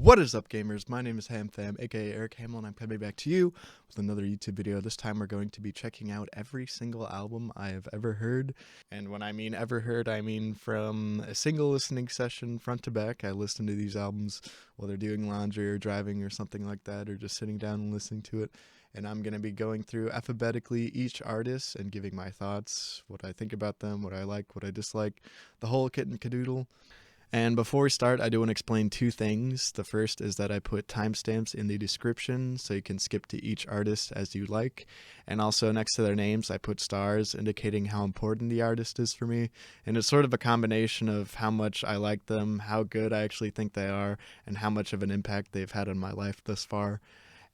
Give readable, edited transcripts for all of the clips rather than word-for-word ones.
What is up, gamers? My name is HamFam, aka Eric Hamill, and I'm coming back to you with another YouTube video. This time we're going to be checking out every single album I have ever heard. And when I mean ever heard, I mean from a single listening session front to back. I listen to these albums while they're doing laundry or driving or something like that, or just sitting down and listening to it. And I'm going to be going through alphabetically each artist and giving my thoughts, what I think about them, what I like, what I dislike, the whole kit and cadoodle. And before we start, I do want to explain two things. The first is that I put timestamps in the description so you can skip to each artist as you like. And also next to their names, I put stars indicating how important the artist is for me. And it's sort of a combination of how much I like them, how good I actually think they are, and how much of an impact they've had on my life thus far.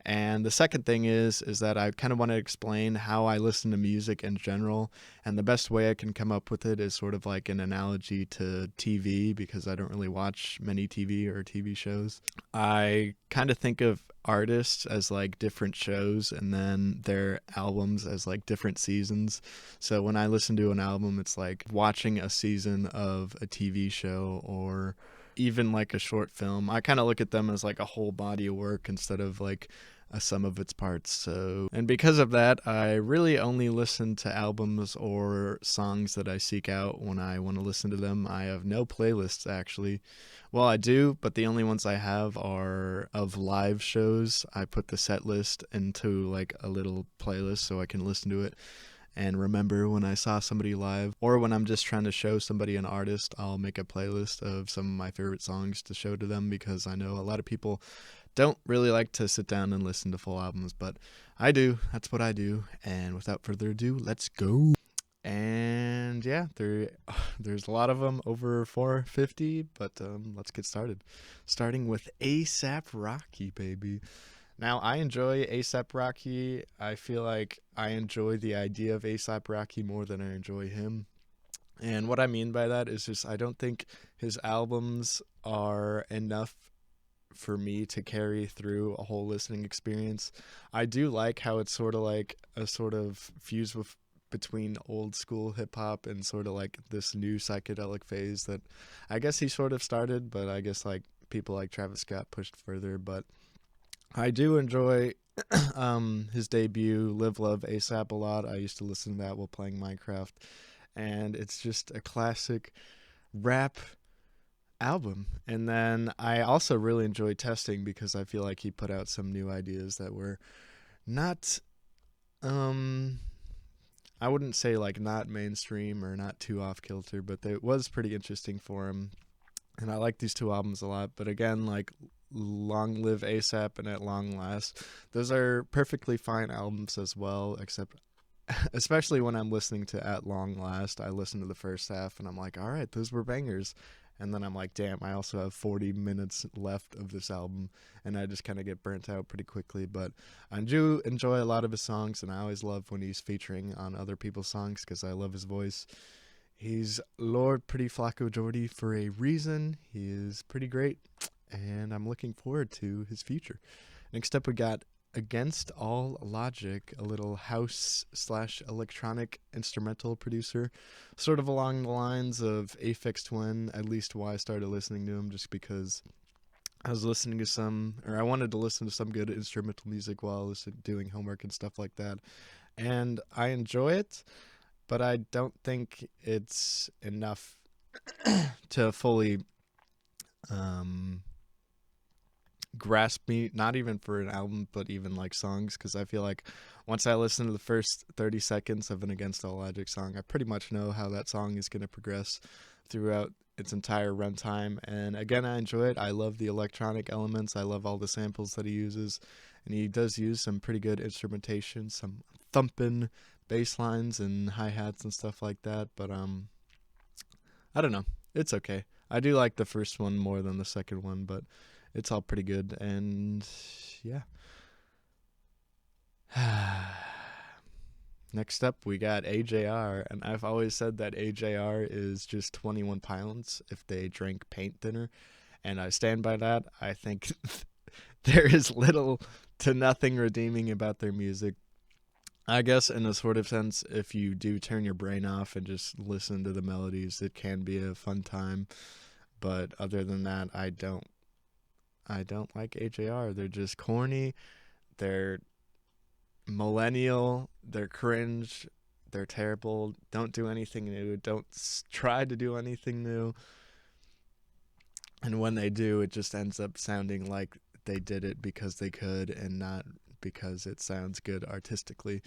And the second thing is that I kind of want to explain how I listen to music in general, and the best way I can come up with it is sort of like an analogy to TV, because I don't really watch many TV or TV shows. I kind of think of artists as like different shows, and then their albums as like different seasons. So when I listen to an album, it's like watching a season of a TV show or even like a short film. I kind of look at them as like a whole body of work instead of like a sum of its parts. So, and because of that, I really only listen to albums or songs that I seek out when I want to listen to them. I have no playlists actually. Well, I do, but the only ones I have are of live shows. I put the set list into like a little playlist so I can listen to it and remember when I saw somebody live, or when I'm just trying to show somebody an artist, I'll make a playlist of some of my favorite songs to show to them, because I know a lot of people don't really like to sit down and listen to full albums, but I do. That's what I do. And without further ado, let's go. And yeah, there's a lot of them, over 450, but let's get started. Starting with A$AP Rocky, baby. Now, I enjoy A$AP Rocky. I feel like I enjoy the idea of A$AP Rocky more than I enjoy him. And what I mean by that is just I don't think his albums are enough for me to carry through a whole listening experience. I do like how it's sort of like a sort of fuse with between old school hip hop and sort of like this new psychedelic phase that I guess he sort of started, but I guess like people like Travis Scott pushed further. But I do enjoy his debut, Live Love A$AP, a lot. I used to listen to that while playing Minecraft, and it's just a classic rap album. And then I also really enjoy Testing, because I feel like he put out some new ideas that were not, I wouldn't say like not mainstream or not too off kilter, but it was pretty interesting for him. And I like these two albums a lot. But again, like Long Live A$AP and At Long Last, those are perfectly fine albums as well, except especially when I'm listening to At Long Last, I listen to the first half and I'm like, all right, those were bangers. And then I'm like, damn, I also have 40 minutes left of this album, and I just kind of get burnt out pretty quickly. But I do enjoy a lot of his songs, and I always love when he's featuring on other people's songs because I love his voice. He's Lord Pretty Flacco Jordy for a reason. He is pretty great, and I'm looking forward to his future. Next up, we got Against All Logic, a little house / electronic instrumental producer, sort of along the lines of Aphex Twin, at least why I started listening to him, just because I was listening to I wanted to listen to some good instrumental music while I was doing homework and stuff like that, and I enjoy it, but I don't think it's enough to fully grasp me, not even for an album, but even like songs, because I feel like once I listen to the first 30 seconds of an Against All Logic song, I pretty much know how that song is going to progress throughout its entire runtime. And again, I enjoy it. I love the electronic elements. I love all the samples that he uses, and he does use some pretty good instrumentation, some thumping bass lines and hi-hats and stuff like that. But I don't know, it's okay. I do like the first one more than the second one, but it's all pretty good. And yeah. Next up, we got AJR. And I've always said that AJR is just 21 pounds if they drank paint thinner. And I stand by that. I think there is little to nothing redeeming about their music. I guess in a sort of sense, if you do turn your brain off and just listen to the melodies, it can be a fun time. But other than that, I don't I don't like AJR. They're just corny. They're millennial. They're cringe. They're terrible. Don't do anything new. Don't try to do anything new. And when they do, it just ends up sounding like they did it because they could and not because it sounds good artistically.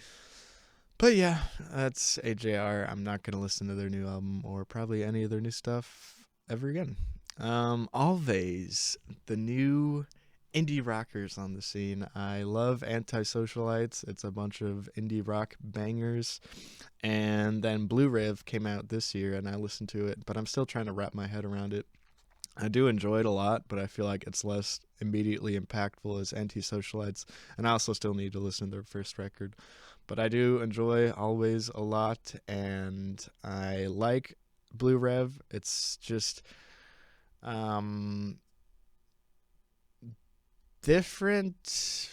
But yeah, that's AJR. I'm not going to listen to their new album or probably any of their new stuff ever again. Alvvays, the new indie rockers on the scene. I love Antisocialites. It's a bunch of indie rock bangers. And then Blue Riv came out this year, and I listened to it, but I'm still trying to wrap my head around it. I do enjoy it a lot, but I feel like it's less immediately impactful as Antisocialites, and I also still need to listen to their first record. But I do enjoy Always a lot, and I like Blue Rev. It's just different,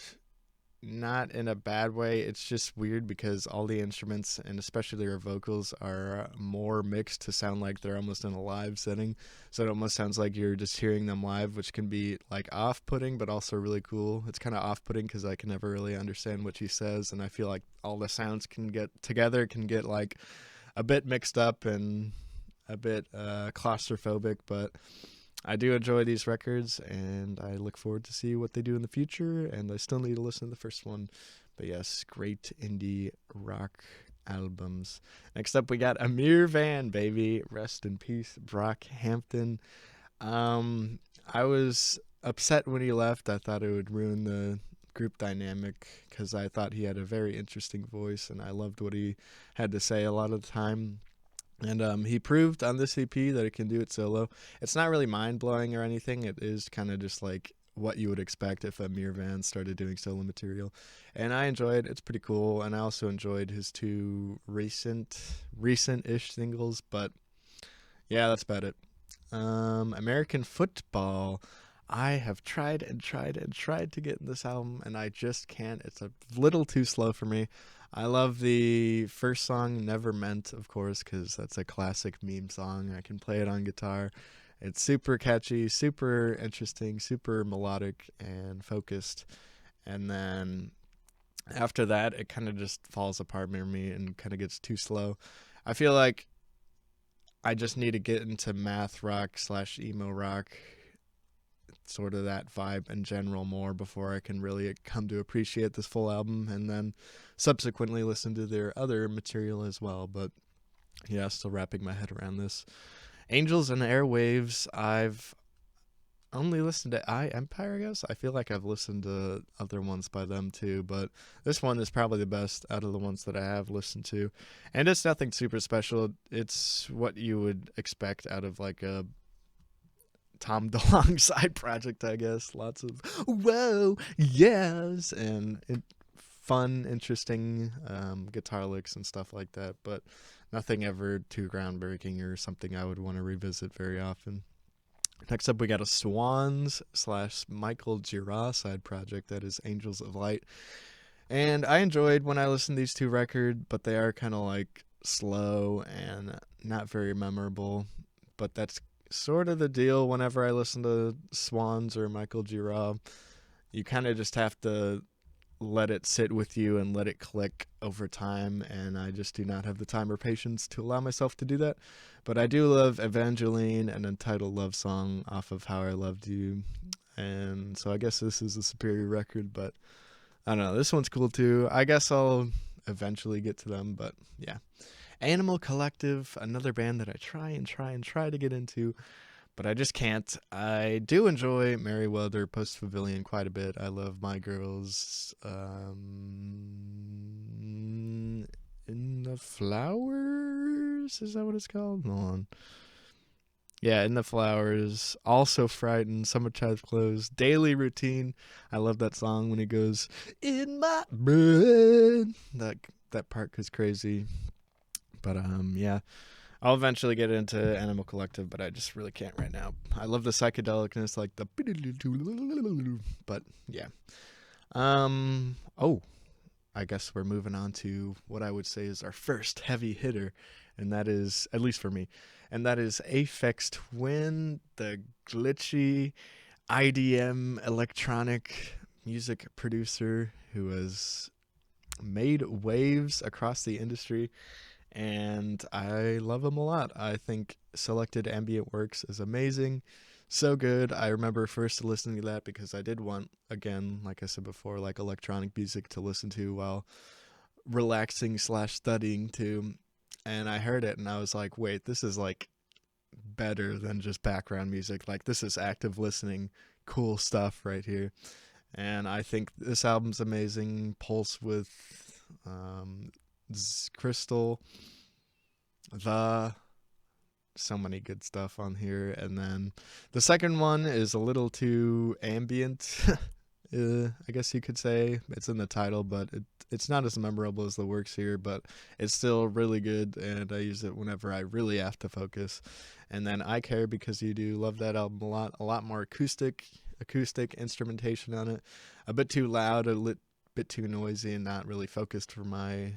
not in a bad way. It's just weird because all the instruments and especially their vocals are more mixed to sound like they're almost in a live setting. So it almost sounds like you're just hearing them live, which can be like off-putting, but also really cool. It's kind of off-putting because I can never really understand what she says, and I feel like all the sounds can get together, can get like a bit mixed up and a bit claustrophobic, but I do enjoy these records, and I look forward to see what they do in the future, and I still need to listen to the first one. But yes, great indie rock albums. Next up, we got Ameer Vann, baby. Rest in peace, Brockhampton. I was upset when he left. I thought it would ruin the group dynamic because I thought he had a very interesting voice, and I loved what he had to say a lot of the time. And he proved on this EP that it can do it solo. It's not really mind-blowing or anything. It is kind of just like what you would expect if Ameer Vann started doing solo material. And I enjoyed it. It's pretty cool. And I also enjoyed his two recent-ish singles. But yeah, that's about it. American Football. I have tried and tried and tried to get in this album, and I just can't. It's a little too slow for me. I love the first song, Never Meant, of course, because that's a classic meme song. I can play it on guitar. It's super catchy, super interesting, super melodic and focused. And then after that, it kind of just falls apart near me and kind of gets too slow. I feel like I just need to get into math rock / emo rock, sort of that vibe in general more before I can really come to appreciate this full album, and then subsequently listen to their other material as well. But yeah, still wrapping my head around this. Angels and Airwaves, I've only listened to Empire, I guess. I feel like I've listened to other ones by them too, but this one is probably the best out of the ones that I have listened to. And it's nothing super special. It's what you would expect out of like a Tom DeLonge side project, I guess. Lots of whoa, yes, and fun, interesting guitar licks and stuff like that, but nothing ever too groundbreaking or something I would want to revisit very often. Next up, we got a Swans / Michael Gira side project that is Angels of Light. And I enjoyed when I listened to these two records, but they are kind of like slow and not very memorable. But that's sort of the deal whenever I listen to Swans or Michael Gira. You kind of just have to let it sit with you and let it click over time, and I just do not have the time or patience to allow myself to do that. But I do love Evangeline, an entitled love song off of How I Loved You, and so I guess this is a superior record, but I don't know, this one's cool too. I guess I'll eventually get to them, but yeah. Animal Collective, another band that I try to get into, but I just can't. I do enjoy Merryweather Post Pavilion quite a bit. I love My Girls in the Flowers? Is that what it's called? Hold on. Yeah, In the Flowers. Also Frightened, Summertime Clothes, Daily Routine. I love that song when he goes, in my brain. That part goes crazy. But yeah, I'll eventually get into Animal Collective, but I just really can't right now. I love the psychedelicness, like the, but yeah. Oh, I guess we're moving on to what I would say is our first heavy hitter, and that is, at least for me, and that is Aphex Twin, the glitchy. IDM electronic music producer who has made waves across the industry, and I love him a lot. I think Selected Ambient Works is amazing. So good. I remember first listening to that because I did want, again, like I said before, like electronic music to listen to while relaxing slash studying too. And I heard it and I was like, wait, this is like better than just background music. Like, this is active listening, cool stuff right here. And I think this album's amazing. Pulse with Crystal, so many good stuff on here. And then the second one is a little too ambient. I guess you could say it's in the title, but it's not as memorable as the works here, but it's still really good, and I use it whenever I really have to focus. And then I Care Because You Do, love that album a lot more acoustic instrumentation on it, a bit too loud, bit too noisy, and not really focused for my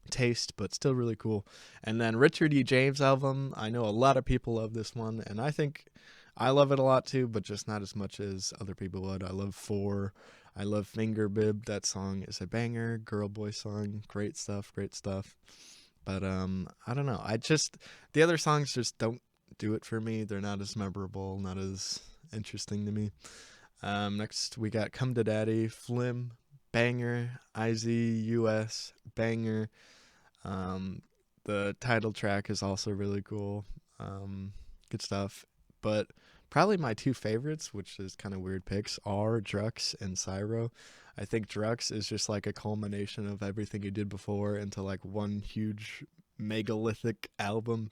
taste, but still really cool. And then Richard E. James album, I know a lot of people love this one, and I think I love it a lot too, but just not as much as other people would. I love Four. I love Finger Bib. That song is a banger. Girl Boy song. Great stuff. But I don't know. The other songs just don't do it for me. They're not as memorable, not as interesting to me. Next we got Come to Daddy, Flim, banger. IZUS, banger. The title track is also really cool. Good stuff. But probably my two favorites, which is kind of weird picks, are Drux and Cyro. I think Drux is just like a culmination of everything he did before into like one huge megalithic album,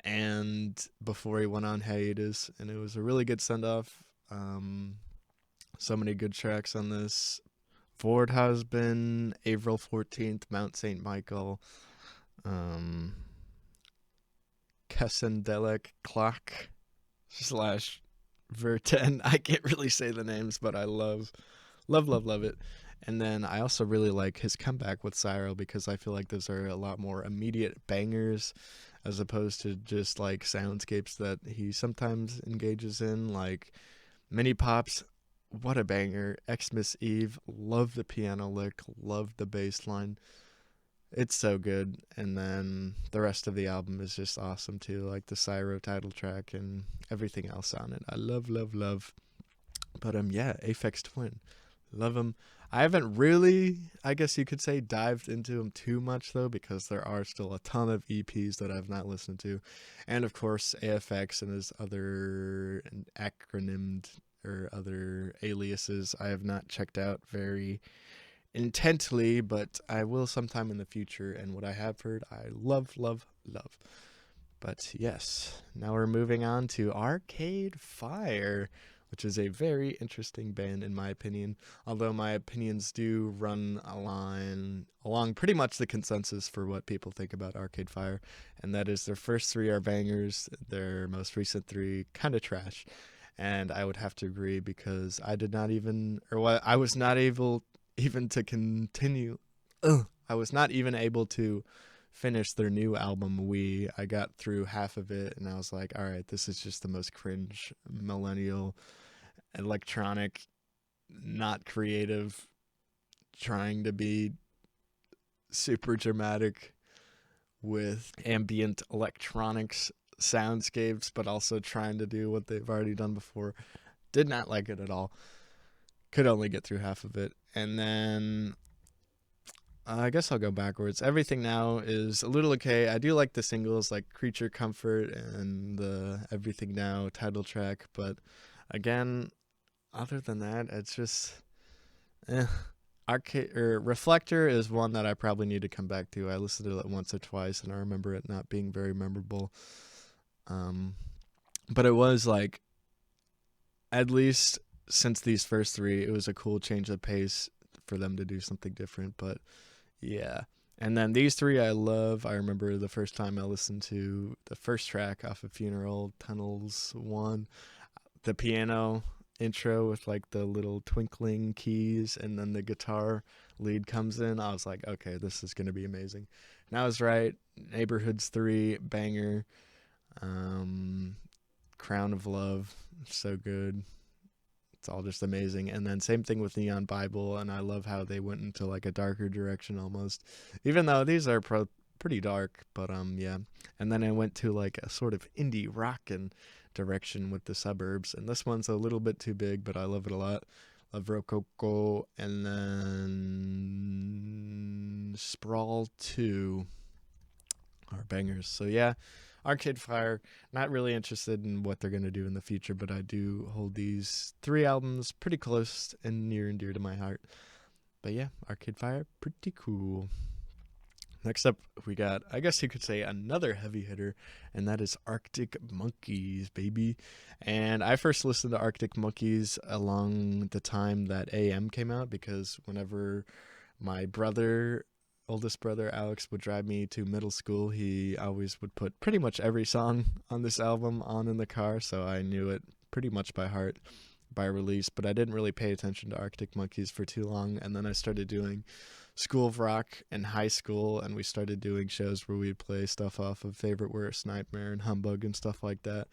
and before he went on hiatus, and it was a really good send-off. So many good tracks on this. Ford Husband, April 14th, Mount St. Michael, Kassendelek Clock / Verten. I can't really say the names, but I love it. And then I also really like his comeback with Cyro, because I feel like those are a lot more immediate bangers as opposed to just like soundscapes that he sometimes engages in, like Mini Pops. What a banger. Xmas Eve, love the piano lick, love the bass line. It's so good. And then the rest of the album is just awesome too, like the Cyro title track and everything else on it. I love. But yeah, Aphex Twin, love him. I haven't really, I guess you could say, dived into him too much though, because there are still a ton of EPs that I've not listened to, and of course AFX and his other acronymed or other aliases I have not checked out very intently, but I will sometime in the future, and what I have heard I love. But yes, now we're moving on to Arcade Fire, which is a very interesting band in my opinion, although my opinions do run along pretty much the consensus for what people think about Arcade Fire, and that is their first three are bangers, their most recent three kind of trash. And I would have to agree, because I was not able even to continue. I was not even able to finish their new album, I got through half of it, and I was like, all right, this is just the most cringe millennial electronic, not creative, trying to be super dramatic with ambient electronics soundscapes, but also trying to do what they've already done before. Did not like it at all. Could only get through half of it. And then I guess I'll go backwards. Everything Now is a little okay. I do like the singles like Creature Comfort and the Everything Now title track, but again, other than that, it's just Reflector is one that I probably need to come back to. I listened to it once or twice, and I remember it not being very memorable. But it was like, at least since these first three, it was a cool change of pace for them to do something different. But yeah. And then these three I love. I remember the first time I listened to the first track off of Funeral, Tunnels 1, the piano intro with like the little twinkling keys, and then the guitar lead comes in. I was like, okay, this is going to be amazing. And I was right. Neighborhoods 3, banger. Crown of Love, so good. It's all just amazing. And then same thing with Neon Bible, and I love how they went into like a darker direction almost, even though these are pretty dark. But yeah. And then I went to like a sort of indie rock and direction with The Suburbs, and this one's a little bit too big, but I love it a lot. Love Rococo, and then Sprawl 2 are bangers. So yeah, Arcade Fire, not really interested in what they're going to do in the future, but I do hold these 3 albums pretty close and near and dear to my heart. But yeah, Arcade Fire, pretty cool. Next up, we got, I guess you could say, another heavy hitter, and that is Arctic Monkeys, baby. And I first listened to Arctic Monkeys along the time that A.M. came out, because whenever my oldest brother Alex would drive me to middle school, he always would put pretty much every song on this album on in the car, so I knew it pretty much by heart by release. But I didn't really pay attention to Arctic Monkeys for too long, and then I started doing School of Rock in high school, and we started doing shows where we'd play stuff off of Favorite Worst Nightmare and Humbug and stuff like that.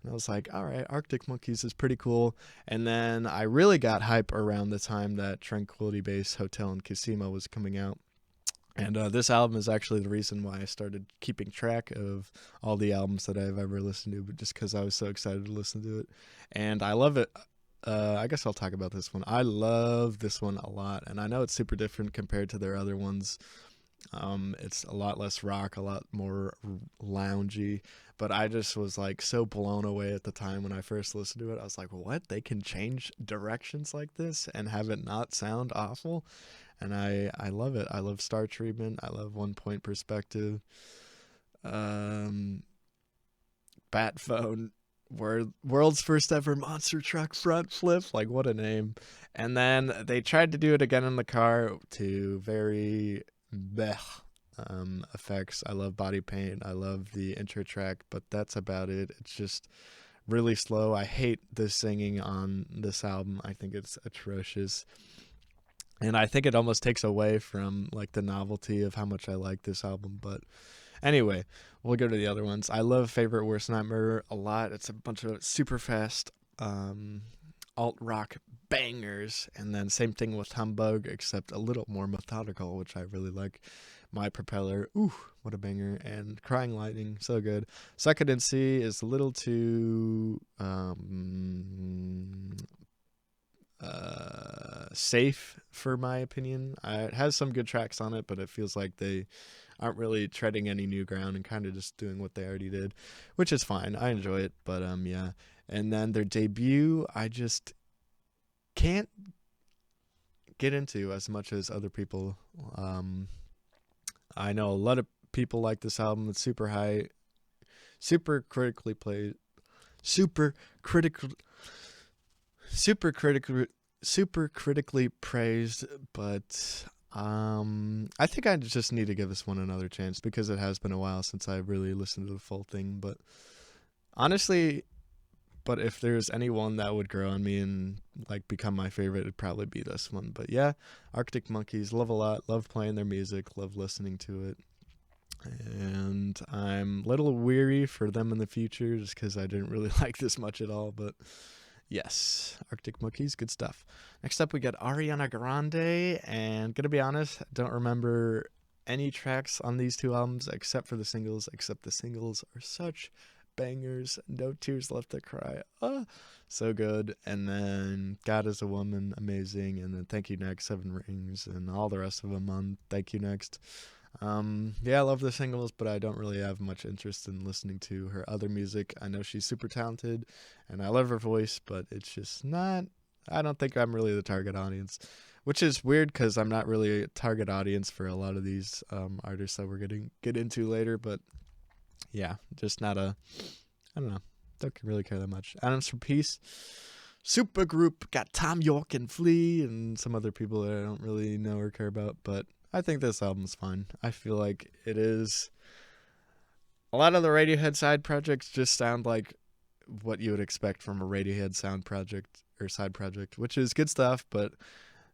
And I was like, all right, Arctic Monkeys is pretty cool. And then I really got hype around the time that Tranquility Base Hotel and Casino was coming out. And this album is actually the reason why I started keeping track of all the albums that I've ever listened to, but just because I was so excited to listen to it. And I love it. I guess I'll talk about this one. I love this one a lot, and I know it's super different compared to their other ones. It's a lot less rock, a lot more loungy, but I just was like so blown away at the time when I first listened to it. I was like, what? They can change directions like this and have it not sound awful? And I love it. I love Star Treatment. I love 1 Point Perspective. Bat Phone. World's first ever monster truck front flip. Like, what a name. And then they tried to do it again in the car to very effects. I love Body Paint. I love the intro track, but that's about it. It's just really slow. I hate the singing on this album. I think it's atrocious. And I think it almost takes away from like the novelty of how much I like this album. But anyway, we'll go to the other ones. I love Favorite Worst Nightmare a lot. It's a bunch of super fast alt rock bangers. And then same thing with Humbug, except a little more methodical, which I really like. My Propeller, ooh, what a banger. And Crying Lightning, so good. Suck It and See is a little too safe for my opinion. It has some good tracks on it, but it feels like they aren't really treading any new ground and kind of just doing what they already did, which is fine. I enjoy it, but yeah. And then their debut, I just can't get into as much as other people. I know a lot of people like this album. It's super high, super critically praised, but I think I just need to give this one another chance because it has been a while since I really listened to the full thing. But honestly, if there's anyone that would grow on me and like become my favorite, it'd probably be this one. But yeah, Arctic Monkeys, love a lot, love playing their music, love listening to it. And I'm a little weary for them in the future just because I didn't really like this much at all. But yes, Arctic Monkeys, good stuff. Next up, we got Ariana Grande, and gonna be honest, don't remember any tracks on these 2 albums except for the singles, except the singles are such bangers. No Tears Left to Cry, so good. And then God Is a Woman, amazing. And then Thank You Next, 7 Rings, and all the rest of them on Thank You Next. Yeah, I love the singles, but I don't really have much interest in listening to her other music. I know she's super talented and I love her voice, but it's just not, I don't think I'm really the target audience, which is weird because I'm not really a target audience for a lot of these artists that we're going to get into later. But yeah, just not I don't know, don't really care that much. Atoms for Peace, super group, got Tom York and Flea and some other people that I don't really know or care about, but I think this album's fine. I feel like it is. A lot of the Radiohead side projects just sound like what you would expect from a Radiohead sound project or side project, which is good stuff, but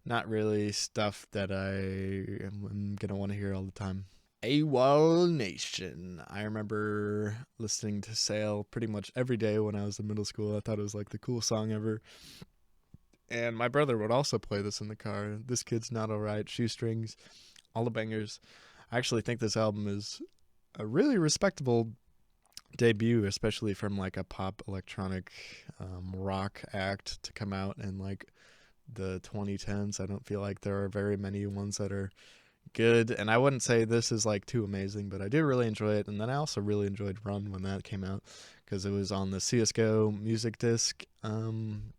not really stuff that I am going to want to hear all the time. Awolnation. I remember listening to Sail pretty much every day when I was in middle school. I thought it was like the coolest song ever. And my brother would also play this in the car. This Kid's Not Alright, Shoestrings, all the bangers. I actually think this album is a really respectable debut, especially from like a pop electronic rock act to come out in like the 2010s. I don't feel like there are very many ones that are good, and I wouldn't say this is like too amazing, but I do really enjoy it. And then I also really enjoyed Run when that came out because it was on the CSGO music disc, and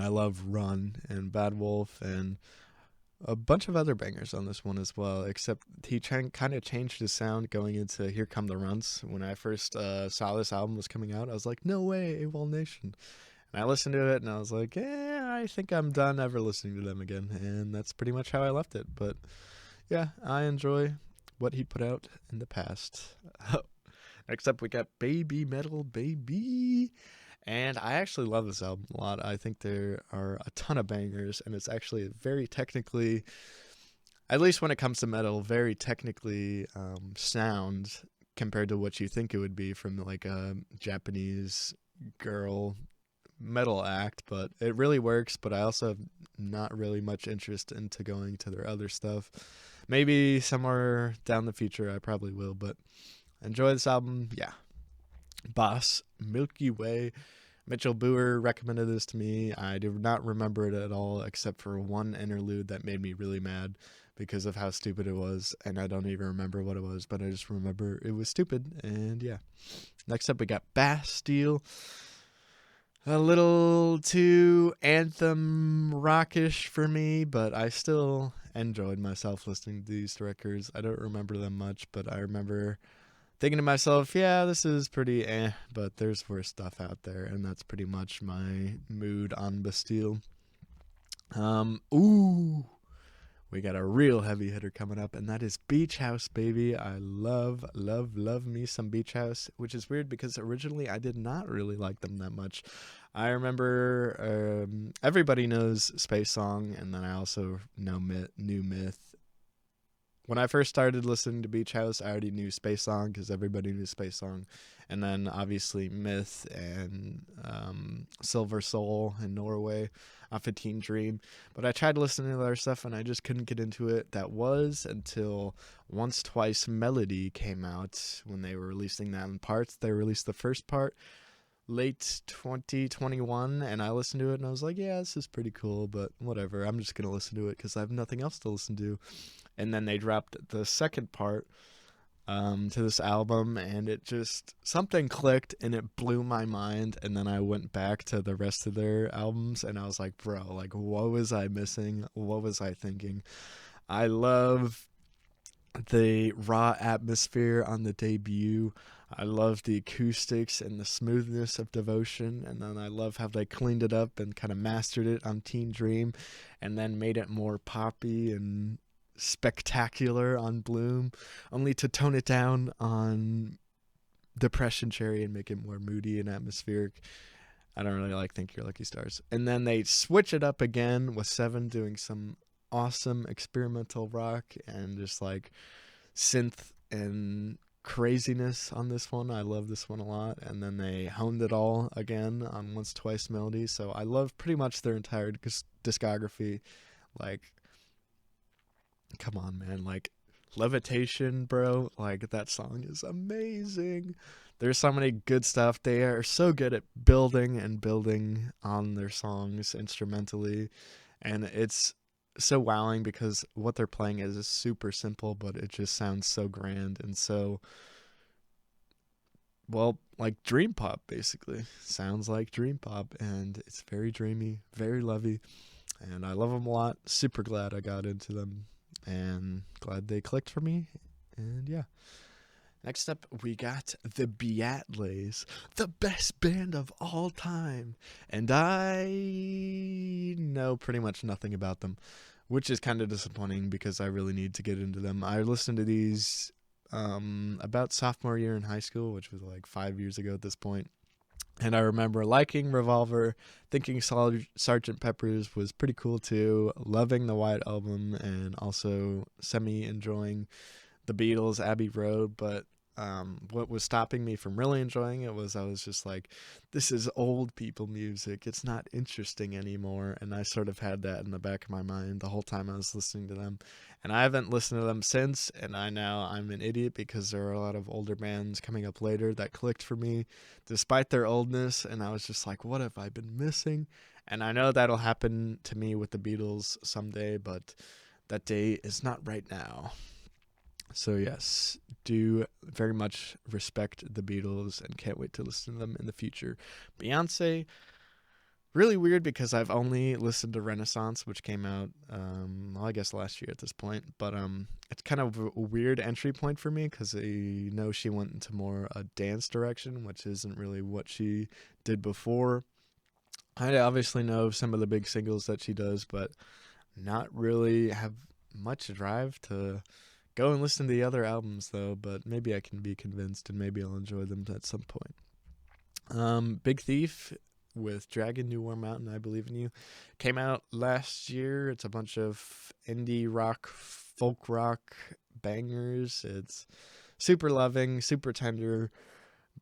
I love Run and Bad Wolf and a bunch of other bangers on this one as well, except he kind of changed his sound going into Here Come the Runs. When I first saw this album was coming out, I was like, no way, Awolnation. And I listened to it and I was like, I think I'm done ever listening to them again. And that's pretty much how I left it. But yeah, I enjoy what he put out in the past. Next up, we got BABYMETAL, Baby. And I actually love this album a lot. I think there are a ton of bangers, and it's actually very technically, at least when it comes to metal, very technically sound compared to what you think it would be from like a Japanese girl metal act. But it really works, but I also have not really much interest into going to their other stuff. Maybe somewhere down the future I probably will, but enjoy this album. Yeah. Boss, Milky Way. Mitchell Boer recommended this to me. I do not remember it at all except for one interlude that made me really mad because of how stupid it was, and I don't even remember what it was, but I just remember it was stupid. And yeah. Next up we got Bastille. A little too anthem rockish for me, but I still enjoyed myself listening to these records. I don't remember them much, but I remember thinking to myself, yeah, this is pretty but there's worse stuff out there, and that's pretty much my mood on Bastille. We got a real heavy hitter coming up, and that is Beach House, baby. I love me some Beach House, which is weird because originally I did not really like them that much. I remember everybody knows Space Song, and then I also know New Myth. When I first started listening to Beach House, I already knew Space Song because everybody knew Space Song. And then obviously Myth and Silver Soul in Norway off of Teen Dream. But I tried listening to their stuff and I just couldn't get into it. That was until Once Twice Melody came out when they were releasing that in parts. They released the first part late 2021 and I listened to it and I was like, yeah, this is pretty cool, but whatever. I'm just going to listen to it because I have nothing else to listen to. And then they dropped the second part to this album, and it just, something clicked, and it blew my mind, and then I went back to the rest of their albums, and I was like, bro, like, what was I missing? What was I thinking? I love the raw atmosphere on the debut. I love the acoustics and the smoothness of Devotion, and then I love how they cleaned it up and kind of mastered it on Teen Dream, and then made it more poppy and spectacular on Bloom, only to tone it down on Depression Cherry and make it more moody and atmospheric. I don't really like Think You're Lucky Stars. And then they switch it up again with Seven doing some awesome experimental rock and just like synth and craziness on this one. I love this one a lot. And then they honed it all again on Once Twice Melody. So I love pretty much their entire discography. Like, come on, man. Like, Levitation, bro. Like, that song is amazing. There's so many good stuff. They are so good at building and building on their songs instrumentally. And it's so wowing because what they're playing is super simple, but it just sounds so grand and so, well, like dream pop, basically. Sounds like dream pop, and it's very dreamy, very lovey, and I love them a lot. Super glad I got into them, and glad they clicked for me, and yeah. Next up, we got the Beatles, the best band of all time, and I know pretty much nothing about them, which is kind of disappointing because I really need to get into them. I listened to these about sophomore year in high school, which was like 5 years ago at this point, and I remember liking Revolver, thinking Sgt. Pepper's was pretty cool too, loving the White Album, and also semi-enjoying the Beatles, Abbey Road, but what was stopping me from really enjoying it was I was just like, this is old people music. It's not interesting anymore. And I sort of had that in the back of my mind the whole time I was listening to them. And I haven't listened to them since. And I'm an idiot because there are a lot of older bands coming up later that clicked for me despite their oldness. And I was just like, what have I been missing? And I know that'll happen to me with the Beatles someday, but that day is not right now. So yes, do very much respect the Beatles and can't wait to listen to them in the future. Beyonce, really weird because I've only listened to Renaissance, which came out, well, I guess last year at this point. But it's kind of a weird entry point for me because I know she went into more a dance direction, which isn't really what she did before. I obviously know some of the big singles that she does, but not really have much drive to go and listen to the other albums, though, but maybe I can be convinced and maybe I'll enjoy them at some point. Big Thief with Dragon, New Warm Mountain, I Believe in You, came out last year. It's a bunch of indie rock, folk rock bangers. It's super loving, super tender,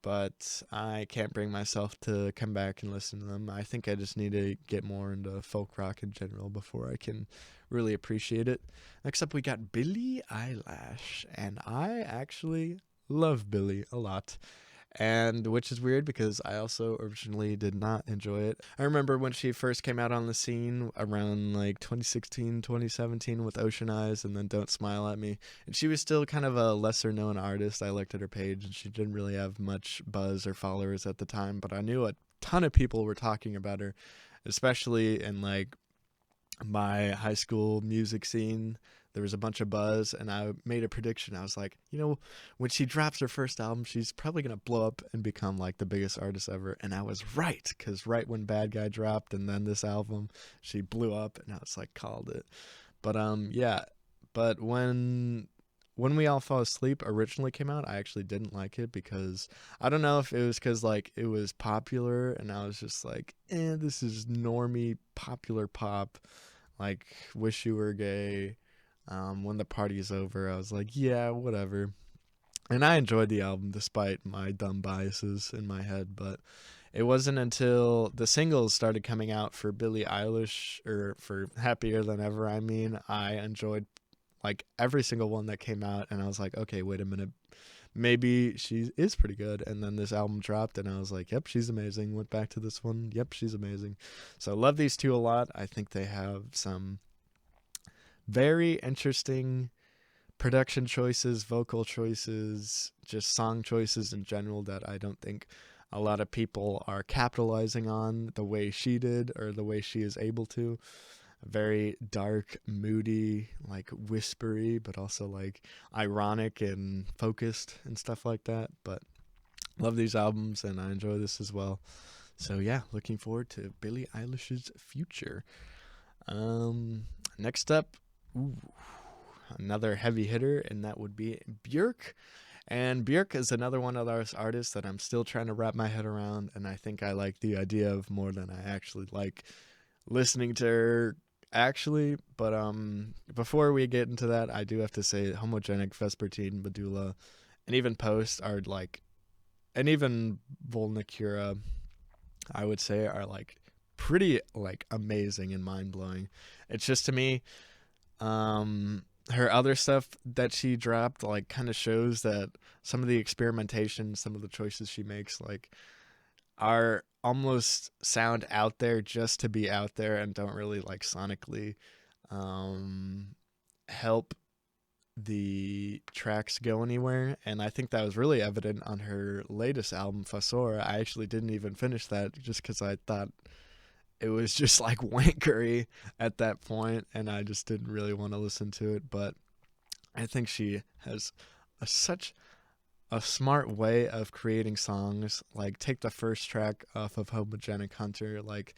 but I can't bring myself to come back and listen to them. I think I just need to get more into folk rock in general before I can really appreciate it. Next up, we got Billie Eilish, and I actually love Billie a lot. And which is weird because I also originally did not enjoy it. I remember when she first came out on the scene around like 2016, 2017 with Ocean Eyes and then Don't Smile at Me. And she was still kind of a lesser known artist. I looked at her page and she didn't really have much buzz or followers at the time, but I knew a ton of people were talking about her, especially in like my high school music scene. There was a bunch of buzz, and I made a prediction. I was like, when she drops her first album, she's probably going to blow up and become like the biggest artist ever. And I was right, because right when Bad Guy dropped and then this album, she blew up, and I was like, called it. But yeah, but when We All Fall Asleep originally came out, I actually didn't like it because I don't know if it was because like it was popular, and I was just like, this is normie popular pop, like Wish You Were Gay. When the Party's Over, I was like, yeah, whatever. And I enjoyed the album despite my dumb biases in my head, but it wasn't until the singles started coming out for Billie Eilish, or for Happier Than Ever, I enjoyed like every single one that came out, and I was like, okay, wait a minute, maybe she is pretty good. And then this album dropped, and I was like, yep, she's amazing. Went back to this one, yep, she's amazing. So I love these two a lot. I think they have some very interesting production choices, vocal choices, just song choices in general that I don't think a lot of people are capitalizing on the way she did or the way she is able to. Very dark, moody, like whispery, but also like ironic and focused and stuff like that. But love these albums and I enjoy this as well. So yeah, looking forward to Billie Eilish's future. Next up, another heavy hitter, and that would be Björk. And Björk is another one of those artists that I'm still trying to wrap my head around, and I think I like the idea of more than I actually like listening to her actually. But before we get into that, I do have to say Homogenic, Vespertine, Medulla, and even Post are like, and even Volnicura, I would say, are like pretty like amazing and mind-blowing. It's just, to me, her other stuff that she dropped like kind of shows that some of the experimentation, some of the choices she makes like are almost sound out there just to be out there and don't really like sonically help the tracks go anywhere. And I think that was really evident on her latest album, Fasora. I actually didn't even finish that just because I thought it was just like wankery at that point, and I just didn't really want to listen to it. But I think she has such a smart way of creating songs. Like, take the first track off of Homogenic Hunter, like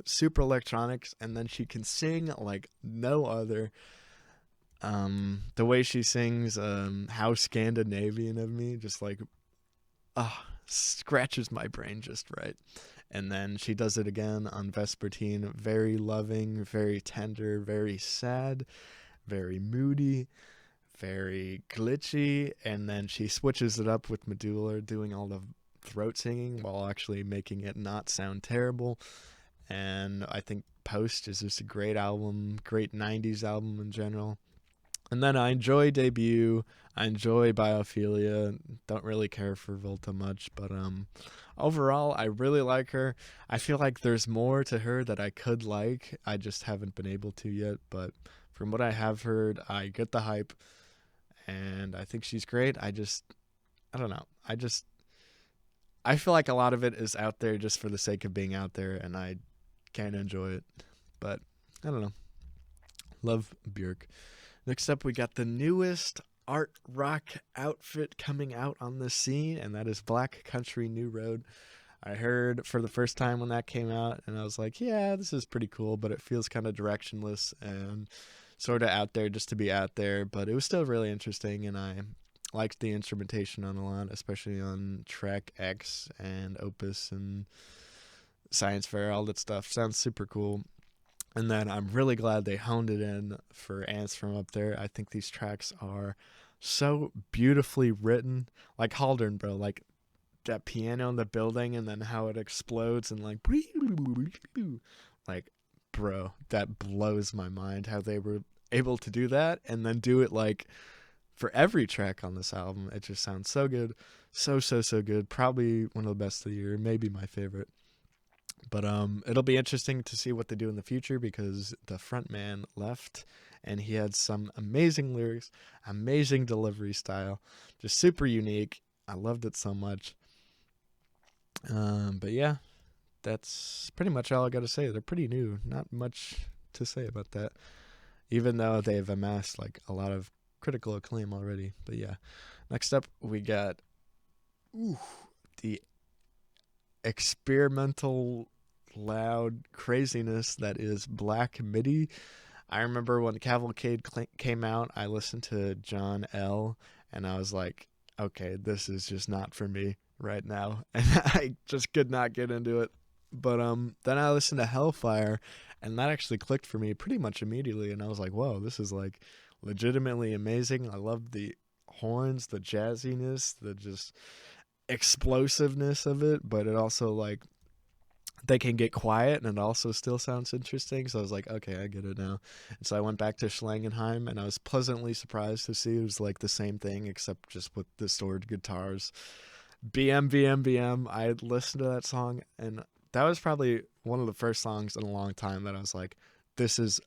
super electronics, and then she can sing like no other. The way she sings, How Scandinavian of Me, just like scratches my brain just right. And then she does it again on Vespertine. Very loving, very tender, very sad, very moody, very glitchy, and then she switches it up with Medulla doing all the throat singing while actually making it not sound terrible. And I think Post is just a great album, great 90s album in general. And then I enjoy Debut, I enjoy Biophilia, don't really care for Volta much, but overall I really like her. I feel like there's more to her that I could like, I just haven't been able to yet, but from what I have heard, I get the hype, and I think she's great. I don't know. I feel like a lot of it is out there just for the sake of being out there, and I can't enjoy it. But I don't know. Love Björk. Next up, we got the newest art rock outfit coming out on the scene, and that is Black Country New Road. I heard for the first time when that came out, and I was like, yeah, this is pretty cool, but it feels kind of directionless and sort of out there just to be out there. But it was still really interesting, and I liked the instrumentation on a lot, especially on track X and Opus and Science Fair, all that stuff. Sounds super cool. And then I'm really glad they honed it in for Ants from Up There. I think these tracks are so beautifully written. Like Haldern, bro. Like that piano in the building and then how it explodes and like... Like, bro, that blows my mind how they were able to do that and then do it like for every track on this album. It just sounds so good. So good. Probably one of the best of the year. Maybe my favorite. But it'll be interesting to see what they do in the future because the frontman left and he had some amazing lyrics, amazing delivery style, just super unique. I loved it so much. But yeah, that's pretty much all I got to say. They're pretty new. Not much to say about that, even though they've amassed like a lot of critical acclaim already. But yeah, next up we got the experimental loud craziness that is Black Midi. I remember when Cavalcade came out, I listened to John L and I was like, okay, this is just not for me right now, and I just could not get into it. But then I listened to Hellfire and that actually clicked for me pretty much immediately, and I was like, whoa, this is like legitimately amazing. I love the horns, the jazziness, the just explosiveness of it, but it also like they can get quiet and it also still sounds interesting. So I was like, okay, I get it now. And so I went back to Schlangenheim and I was pleasantly surprised to see it was like the same thing except just with distorted guitars. BM. I had listened to that song and that was probably one of the first songs in a long time that I was like, this is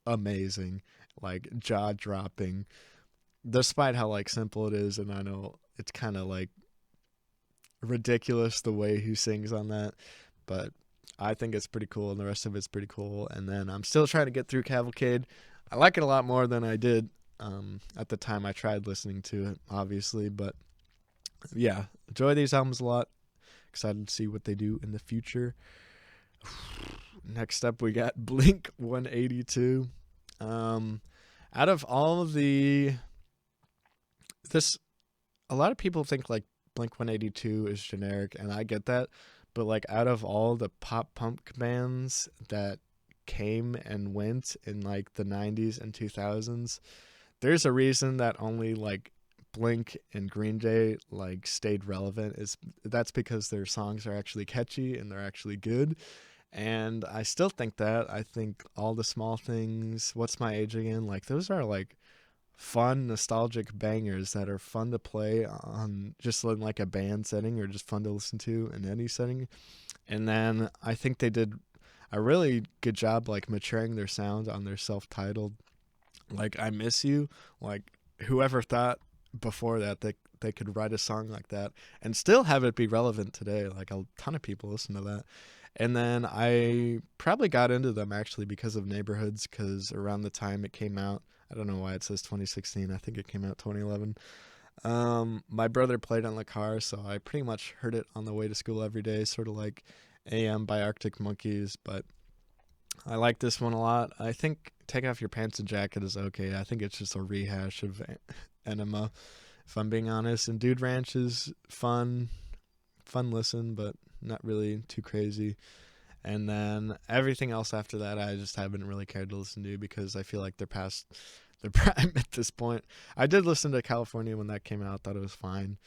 amazing, like jaw dropping, despite how like simple it is. And I know it's kind of like ridiculous the way he sings on that, but I think it's pretty cool and the rest of it's pretty cool. And then I'm still trying to get through Cavalcade. I like it a lot more than I did at the time I tried listening to it, obviously, but yeah, enjoy these albums a lot. Excited to see what they do in the future. Next up we got Blink 182. Out of all of a lot of people think like Blink 182 is generic, and I get that, but like out of all the pop punk bands that came and went in like the 90s and 2000s, there's a reason that only like Blink and Green Day like stayed relevant. That's because their songs are actually catchy and they're actually good. And I still think that. I think All the Small Things, What's My Age Again, like those are like fun, nostalgic bangers that are fun to play on just in like a band setting or just fun to listen to in any setting. And then I think they did a really good job like maturing their sound on their self-titled, like I Miss You. Like whoever thought before that they could write a song like that and still have it be relevant today. Like a ton of people listen to that. And then I probably got into them actually because of Neighborhoods, because around the time it came out, I don't know why it says 2016. I think it came out 2011. My brother played on the car, so I pretty much heard it on the way to school every day, sort of like AM by Arctic Monkeys. But I like this one a lot. I think Take Off Your Pants and Jacket is okay. I think it's just a rehash of Enema, if I'm being honest. And Dude Ranch is fun listen, but not really too crazy. And then everything else after that I just haven't really cared to listen to because I feel like they're past their prime at this point. I did listen to California when that came out. Thought it was fine.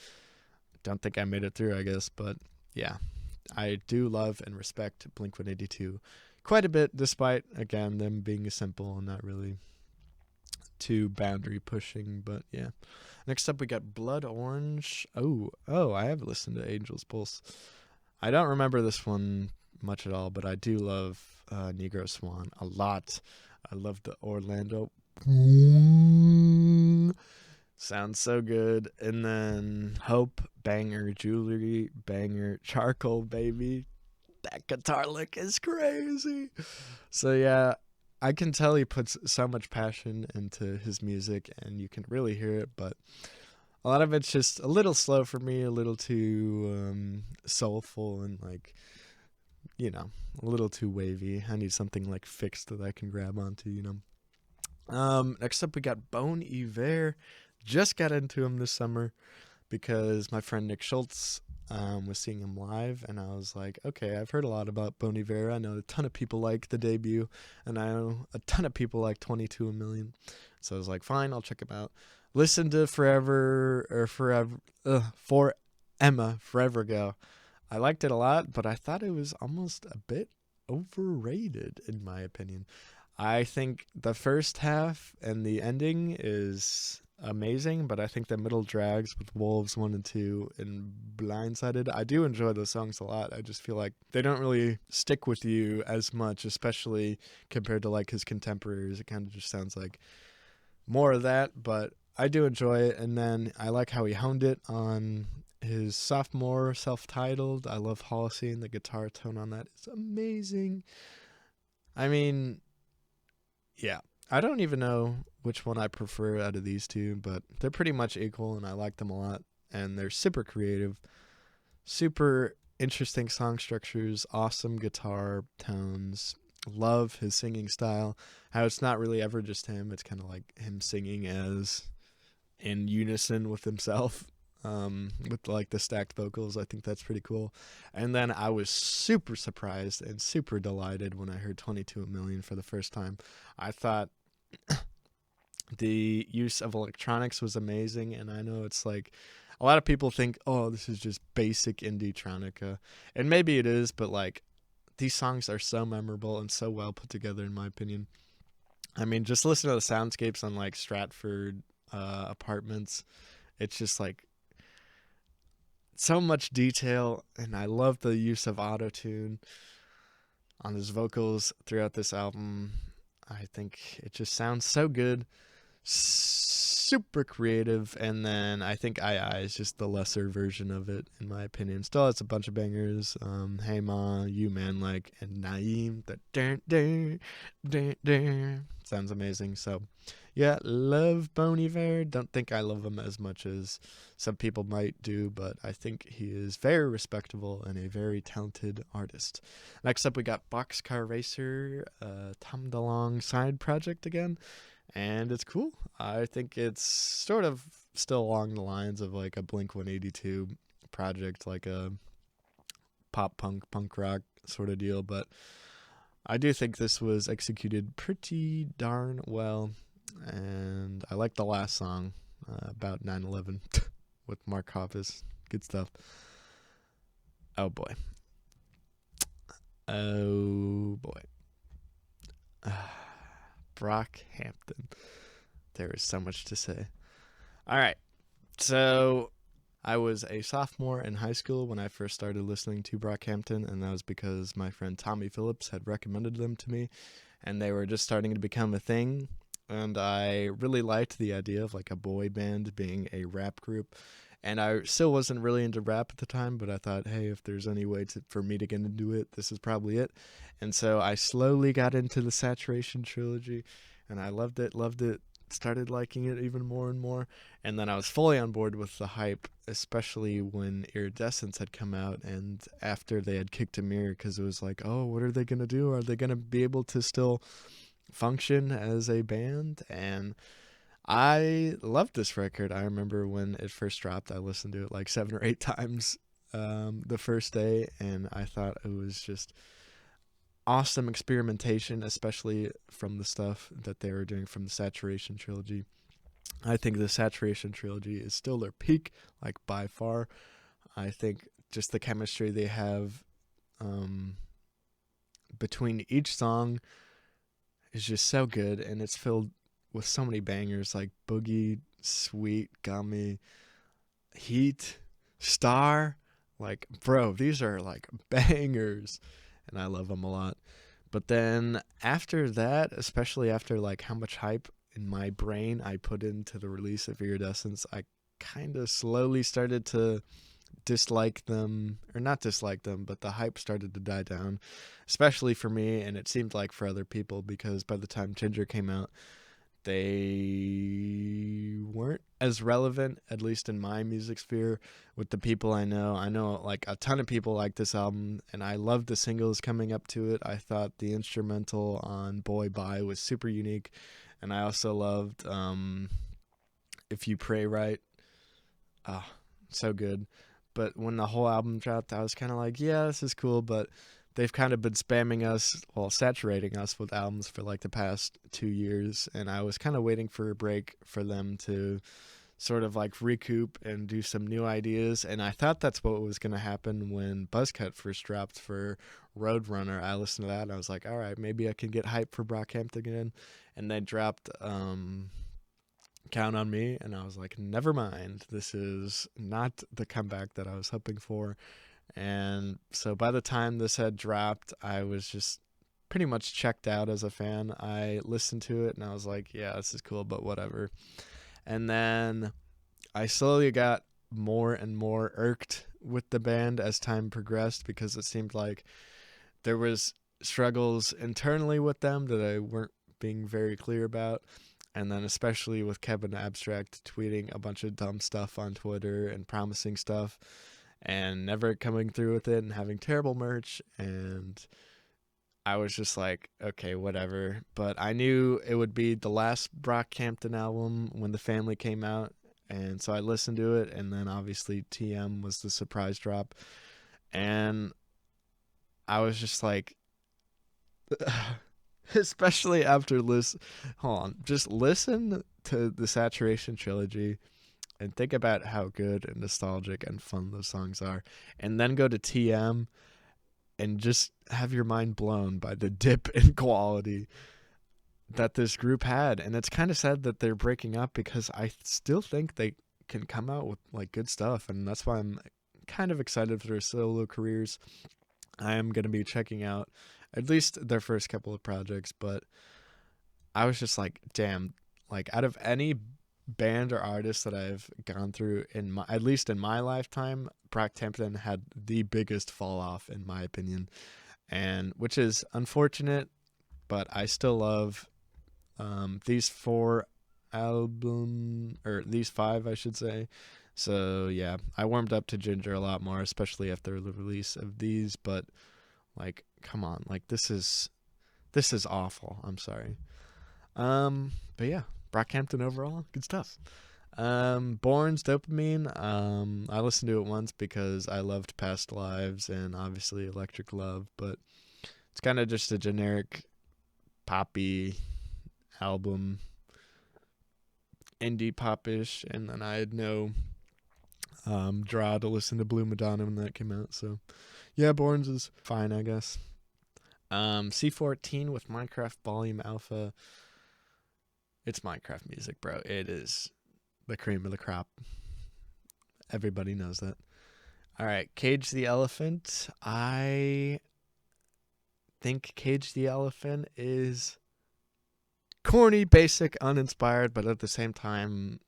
Don't think I made it through, I guess. But yeah, I do love and respect Blink-182 quite a bit, despite, again, them being simple and not really too boundary pushing. But yeah. Next up, we got Blood Orange. Oh, I have listened to Angel's Pulse. I don't remember this one much at all, but I do love Negro Swan a lot. I love the Orlando. Sounds so good. And then Hope, banger. Jewelry, banger. Charcoal, baby. That guitar lick is crazy. So yeah, I can tell he puts so much passion into his music, and you can really hear it, but a lot of it's just a little slow for me, a little too soulful, and like, you know, a little too wavy. I need something like fixed that I can grab onto, you know. Next up, we got Bon Iver. Just got into him this summer because my friend Nick Schultz was seeing him live, and I was like, okay, I've heard a lot about Bon Iver. I know a ton of people like the debut, and I know a ton of people like 22 a Million. So I was like, fine, I'll check him out. Listen to For Emma, Forever Ago. I liked it a lot, but I thought it was almost a bit overrated, in my opinion. I think the first half and the ending is amazing, but I think the middle drags with Wolves 1 and 2 and Blindsided. I do enjoy those songs a lot. I just feel like they don't really stick with you as much, especially compared to like his contemporaries. It kind of just sounds like more of that, but I do enjoy it. And then I like how he honed it on his sophomore self-titled. I love Holocene. The guitar tone on that is amazing. I mean, yeah, I don't even know which one I prefer out of these two, but they're pretty much equal, and I like them a lot. And they're super creative, super interesting song structures, awesome guitar tones. Love his singing style. How it's not really ever just him. It's kind of like him singing as in unison with himself, with like the stacked vocals. I think that's pretty cool. And then I was super surprised and super delighted when I heard 22 a Million for the first time. I thought the use of electronics was amazing, and I know it's like a lot of people think, oh, this is just basic indie-tronica, and maybe it is, but like these songs are so memorable and so well put together, in my opinion. I mean, just listen to the soundscapes on like Stratford Apartments. It's just like so much detail, and I love the use of auto-tune on his vocals throughout this album. I think it just sounds so good, super creative, and then I think I is just the lesser version of it, in my opinion. Still has a bunch of bangers. Hey Ma, You Man Like, and Naeem. Sounds amazing. So yeah, love Bon Iver. Don't think I love him as much as some people might do, but I think he is very respectable and a very talented artist. Next up, we got Boxcar Racer, Tom DeLonge side project again, and it's cool. I think it's sort of still along the lines of like a Blink-182 project, like a pop punk rock sort of deal, but I do think this was executed pretty darn well. And I like the last song about 9/11 with Mark Hoppus. Good stuff. Oh boy. Brockhampton. There is so much to say. All right. So I was a sophomore in high school when I first started listening to Brockhampton, and that was because my friend Tommy Phillips had recommended them to me, and they were just starting to become a thing. And I really liked the idea of like a boy band being a rap group. And I still wasn't really into rap at the time, but I thought, hey, if there's any way for me to get into it, this is probably it. And so I slowly got into the Saturation trilogy, and I loved it, started liking it even more and more. And then I was fully on board with the hype, especially when Iridescence had come out, and after they had kicked Ameer, because it was like, oh, what are they going to do? Are they going to be able to still function as a band? And I loved this record. I remember when it first dropped, I listened to it like 7 or 8 times the first day, and I thought it was just awesome experimentation, especially from the stuff that they were doing from the Saturation trilogy. I think the Saturation trilogy is still their peak, like by far. I think just the chemistry they have between each song is just so good, and it's filled with so many bangers like Boogie, Sweet, Gummy, Heat, Star. Like, bro, these are like bangers, and I love them a lot. But then after that, especially after like how much hype in my brain I put into the release of Iridescence, I kind of slowly started to dislike them, or not dislike them, but the hype started to die down, especially for me, and it seemed like for other people, because by the time Ginger came out, they weren't as relevant, at least in my music sphere, with the people I know. I know like a ton of people like this album, and I loved the singles coming up to it. I thought the instrumental on Boy Bye was super unique, and I also loved If You Pray Right. So good. But when the whole album dropped, I was kind of like, yeah, this is cool, but they've kind of been spamming us, well, saturating us with albums for like the past 2 years, and I was kind of waiting for a break for them to sort of like recoup and do some new ideas, and I thought that's what was going to happen when Buzzcut first dropped for Roadrunner. I listened to that, and I was like, all right, maybe I can get hype for Brockhampton again, and they dropped Count on Me, and I was like, never mind, this is not the comeback that I was hoping for. And so by the time this had dropped, I was just pretty much checked out as a fan. I listened to it and I was like, yeah, this is cool, but whatever. And then I slowly got more and more irked with the band as time progressed, because it seemed like there was struggles internally with them that I weren't being very clear about. And then especially with Kevin Abstract tweeting a bunch of dumb stuff on Twitter and promising stuff and never coming through with it and having terrible merch. And I was just like, okay, whatever. But I knew it would be the last Brockhampton album when The Family came out. And so I listened to it. And then obviously TM was the surprise drop. And I was just like... especially after just listen to the Saturation trilogy and think about how good and nostalgic and fun those songs are, and then go to TM and just have your mind blown by the dip in quality that this group had. And it's kind of sad that they're breaking up, because I still think they can come out with like good stuff, and that's why I'm kind of excited for their solo careers. I am going to be checking out at least their first couple of projects, but I was just like, damn, like out of any band or artist that I've gone through at least in my lifetime, Brockhampton had the biggest fall off in my opinion, and which is unfortunate, but I still love these these 5, I should say. So yeah, I warmed up to Ginger a lot more, especially after the release of these, but like, come on, like this is awful. I'm sorry. But yeah, Brockhampton overall, good stuff. BÖRNS Dopamine. I listened to it once because I loved Past Lives and obviously Electric Love, but it's kind of just a generic poppy album, indie popish, and then I had no draw to listen to Blue Madonna when that came out, so yeah, BÖRNS is fine, I guess. C14 with Minecraft Volume Alpha. It's Minecraft music, bro. It is the cream of the crop. Everybody knows that. All right, Cage the Elephant. I think Cage the Elephant is corny, basic, uninspired, but at the same time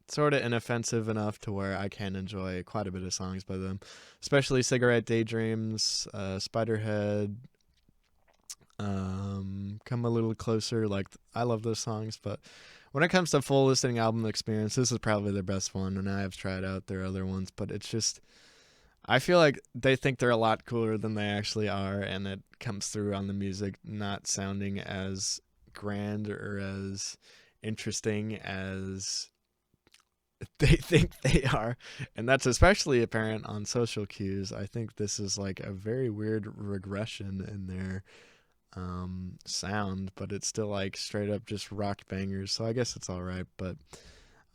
sort of inoffensive enough to where I can enjoy quite a bit of songs by them, especially Cigarette Daydreams, Spiderhead, Come a Little Closer. Like, I love those songs, but when it comes to full listening album experience, this is probably their best one, and I have tried out their other ones, but it's just, I feel like they think they're a lot cooler than they actually are, and it comes through on the music not sounding as grand or as interesting as they think they are, and that's especially apparent on Social Cues. I think this is like a very weird regression in their sound, but it's still like straight up just rock bangers. So I guess it's all right, but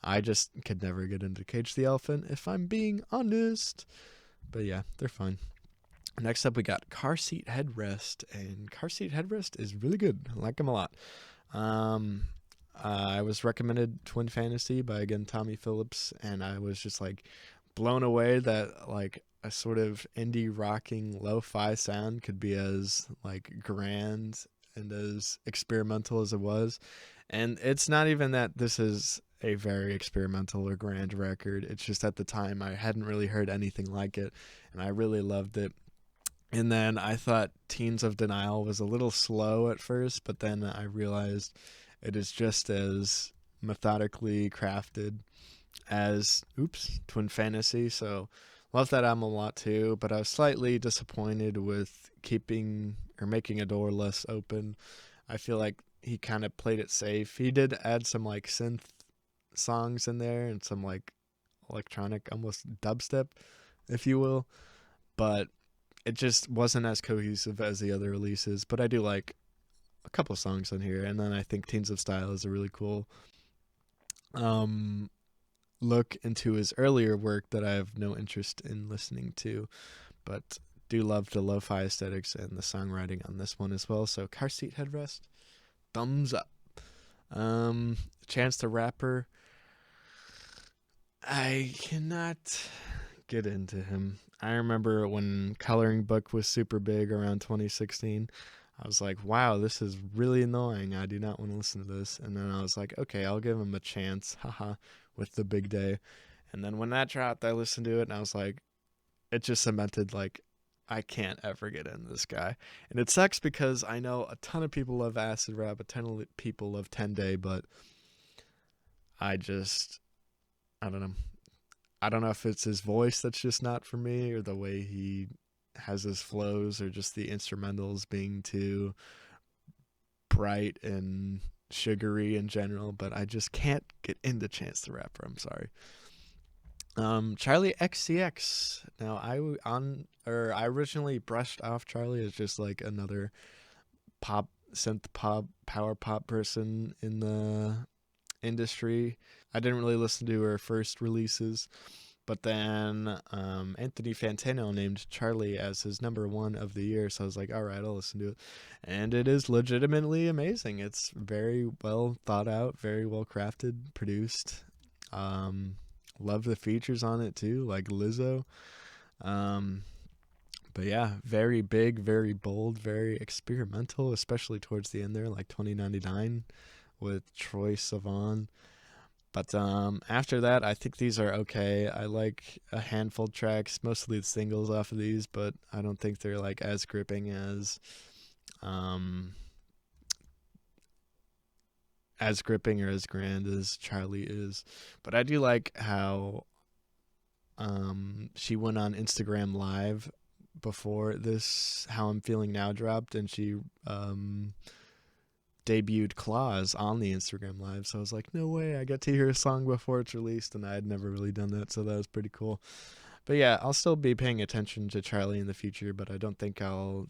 I just could never get into Cage the Elephant if I'm being honest. But yeah, they're fine. Next up, we got Car Seat Headrest, and Car Seat Headrest is really good. I like them a lot. I was recommended Twin Fantasy by, again, Tommy Phillips, and I was just like blown away that like a sort of indie rocking lo-fi sound could be as like grand and as experimental as it was. And it's not even that this is a very experimental or grand record. It's just at the time I hadn't really heard anything like it, and I really loved it. And then I thought Teens of Denial was a little slow at first, but then I realized it is just as methodically crafted as Twin Fantasy. So love that album a lot too, but I was slightly disappointed with keeping or making a door less open. I feel like he kind of played it safe. He did add some like synth songs in there and some like electronic, almost dubstep, if you will, but it just wasn't as cohesive as the other releases. But I do like a couple songs on here, and then I think Teens of Style is a really cool look into his earlier work that I have no interest in listening to, but do love the lo-fi aesthetics and the songwriting on this one as well. So Car Seat Headrest, thumbs up. Chance the Rapper, I cannot get into him. I remember when Coloring Book was super big around 2016. I was like, wow, this is really annoying. I do not want to listen to this. And then I was like, okay, I'll give him a chance. Haha, with The Big Day. And then when that dropped, I listened to it and I was like, it just cemented like, I can't ever get into this guy. And it sucks because I know a ton of people love acid rap, a ton of people love 10 Day, but I don't know. I don't know if it's his voice that's just not for me, or the way he has his flows, or just the instrumentals being too bright and sugary in general, but I just can't get into Chance the Rapper. I'm sorry. Charli XCX. Now I originally brushed off Charli as just like another pop, synth pop, power pop person in the industry. I didn't really listen to her first releases, but then Anthony Fantano named Charli as his #1 of the year, so I was like, all right, I'll listen to it. And it is legitimately amazing. It's very well thought out, very well crafted, produced. Love the features on it too, like Lizzo. But yeah, very big, very bold, very experimental, especially towards the end there, like 2099 with Troye Sivan. But after that, I think these are okay. I like a handful of tracks, mostly the singles off of these, but I don't think they're like as gripping as or as grand as Charli is. But I do like how she went on Instagram Live before this How I'm Feeling Now dropped, and she debuted Claws on the Instagram Live. So I was like, no way, I got to hear a song before it's released, and I had never really done that, so that was pretty cool. But yeah, I'll still be paying attention to Charli in the future, but I don't think I'll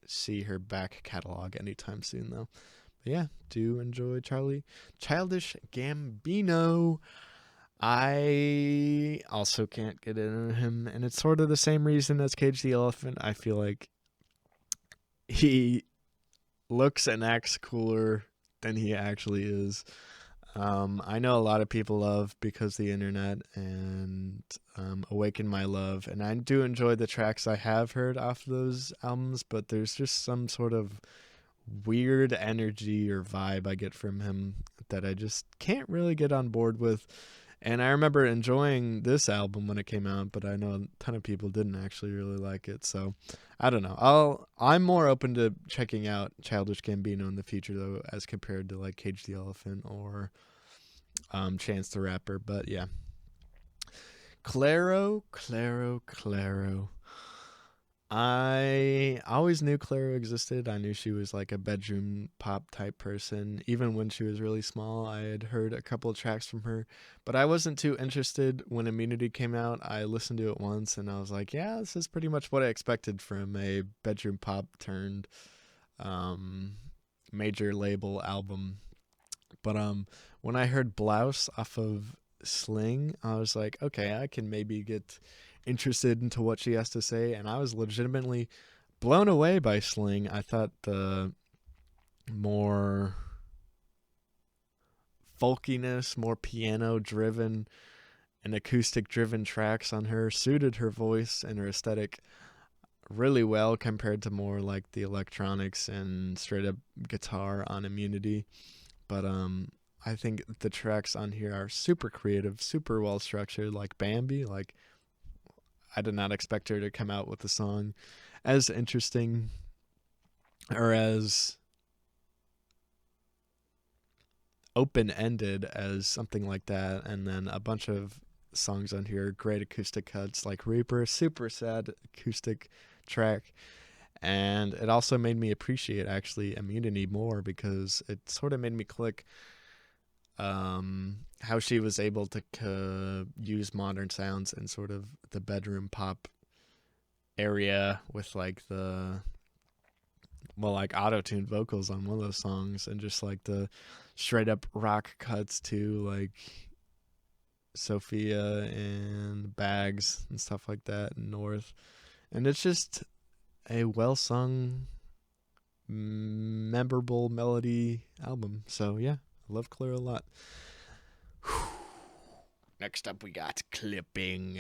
see her back catalog anytime soon, though. But yeah, do enjoy Charli. Childish Gambino, I also can't get into him, and it's sort of the same reason as Cage the Elephant. I feel like he looks and acts cooler than he actually is. I know a lot of people love Because the Internet and Awaken My Love, and I do enjoy the tracks I have heard off those albums, but there's just some sort of weird energy or vibe I get from him that I just can't really get on board with. And I remember enjoying this album when it came out, but I know a ton of people didn't actually really like it. So I don't know. I'm more open to checking out Childish Gambino in the future, though, as compared to like Cage the Elephant or Chance the Rapper. But yeah, Clairo. I always knew Clairo existed. I knew she was like a bedroom pop type person. Even when she was really small, I had heard a couple of tracks from her, but I wasn't too interested when Immunity came out. I listened to it once and I was like, yeah, this is pretty much what I expected from a bedroom pop turned um, major label album. But when I heard Blouse off of Sling, I was like, okay, I can maybe get interested into what she has to say. And I was legitimately blown away by Sling. I thought the more folkiness, more piano driven and acoustic driven tracks on her suited her voice and her aesthetic really well compared to more like the electronics and straight up guitar on Immunity. But I think the tracks on here are super creative, super well structured, like Bambi. Like, I did not expect her to come out with a song as interesting or as open-ended as something like that. And then a bunch of songs on here, great acoustic cuts, like Reaper, super sad acoustic track. And it also made me appreciate actually Immunity more, because it sort of made me click how she was able to use modern sounds in sort of the bedroom pop area with like the, well, like auto-tuned vocals on one of those songs, and just like the straight up rock cuts to like Sophia and Bags and stuff like that, and North. And it's just a well sung, memorable melody album. So yeah, I love Clairo a lot. Next up, we got Clipping.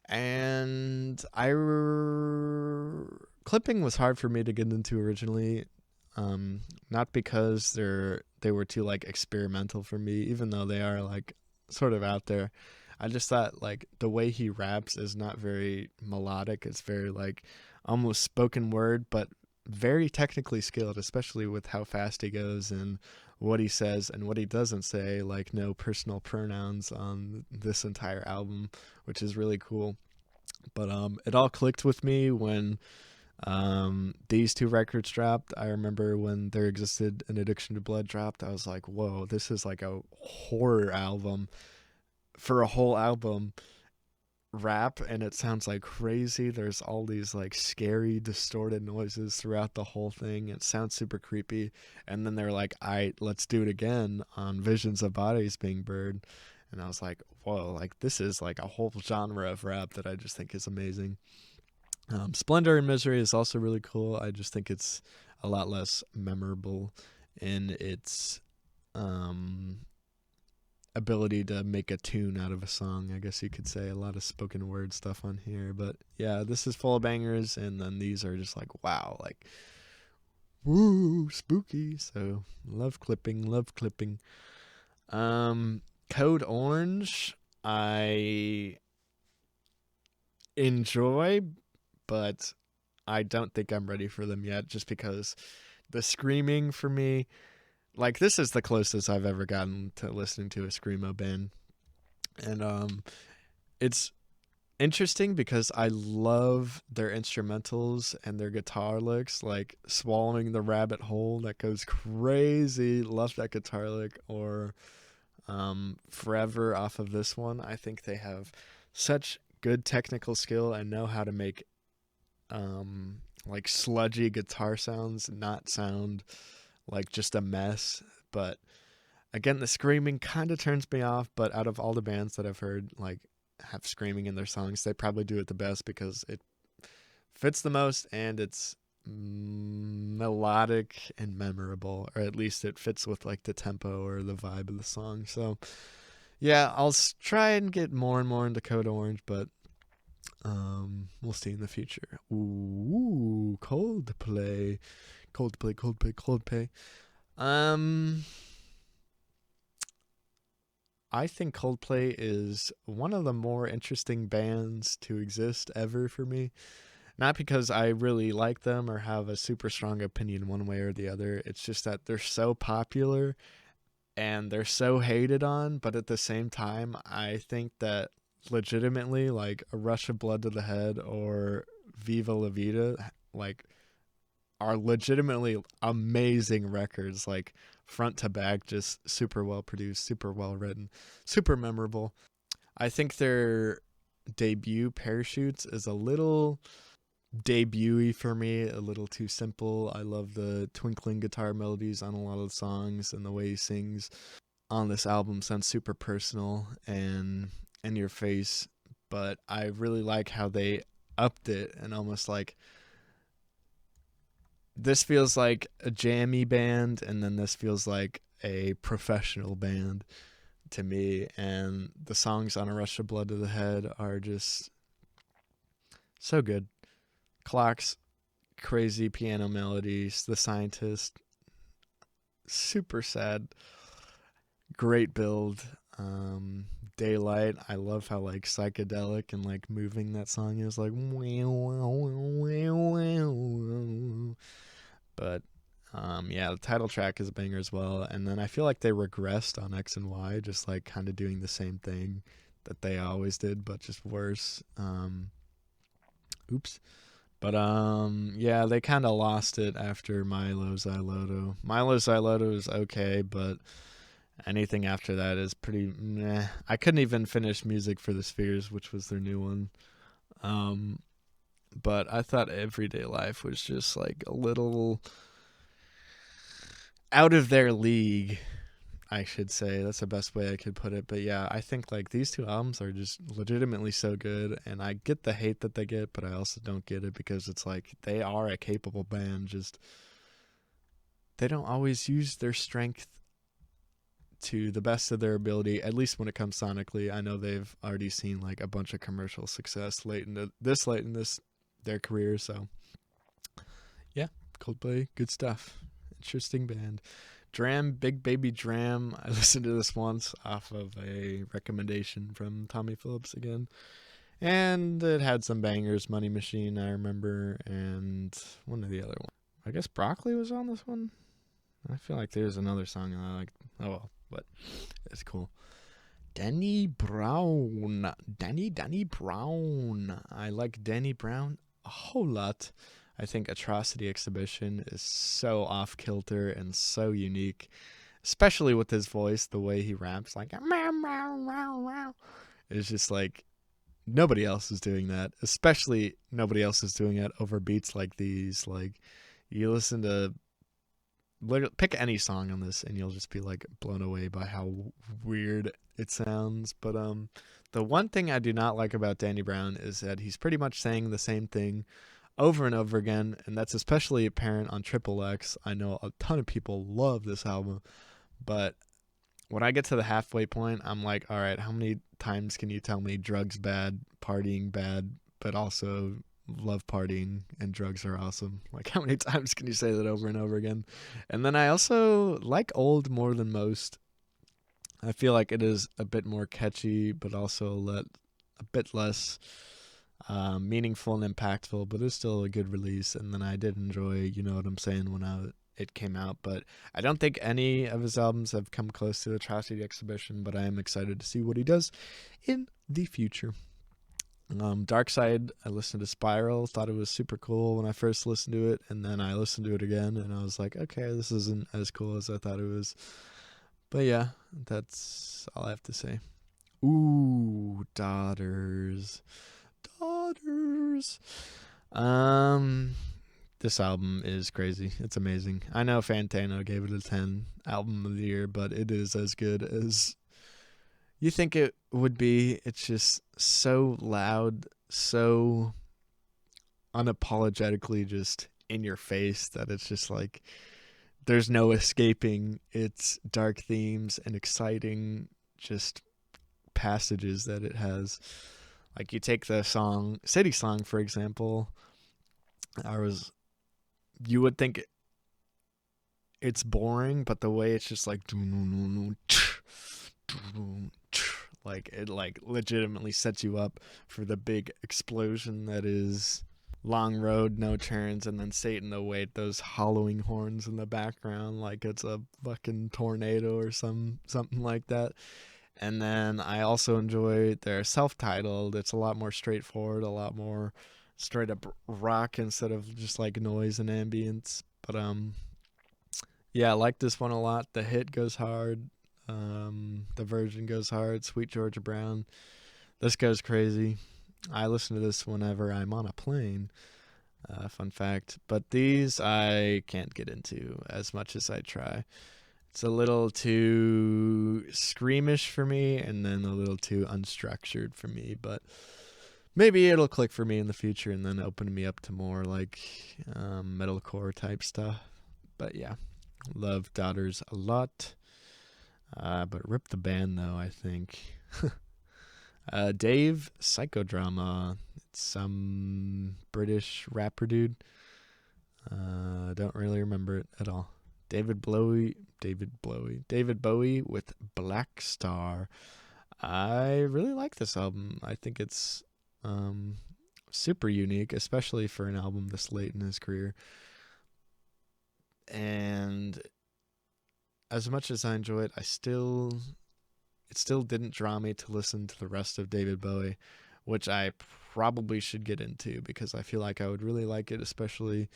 And Clipping was hard for me to get into originally. Not because they were too like experimental for me, even though they are like sort of out there. I just thought like the way he raps is not very melodic. It's very like almost spoken word, but very technically skilled, especially with how fast he goes and what he says and what he doesn't say. Like, no personal pronouns on this entire album, which is really cool. But it all clicked with me when these two records dropped. I remember when There Existed an Addiction to Blood dropped, I was like, whoa, this is like a horror album for a whole album. Rap, and it sounds like crazy. There's all these like scary distorted noises throughout the whole thing. It sounds super creepy. And then they're like, alright, let's do it again on Visions of Bodies Being Burned. And I was like, whoa, like this is like a whole genre of rap that I just think is amazing. Splendor and Misery is also really cool. I just think it's a lot less memorable in its ability to make a tune out of a song, I guess you could say. A lot of spoken word stuff on here. But yeah, this is full of bangers, and then these are just like, wow, like, woo, spooky. So love Clipping, love Clipping. Code Orange, I enjoy, but I don't think I'm ready for them yet, just because the screaming for me, like, this is the closest I've ever gotten to listening to a screamo band. And it's interesting because I love their instrumentals and their guitar licks, like Swallowing the Rabbit Hole, that goes crazy. Love that guitar lick. Or Forever off of this one. I think they have such good technical skill and know how to make like sludgy guitar sounds not sound like just a mess. But again, the screaming kind of turns me off. But out of all the bands that I've heard like have screaming in their songs, they probably do it the best because it fits the most and it's melodic and memorable, or at least it fits with like the tempo or the vibe of the song. So yeah, I'll try and get more and more into Code Orange, but we'll see in the future. Ooh, Coldplay. I think Coldplay is one of the more interesting bands to exist ever for me. Not because I really like them or have a super strong opinion one way or the other. It's just that they're so popular and they're so hated on, but at the same time, I think that legitimately, like, A Rush of Blood to the Head or Viva La Vida, like, are legitimately amazing records, like front to back, just super well produced, super well written, super memorable. I think their debut, Parachutes, is a little debut for me, a little too simple. I love the twinkling guitar melodies on a lot of the songs, and the way he sings on this album sounds super personal and in your face. But I really like how they upped it, and almost like this feels like a jammy band, and then this feels like a professional band to me. And the songs on A Rush of Blood to the Head are just so good. Clocks, crazy piano melodies. The Scientist, super sad. Great build. Daylight, I love how like psychedelic and like moving that song is, like. But yeah, the title track is a banger as well. And then I feel like they regressed on X and Y, just like kind of doing the same thing that they always did, but just worse. Oops. But yeah, they kind of lost it after Milo Xyloto. Milo Xyloto is okay, but anything after that is pretty meh. I couldn't even finish Music for the Spheres, which was their new one. But I thought Everyday Life was just like a little out of their league, I should say. That's the best way I could put it. But yeah, I think like these two albums are just legitimately so good, and I get the hate that they get, but I also don't get it, because it's like they are a capable band, just they don't always use their strength to the best of their ability, at least when it comes sonically. I know they've already seen like a bunch of commercial success late in their career, so yeah, Coldplay, good stuff. Interesting band. D.R.A.M, Big Baby D.R.A.M. I listened to this once off of a recommendation from Tommy Phillips again, and it had some bangers. Money Machine, I remember, and one of the other ones. I guess Broccoli was on this one. I feel like there's another song that I like. Oh well, but it's cool. Danny Brown. Danny Brown. I like Danny Brown a whole lot. I think Atrocity Exhibition is so off kilter and so unique, especially with his voice, the way he raps, like it's just like nobody else is doing that. Especially nobody else is doing it over beats like these. Like, you listen to, pick any song on this and you'll just be like blown away by how weird it sounds. But the one thing I do not like about Danny Brown is that he's pretty much saying the same thing over and over again, and that's especially apparent on Triple X. I know a ton of people love this album, but when I get to the halfway point, I'm like, all right, how many times can you tell me drugs bad, partying bad, but also love partying and drugs are awesome? Like, how many times can you say that over and over again? And then I also like Old more than most. I feel like it is a bit more catchy, but also a bit less meaningful and impactful, but it's still a good release. And then I did enjoy You Know What I'm Saying when it came out, but I don't think any of his albums have come close to Atrocity Exhibition, but I am excited to see what he does in the future. Darkside, I listened to Spiral, thought it was super cool when I first listened to it, and then I listened to it again and I was like, okay, this isn't as cool as I thought it was. But yeah, that's all I have to say. Ooh, Daughters. This album is crazy. It's amazing. I know Fantano gave it a 10 album of the year, but it is as good as you think it would be. It's just so loud, so unapologetically just in your face that it's just like there's no escaping its dark themes and exciting just passages that it has. Like, you take the song City Song, for example. You would think it's boring, but the way it's just like it like legitimately sets you up for the big explosion that is Long Road, No Turns, and then Satan Await, those hollowing horns in the background like it's a fucking tornado or something like that. And then I also enjoy their self-titled. It's a lot more straightforward, a lot more straight up rock instead of just like noise and ambience. But yeah, I like this one a lot. The hit goes hard. The version goes hard. Sweet Georgia Brown. This goes crazy. I listen to this whenever I'm on a plane. Fun fact. But these I can't get into as much as I try. It's a little too screamish for me, and then a little too unstructured for me. But maybe it'll click for me in the future, and then open me up to more like metalcore type stuff. But yeah, love Daughters a lot. But rip the band though, I think. Dave Psychodrama. It's some British rapper dude. Don't really remember it at all. David Bowie with Black Star. I really like this album. I think it's super unique, especially for an album this late in his career. And as much as I enjoy it, it still didn't draw me to listen to the rest of David Bowie, which I probably should get into because I feel like I would really like it, especially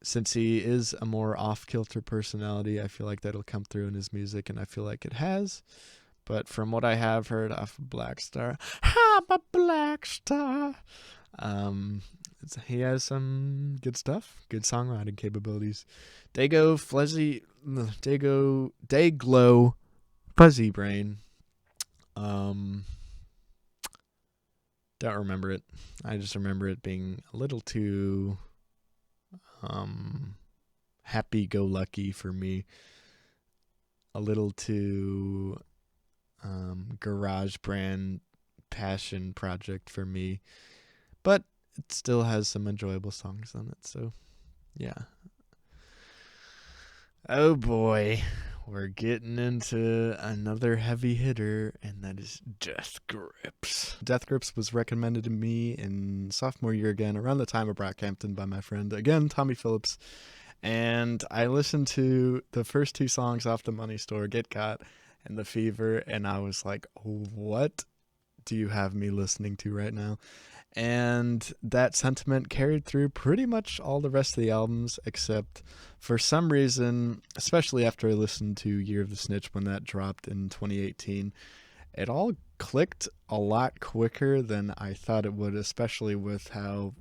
since he is a more off-kilter personality. I feel like that'll come through in his music, and I feel like it has. But from what I have heard off of Black Star, I'm a Black Star. He has some good stuff, good songwriting capabilities. Dayglow, Fuzzy Brain. Don't remember it. I just remember it being a little too happy-go-lucky for me. A little too garage brand passion project for me. But it still has some enjoyable songs on it, so yeah. Oh boy, we're getting into another heavy hitter, and that is Death Grips. Death Grips was recommended to me in sophomore year again, around the time of Brockhampton, by my friend, again, Tommy Phillips. And I listened to the first two songs off the Money Store, Get Got and The Fever, and I was like, what do you have me listening to right now? And that sentiment carried through pretty much all the rest of the albums, except for some reason, especially after I listened to Year of the Snitch when that dropped in 2018, it all clicked a lot quicker than I thought it would, especially with how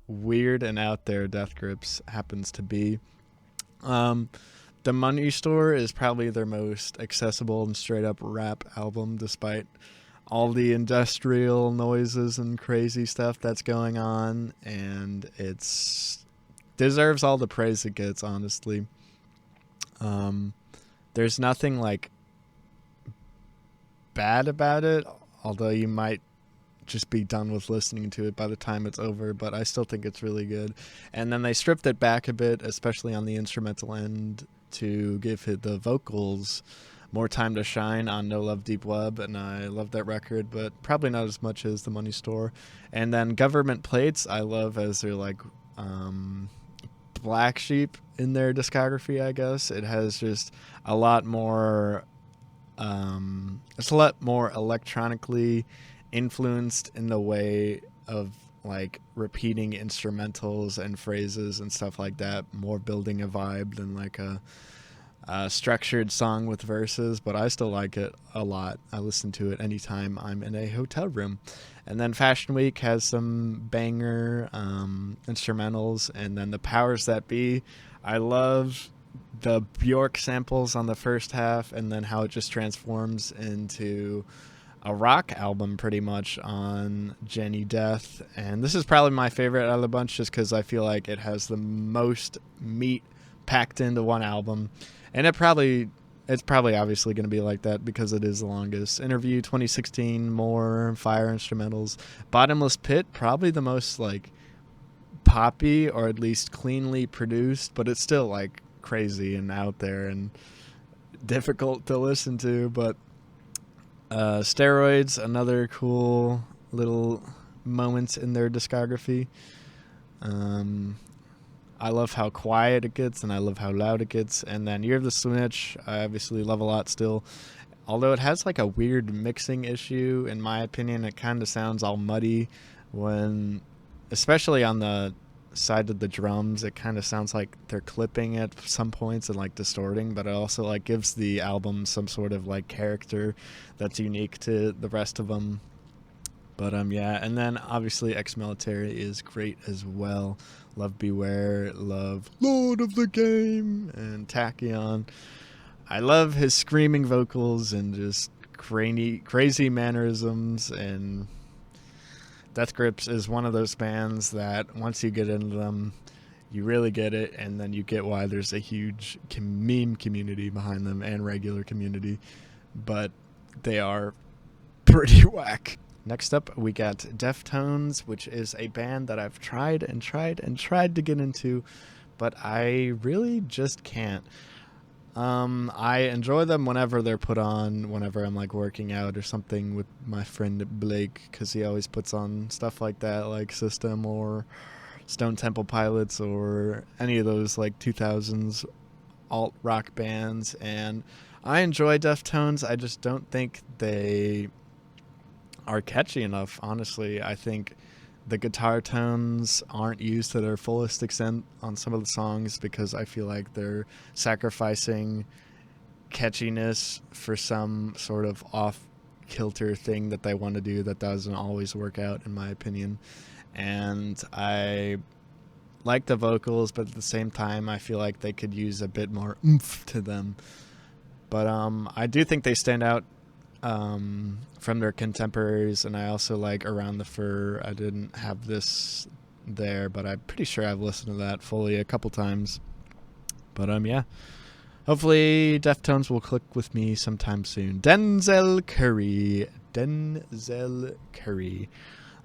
weird and out there Death Grips happens to be. The Money Store is probably their most accessible and straight up rap album, despite all the industrial noises and crazy stuff that's going on, and it's deserves all the praise it gets, honestly. There's nothing like bad about it, although you might just be done with listening to it by the time it's over, but I still think it's really good. And then they stripped it back a bit, especially on the instrumental end, to give the vocals more time to shine on No Love Deep Web, and I love that record, but probably not as much as The Money Store. And then Government Plates I love as their like black sheep in their discography, I guess. It has just a lot more it's a lot more electronically influenced in the way of like repeating instrumentals and phrases and stuff like that, more building a vibe than like a structured song with verses, but I still like it a lot. I listen to it anytime I'm in a hotel room. And then Fashion Week has some banger instrumentals, and then the powers that be. I love the Björk samples on the first half, and then how it just transforms into a rock album pretty much on Jenny Death. And this is probably my favorite out of the bunch, just because I feel like it has the most meat packed into one album. And it's probably obviously going to be like that because it is the longest. Interview 2016, more fire instrumentals. Bottomless Pit, probably the most like poppy or at least cleanly produced, but it's still like crazy and out there and difficult to listen to. But Steroids, another cool little moments in their discography. I love how quiet it gets, and I love how loud it gets. And then Year of the Snitch, I obviously love a lot still. Although it has like a weird mixing issue, in my opinion. It kind of sounds all muddy when, especially on the side of the drums, it kind of sounds like they're clipping at some points and like distorting, but it also like gives the album some sort of like character that's unique to the rest of them. But yeah, and then obviously Ex-Military is great as well. Love Beware, love Lord of the Game, and Tachyon. I love his screaming vocals and just crazy mannerisms. And Death Grips is one of those bands that once you get into them, you really get it, and then you get why there's a huge meme community behind them and regular community. But they are pretty whack. Next up, we got Deftones, which is a band that I've tried to get into, but I really just can't. I enjoy them whenever they're put on, whenever I'm like working out or something with my friend Blake, because he always puts on stuff like that, like System or Stone Temple Pilots or any of those like 2000s alt rock bands. And I enjoy Deftones. I just don't think they are catchy enough, honestly. I think the guitar tones aren't used to their fullest extent on some of the songs because I feel like they're sacrificing catchiness for some sort of off-kilter thing that they want to do that doesn't always work out, in my opinion. And I like the vocals, but at the same time, I feel like they could use a bit more oomph to them. But I do think they stand out from their contemporaries, and I also like Around the Fur. I didn't have this there, but I'm pretty sure I've listened to that fully a couple times. But yeah, hopefully Deftones will click with me sometime soon. Denzel Curry.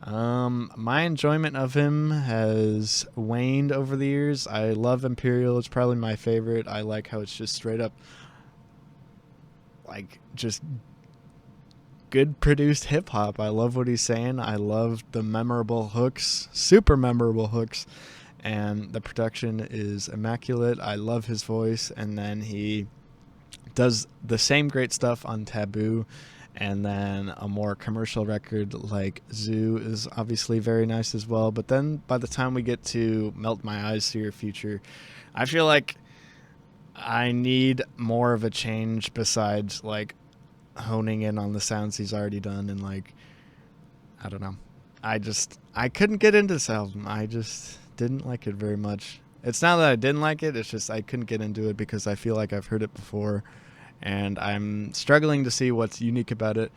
My enjoyment of him has waned over the years. I love Imperial. It's probably my favorite. I like how it's just straight up like just good produced hip hop. I love what he's saying. I love the memorable hooks, super memorable hooks, and the production is immaculate. I love his voice, and then he does the same great stuff on Taboo, and then a more commercial record like Zoo is obviously very nice as well. But then by the time we get to Melt My Eyes to Your Future, I feel like I need more of a change besides like honing in on the sounds he's already done. And like, I don't know, I couldn't get into this album. I just didn't like it very much. It's not that I didn't like it, it's just I couldn't get into it because I feel like I've heard it before and I'm struggling to see what's unique about it.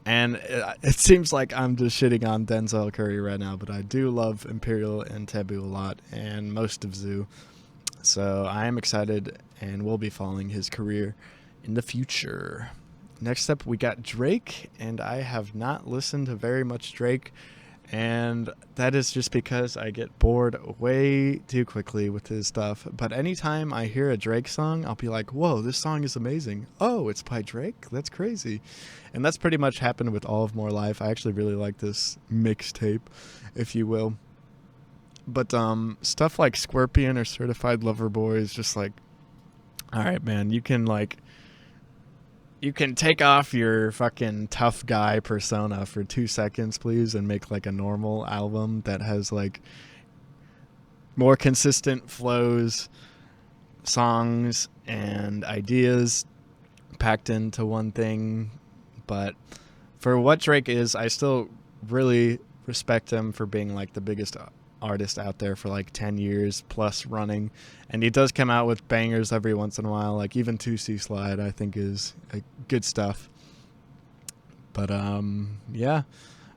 And it seems like I'm just shitting on Denzel Curry right now, but I do love Imperial and Taboo a lot, and most of Zoo. So I am excited and will be following his career in the future. Next up, we got Drake, and I have not listened to very much Drake, and that is just because I get bored way too quickly with his stuff. But anytime I hear a Drake song, I'll be like, whoa, this song is amazing. Oh, it's by Drake? That's crazy. And that's pretty much happened with All of More Life. I actually really like this mixtape, if you will. But stuff like Scorpion or Certified Lover Boy is just like, all right, man, you can take off your fucking tough guy persona for 2 seconds, please, and make like a normal album that has like more consistent flows, songs, and ideas packed into one thing. But for what Drake is, I still really respect him for being like the biggest artist out there for like 10 years plus running, and he does come out with bangers every once in a while. Like even 2C Slide I think is good stuff. But yeah,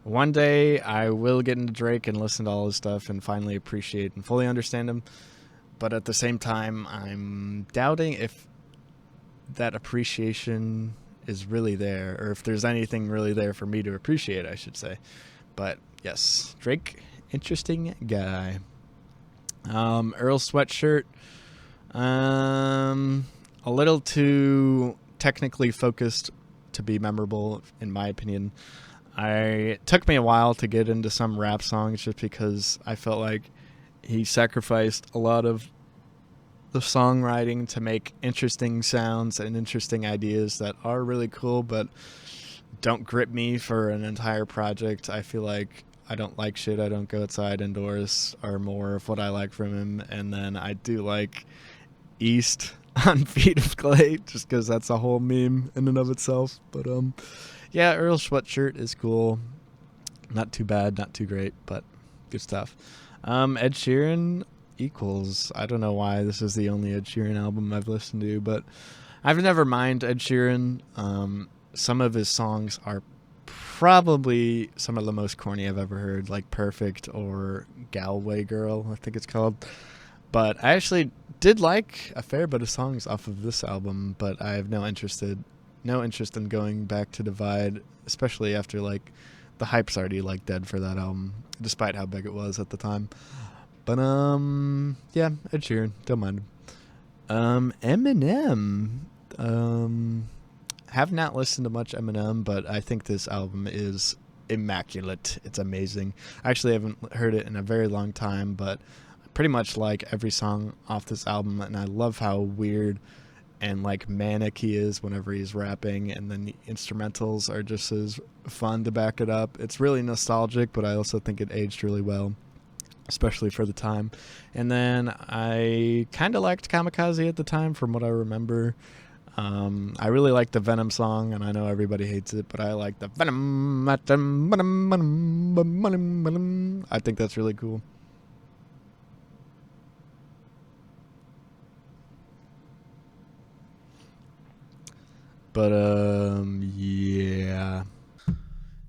one day I will get into Drake and listen to all his stuff and finally appreciate and fully understand him. But at the same time, I'm doubting if that appreciation is really there, or if there's anything really there for me to appreciate, I should say. But yes, Drake, interesting guy. Earl Sweatshirt, a little too technically focused to be memorable, in my opinion. It took me a while to get into some rap songs just because I felt like he sacrificed a lot of the songwriting to make interesting sounds and interesting ideas that are really cool, but don't grip me for an entire project. I feel like I don't like Shit I Don't Go Outside Indoors are more of what I like from him. And then I do like East on Feet of Clay, just because that's a whole meme in and of itself. But yeah, Earl Sweatshirt is cool. Not too bad, not too great, but good stuff. Ed Sheeran equals. I don't know why this is the only Ed Sheeran album I've listened to, but I've never mind Ed Sheeran. Some of his songs are probably some of the most corny I've ever heard, like Perfect or Galway Girl, I think it's called. But I actually did like a fair bit of songs off of this album, but I have no interest in going back to Divide, especially after like the hype's already like dead for that album, despite how big it was at the time. But yeah, Ed Sheeran, don't mind him. Eminem. Have not listened to much Eminem, but I think this album is immaculate. It's amazing. I actually haven't heard it in a very long time, but I pretty much like every song off this album, and I love how weird and like manic he is whenever he's rapping, and then the instrumentals are just as fun to back it up. It's really nostalgic, but I also think it aged really well, especially for the time. And then I kind of liked Kamikaze at the time from what I remember. I really like the Venom song, and I know everybody hates it, but I like the Venom. I think that's really cool. But yeah.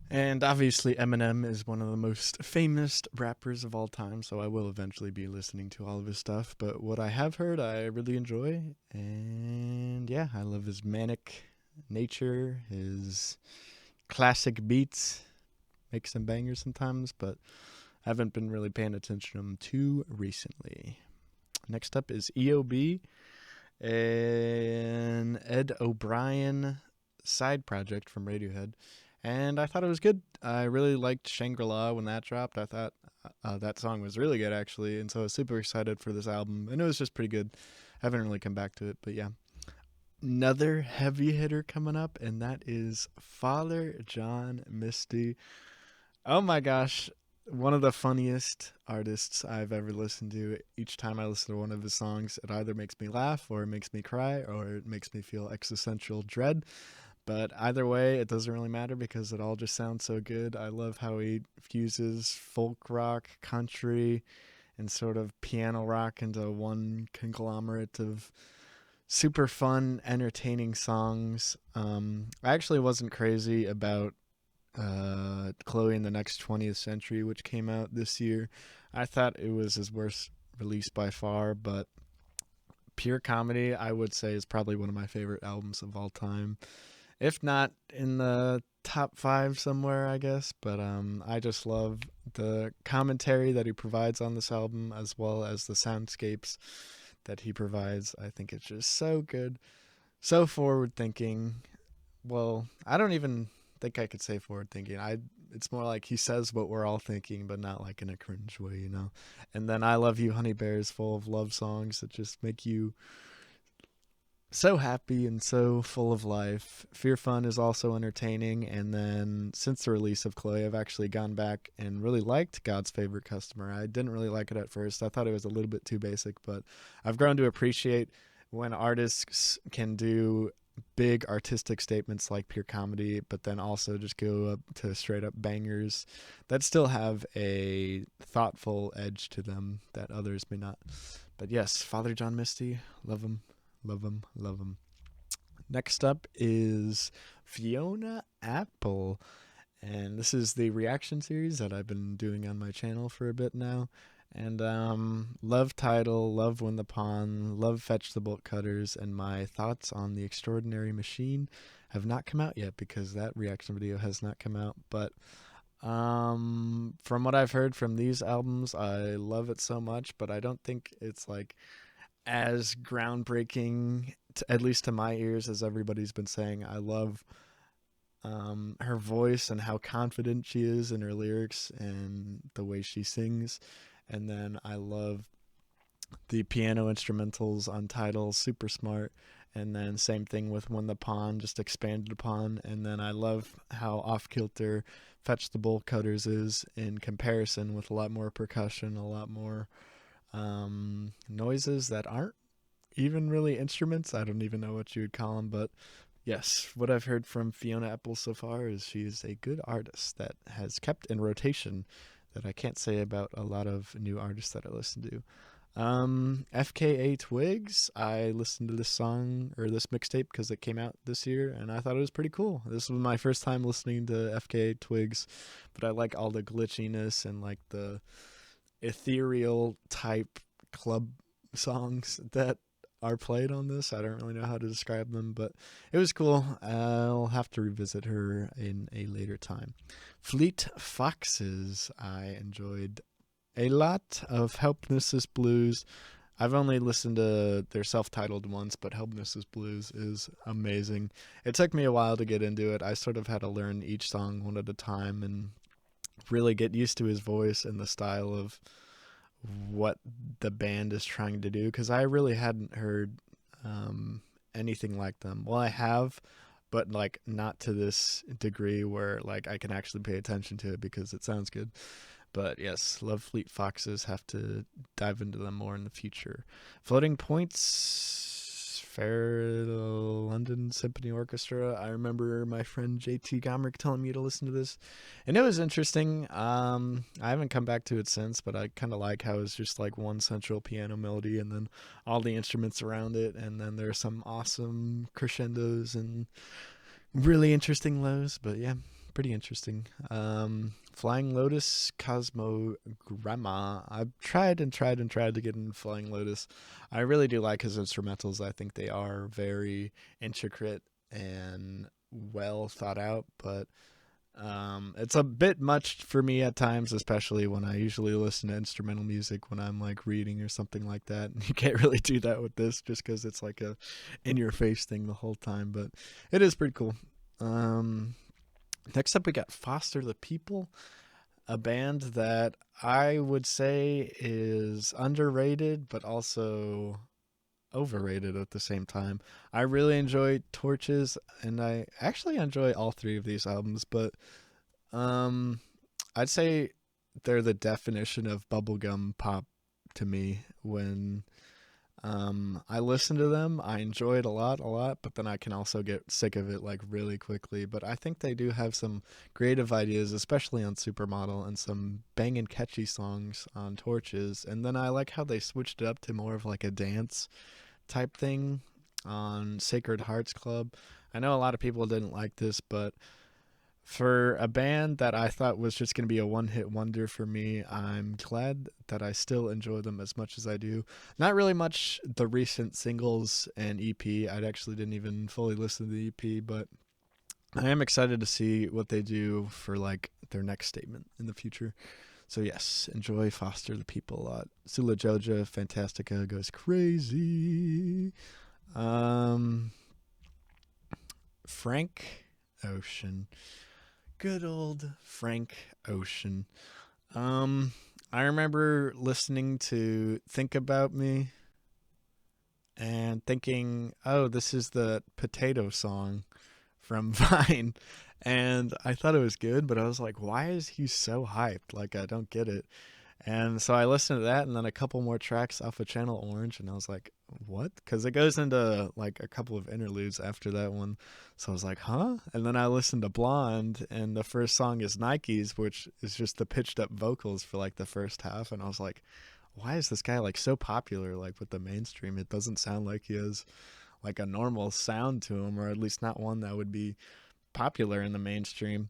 And obviously Eminem is one of the most famous rappers of all time, so I will eventually be listening to all of his stuff. But what I have heard, I really enjoy. And yeah, I love his manic nature, his classic beats, make some bangers sometimes, but I haven't been really paying attention to him too recently. Next up is EOB, an Ed O'Brien side project from Radiohead. And I thought it was good. I really liked Shangri-La when that dropped. I thought that song was really good, actually. And so I was super excited for this album. And it was just pretty good. I haven't really come back to it, but yeah. Another heavy hitter coming up, and that is Father John Misty. Oh my gosh. One of the funniest artists I've ever listened to. Each time I listen to one of his songs, it either makes me laugh, or it makes me cry, or it makes me feel existential dread. But either way, it doesn't really matter because it all just sounds so good. I love how he fuses folk rock, country, and sort of piano rock into one conglomerate of super fun, entertaining songs. I actually wasn't crazy about Chloe in the Next 20th Century, which came out this year. I thought it was his worst release by far, but Pure Comedy, I would say, is probably one of my favorite albums of all time. If not in the top 5 somewhere, I guess. But I just love the commentary that he provides on this album, as well as the soundscapes that he provides. I think it's just so good, so forward thinking. Well, I don't even think I could say forward thinking. It's more like he says what we're all thinking, but not like in a cringe way, you know. And then I Love You, Honey Bear is full of love songs that just make you so happy and so full of life. Fear Fun is also entertaining. And then since the release of Chloe, I've actually gone back and really liked God's Favorite Customer. I didn't really like it at first. I thought it was a little bit too basic, but I've grown to appreciate when artists can do big artistic statements like Pure Comedy, but then also just go up to straight up bangers that still have a thoughtful edge to them that others may not. But yes, Father John Misty, love him. Love him, love him. Next up is Fiona Apple. And this is the reaction series that I've been doing on my channel for a bit now. And love Tidal, love Win the Pawn, love Fetch the Bolt Cutters, and my thoughts on The Extraordinary Machine have not come out yet because that reaction video has not come out. But from what I've heard from these albums, I love it so much, but I don't think it's like as groundbreaking, at least to my ears, as everybody's been saying. I love her voice and how confident she is in her lyrics and the way she sings. And then I love the piano instrumentals on Tidal, super smart. And then same thing with When the Pawn, just expanded upon. And then I love how off-kilter Fetch the Bolt Cutters is in comparison, with a lot more percussion, a lot more noises that aren't even really instruments. I don't even know what you would call them, but Yes, what I've heard from Fiona Apple so far is she is a good artist that has kept in rotation that I can't say about a lot of new artists that I listen to. FKA Twigs, I listened to this song or this mixtape because it came out this year and I thought it was pretty cool. This was my first time listening to FKA Twigs, but I like all the glitchiness and like the ethereal type club songs that are played on this. I don't really know how to describe them, but it was cool. I'll have to revisit her in a later time. Fleet Foxes, I enjoyed a lot of Helplessness Blues. I've only listened to their self-titled ones, but Helplessness Blues is amazing. It took me a while to get into it. I sort of had to learn each song one at a time and really get used to his voice and the style of what the band is trying to do, because I really hadn't heard anything like them. Well, I have, but like not to this degree where like I can actually pay attention to it because it sounds good. But yes, love Fleet Foxes. Have to dive into them more in the future. Floating Points, Fair London Symphony Orchestra. I remember my friend JT Gomrick telling me to listen to this, and it was interesting. I haven't come back to it since, but I kind of like how it's just like one central piano melody and then all the instruments around it, and then there's some awesome crescendos and really interesting lows. But yeah, pretty interesting. Flying Lotus Cosmogramma. I've tried to get into Flying Lotus. I really do like his instrumentals. I think they are very intricate and well thought out, but it's a bit much for me at times, especially when I usually listen to instrumental music when I'm like reading or something like that. You can't really do that with this just because it's like a in your face thing the whole time, but it is pretty cool. Next up, we got Foster the People, a band that I would say is underrated, but also overrated at the same time. I really enjoy Torches, and I actually enjoy all three of these albums, but I'd say they're the definition of bubblegum pop to me. When I listen to them, I enjoy it a lot, but then I can also get sick of it like really quickly. But I think they do have some creative ideas, especially on Supermodel, and some banging catchy songs on Torches. And then I like how they switched it up to more of like a dance type thing on Sacred Hearts Club. I know a lot of people didn't like this, but for a band that I thought was just going to be a one-hit wonder for me, I'm glad that I still enjoy them as much as I do. Not really much the recent singles and EP. I actually didn't even fully listen to the EP, but I am excited to see what they do for like their next statement in the future. So yes, enjoy Foster the People a lot. Sula Joja Fantastica goes crazy. Frank Ocean. Good old Frank Ocean. I remember listening to Think About Me and thinking, oh, this is the potato song from Vine. And I thought it was good, but I was like, why is he so hyped? Like, I don't get it. And so I listened to that and then a couple more tracks off of Channel Orange, and I was like, what? Because it goes into like a couple of interludes after that one. So I was like, huh? And then I listened to Blonde, and the first song is Nikes, which is just the pitched up vocals for like the first half. And I was like, why is this guy like so popular like with the mainstream? It doesn't sound like he has like a normal sound to him, or at least not one that would be popular in the mainstream.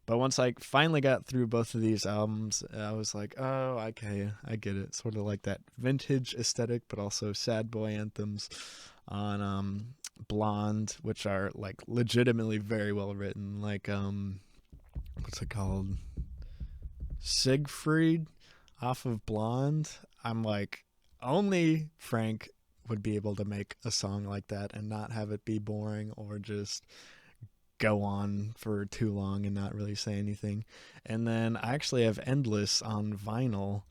But once I finally got through both of these albums, I was like, oh, okay, I get it. Sort of like that vintage aesthetic, but also sad boy anthems on Blonde, which are like legitimately very well written. Like, what's it called? Siegfried off of Blonde. I'm like, only Frank would be able to make a song like that and not have it be boring or just go on for too long and not really say anything. And then I actually have Endless on vinyl.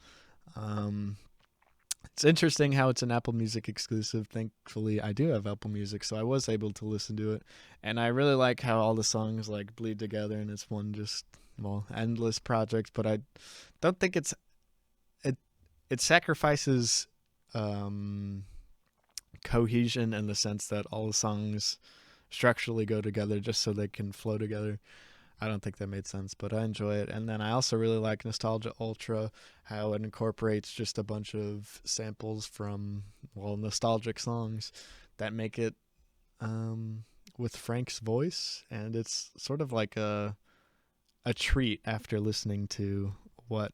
It's interesting how it's an Apple Music exclusive. Thankfully, I do have Apple Music, so I was able to listen to it. And I really like how all the songs like bleed together and it's one just, well, endless project. But I don't think it sacrifices cohesion in the sense that all the songs structurally go together just so they can flow together. I don't think that made sense, but I enjoy it. And then I also really like Nostalgia Ultra, how it incorporates just a bunch of samples from, well, nostalgic songs that make it with Frank's voice. And it's sort of like a treat after listening to what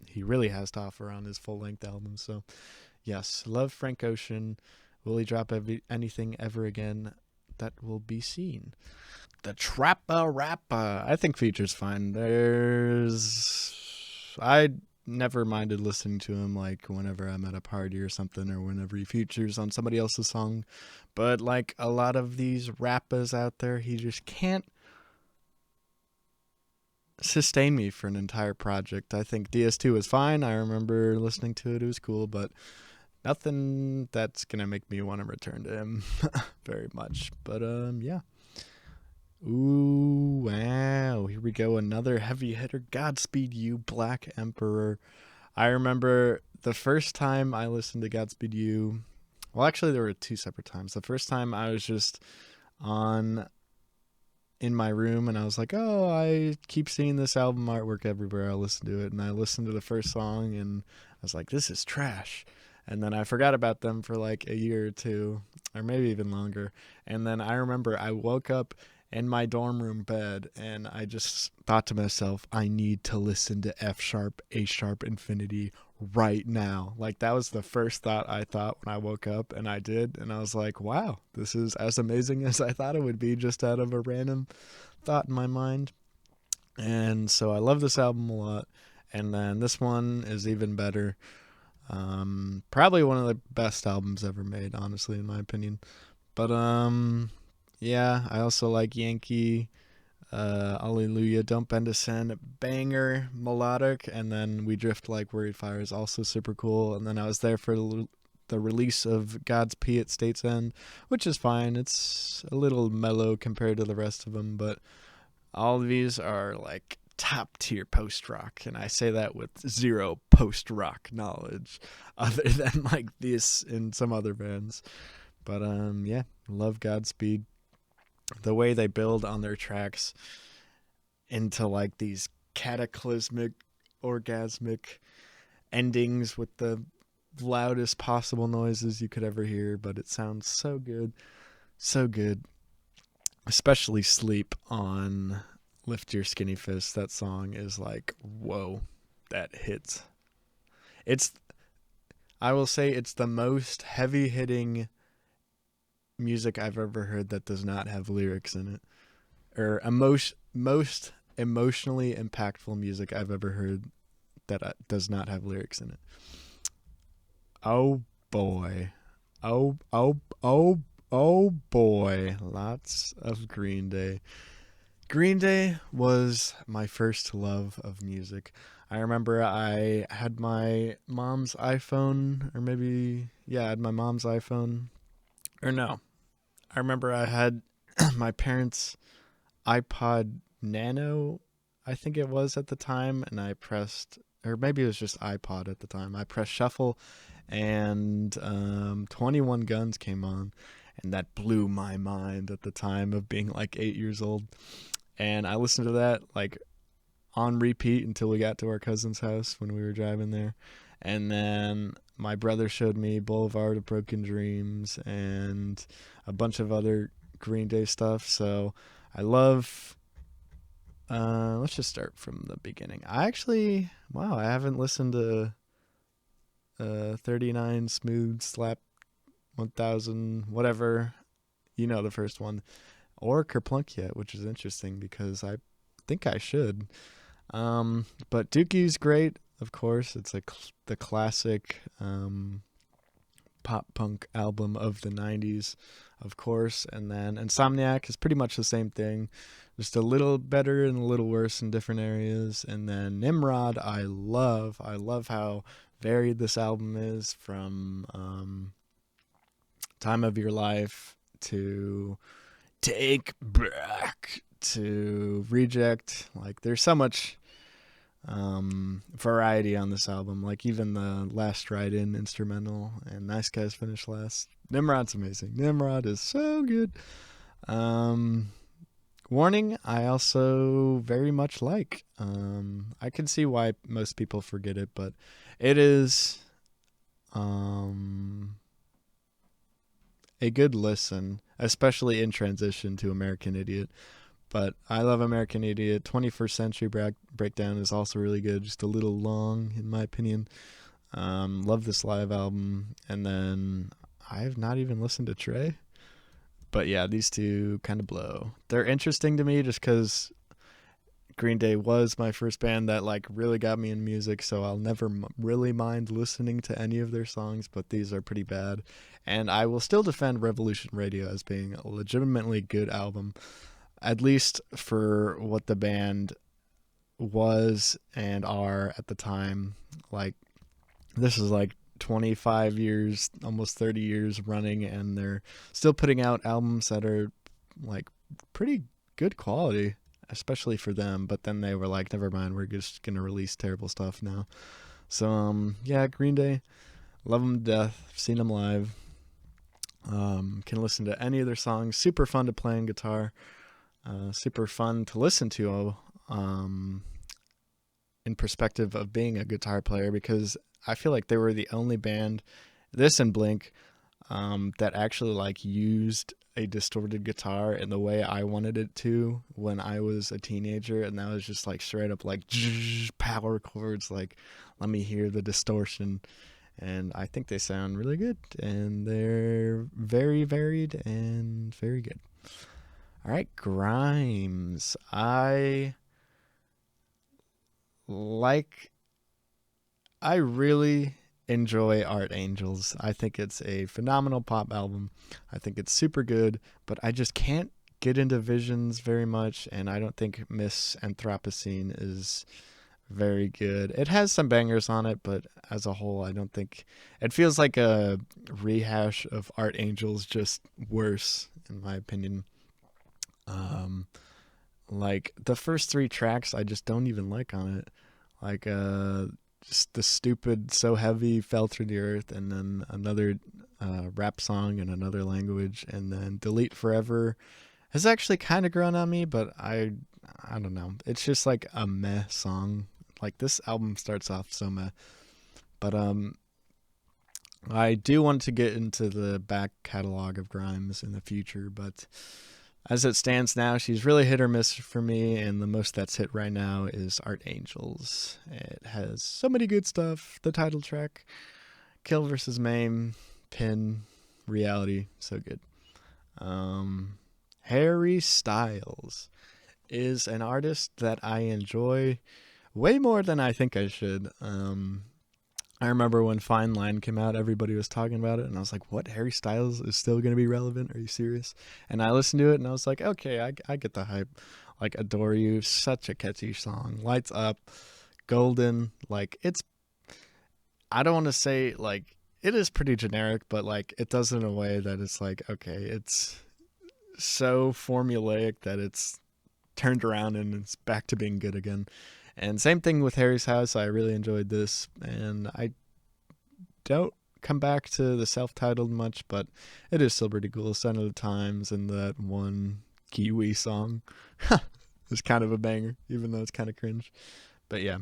he really has to offer on his full-length album. So, yes, love Frank Ocean. Will he drop anything ever again? That will be seen. The Trappa Rappa, I think features fine. I never minded listening to him like whenever I'm at a party or something, or whenever he features on somebody else's song. But like a lot of these rappas out there, he just can't sustain me for an entire project. I think DS2 was fine. I remember listening to it. It was cool, but nothing that's going to make me want to return to him very much. But yeah. Ooh, wow. Here we go. Another heavy hitter. Godspeed You, Black Emperor. I remember the first time I listened to Godspeed You. Well, actually, there were two separate times. The first time I was just in my room and I was like, oh, I keep seeing this album artwork everywhere. I'll listen to it. And I listened to the first song and I was like, this is trash. And then I forgot about them for like a year or two, or maybe even longer. And then I remember I woke up in my dorm room bed and I just thought to myself, I need to listen to F sharp, A sharp, Infinity right now. Like that was the first thought I thought when I woke up, and I did. And I was like, wow, this is as amazing as I thought it would be, just out of a random thought in my mind. And so I love this album a lot. And then this one is even better. Probably one of the best albums ever made, honestly, in my opinion. But yeah, I also like Yankee, Alleluia, Don't Bend a Sin, banger, melodic, and then We Drift Like Worried Fire is also super cool. And then I was there for the release of God's Pee at State's End, which is fine. It's a little mellow compared to the rest of them, but all of these are like top tier post rock, and I say that with zero post rock knowledge other than like this in some other bands. But yeah, love Godspeed. The way they build on their tracks into like these cataclysmic, orgasmic endings with the loudest possible noises you could ever hear, but it sounds so good. So good. Especially Sleep on Lift Your Skinny Fist. That song is like, whoa, that hits. I will say it's the most heavy hitting music I've ever heard that does not have lyrics in it, or most emotionally impactful music I've ever heard that does not have lyrics in it. Oh boy, oh boy, lots of Green Day. Green Day was my first love of music. I remember I had my mom's iPhone, or maybe, yeah, I had my mom's iPhone. Or no, I remember I had my parents' iPod Nano, I think it was at the time, and I pressed, or maybe it was just iPod at the time. I pressed shuffle, and 21 Guns came on, and that blew my mind at the time of being like 8 years old. And I listened to that like on repeat until we got to our cousin's house when we were driving there. And then my brother showed me Boulevard of Broken Dreams and a bunch of other Green Day stuff. So I love, let's just start from the beginning. I haven't listened to 39 Smooth Slap 1000, whatever, the first one, or Kerplunk yet, which is interesting because I think I should. But Dookie's great, of course. It's like the classic pop punk album of the 90s, of course. And then Insomniac is pretty much the same thing, just a little better and a little worse in different areas. And then Nimrod, I love how varied this album is, from Time of Your Life to Take Back to Reject. Like there's so much variety on this album. Like even the Last Ride In instrumental and Nice Guys Finish Last. Nimrod's amazing. Nimrod is so good. Um, Warning, I also very much like. I can see why most people forget it, but it is a good listen, especially in transition to American Idiot. But I love American Idiot. 21st Century Breakdown is also really good, just a little long, in my opinion. Love this live album. And then I have not even listened to Trey. But yeah, these two kind of blow. They're interesting to me just because Green Day was my first band that like really got me in music, so I'll never really mind listening to any of their songs, but these are pretty bad. And I will still defend Revolution Radio as being a legitimately good album, at least for what the band was and are at the time. Like, this is like 25 years, almost 30 years running, and they're still putting out albums that are like pretty good quality, especially for them. But then they were like, never mind, we're just gonna release terrible stuff now. So yeah, Green Day, love them to death. I've seen them live. Can listen to any of their songs. Super fun to play on guitar. Super fun to listen to. In perspective of being a guitar player, because I feel like they were the only band, this and Blink, that actually like used a distorted guitar in the way I wanted it to when I was a teenager, and that was just like straight up like power chords, like let me hear the distortion. And I think they sound really good, and they're very varied and very good. All right, Grimes. I really enjoy Art Angels. I think it's a phenomenal pop album. I think it's super good, but I just can't get into Visions very much, and I don't think Miss Anthropocene is very good. It has some bangers on it, but as a whole, I don't think it feels like a rehash of Art Angels, just worse, in my opinion. Like the first three tracks, I just don't even like on it. Like just the stupid "So Heavy" fell through the earth, and then another rap song in another language, and then "Delete Forever" has actually kind of grown on me, but I don't know. It's just like a meh song. Like this album starts off so meh, but I do want to get into the back catalog of Grimes in the future, but as it stands now, she's really hit or miss for me, and the most that's hit right now is Art Angels. It has so many good stuff. The title track, Kill vs. Maim, Pin, Reality, so good. Harry Styles is an artist that I enjoy way more than I think I should. I remember when Fine Line came out, everybody was talking about it, and I was like, what, Harry Styles is still going to be relevant? Are you serious? And I listened to it, and I was like, okay, I get the hype. Like, Adore You, such a catchy song. Lights Up, Golden, like, it's, I don't want to say, like, it is pretty generic, but, like, it does it in a way that it's like, okay, it's so formulaic that it's turned around and it's back to being good again. And same thing with Harry's House. I really enjoyed this, and I don't come back to the self-titled much, but it is still pretty cool. Sign of the Times and that one Kiwi song is kind of a banger, even though it's kind of cringe. But yeah.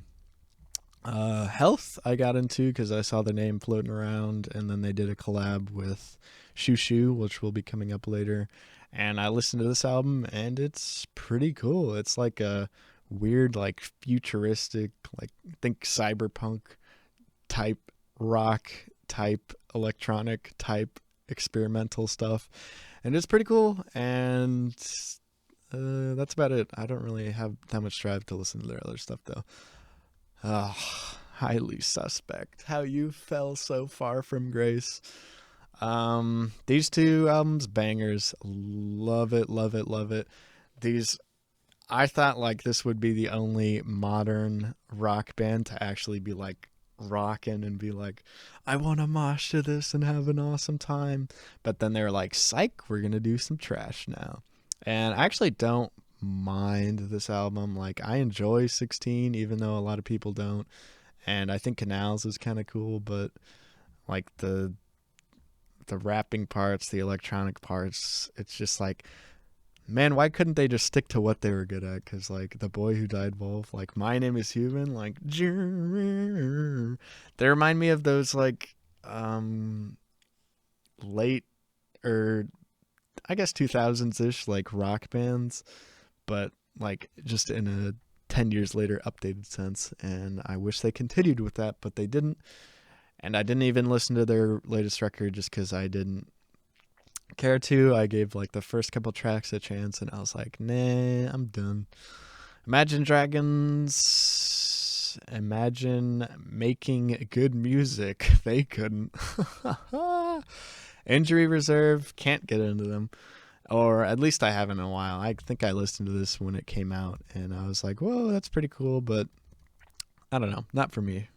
Health I got into because I saw the name floating around, and then they did a collab with Shoo Shoo, which will be coming up later. And I listened to this album, and it's pretty cool. It's like a weird, like futuristic, like think cyberpunk type rock type electronic type experimental stuff, and it's pretty cool. And that's about it. I don't really have that much drive to listen to their other stuff though. Highly Suspect, How You Fell So Far From Grace. These two albums, bangers. Love it, love it, love it. These, I thought like this would be the only modern rock band to actually be like rocking and be like, I want to mosh to this and have an awesome time. But then they were like, psych, we're going to do some trash now. And I actually don't mind this album. Like, I enjoy 16, even though a lot of people don't. And I think Canals is kind of cool, but like the rapping parts, the electronic parts, it's just like man, why couldn't they just stick to what they were good at? Because, like, The Boy Who Died Wolf, like, My Name is Human, like, they remind me of those, like, late, or I guess 2000s-ish, like, rock bands, but, like, just in a 10 years later updated sense. And I wish they continued with that, but they didn't. And I didn't even listen to their latest record just because I didn't care to. I gave like the first couple tracks a chance and I was like, nah, I'm done. Imagine Dragons, imagine making good music. They couldn't. Injury Reserve, can't get into them. Or at least I haven't in a while. I think I listened to this when it came out and I was like, whoa, that's pretty cool, but I don't know, not for me.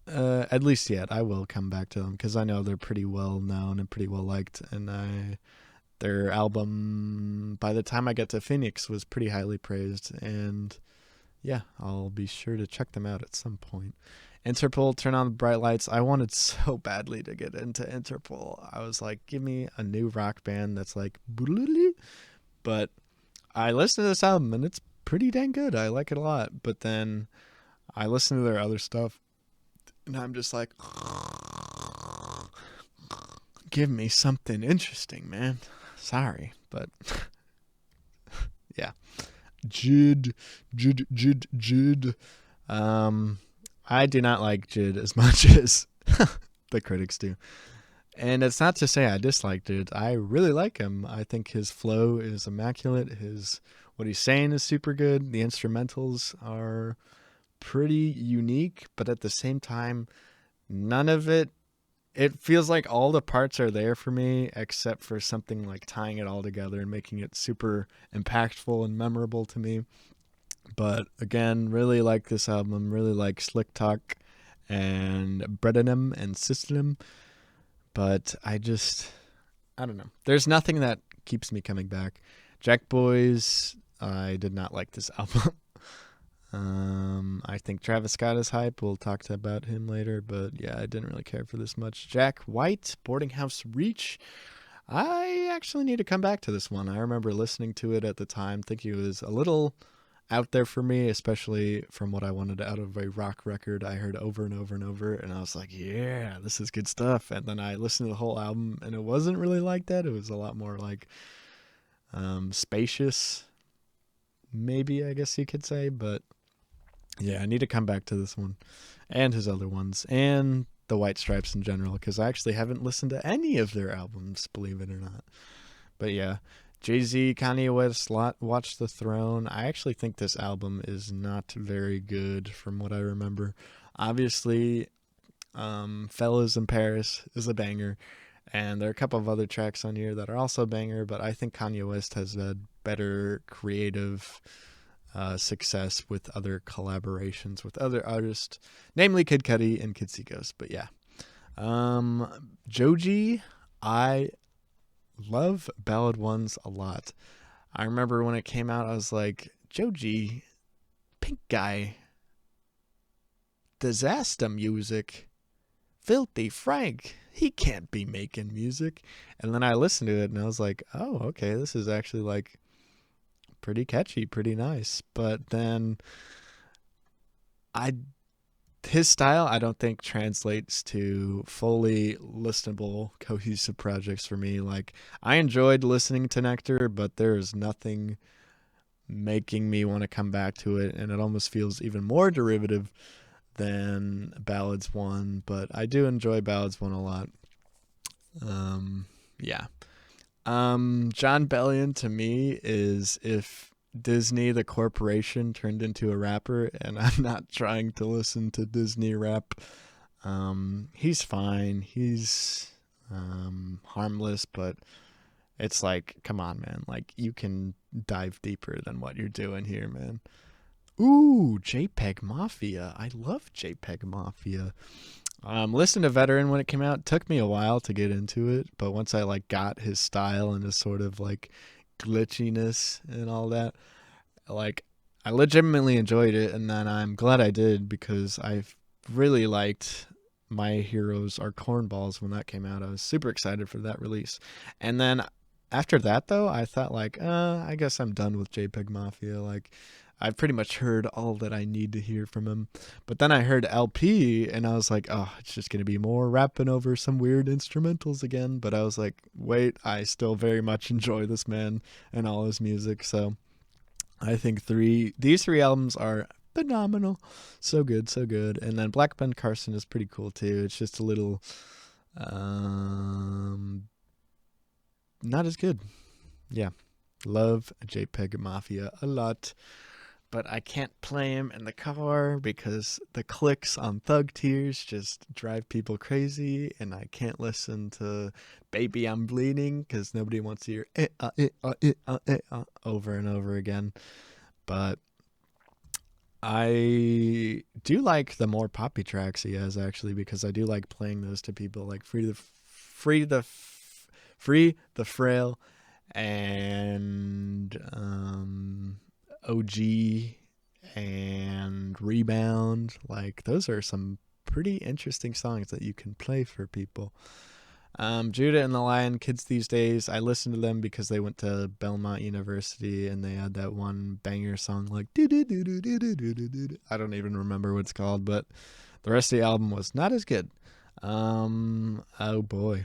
At least yet. I will come back to them because I know they're pretty well known and pretty well liked, and their album, by the time I get to Phoenix, was pretty highly praised, and yeah, I'll be sure to check them out at some point. Interpol, Turn On the Bright Lights. I wanted so badly to get into Interpol. I was like, give me a new rock band that's like, but I listened to this album and it's pretty dang good. I like it a lot, but then I listen to their other stuff and I'm just like, give me something interesting, man. Sorry, but yeah. Jid. I do not like Jid as much as the critics do. And it's not to say I dislike Jid. I really like him. I think his flow is immaculate. What he's saying is super good. The instrumentals are pretty unique, but at the same time, none of it feels like all the parts are there for me except for something like tying it all together and making it super impactful and memorable to me. But again, really like this album, really like Slick Talk and Bredenim and System, but I don't know. There's nothing that keeps me coming back. Jack Boys, I did not like this album. I think Travis Scott is hype. We'll talk about him later, but yeah, I didn't really care for this much. Jack White, Boarding House Reach. I actually need to come back to this one. I remember listening to it at the time, thinking it was a little out there for me, especially from what I wanted out of a rock record I heard over and over and over, and I was like, yeah, this is good stuff. And then I listened to the whole album and it wasn't really like that. It was a lot more like spacious, maybe, I guess you could say. But yeah, I need to come back to this one and his other ones and the White Stripes in general, because I actually haven't listened to any of their albums, believe it or not. But yeah, Jay-Z, Kanye West, Watch the Throne. I actually think this album is not very good from what I remember. Obviously, Fellas in Paris is a banger, and there are a couple of other tracks on here that are also a banger, but I think Kanye West has had better creative success with other collaborations with other artists, namely Kid Cudi and Kid Ghost. But yeah, Joji, I love Ballad Ones a lot. I remember when it came out, I was like, Joji, Pink Guy, disaster music, Filthy Frank, he can't be making music. And then I listened to it and I was like, oh, okay, this is actually like pretty catchy, pretty nice. But then his style, I don't think translates to fully listenable, cohesive projects for me. Like, I enjoyed listening to Nectar, but there is nothing making me want to come back to it, and it almost feels even more derivative than Ballads 1, but I do enjoy Ballads 1 a lot. Yeah. Jon Bellion to me is if Disney, the corporation, turned into a rapper, and I'm not trying to listen to Disney rap. He's fine. He's harmless, but it's like, come on, man. Like, you can dive deeper than what you're doing here, man. Ooh, JPEG Mafia. I love JPEG Mafia. Listened to Veteran when it came out. It took me a while to get into it, but once I like got his style and his sort of like glitchiness and all that, like, I legitimately enjoyed it, and then I'm glad I did, because I really liked My Heroes Are Cornballs when that came out. I was super excited for that release. And then after that though, I thought like, I guess I'm done with JPEG Mafia. Like, I've pretty much heard all that I need to hear from him. But then I heard LP and I was like, oh, it's just going to be more rapping over some weird instrumentals again. But I was like, wait, I still very much enjoy this man and all his music. So I think these three albums are phenomenal. So good, so good. And then Black Ben Carson is pretty cool too. It's just a little not as good. Yeah. Love JPEG Mafia a lot. But I can't play him in the car because the clicks on Thug Tears just drive people crazy, and I can't listen to Baby I'm Bleeding because nobody wants to hear over and over again. But I do like the more poppy tracks he has, actually, because I do like playing those to people, like Free the Frail and OG and Rebound. Like, those are some pretty interesting songs that you can play for people. Judah and the Lion Kids these days, I listen to them because they went to Belmont University and they had that one banger song like I don't even remember what it's called, but the rest of the album was not as good. Oh boy.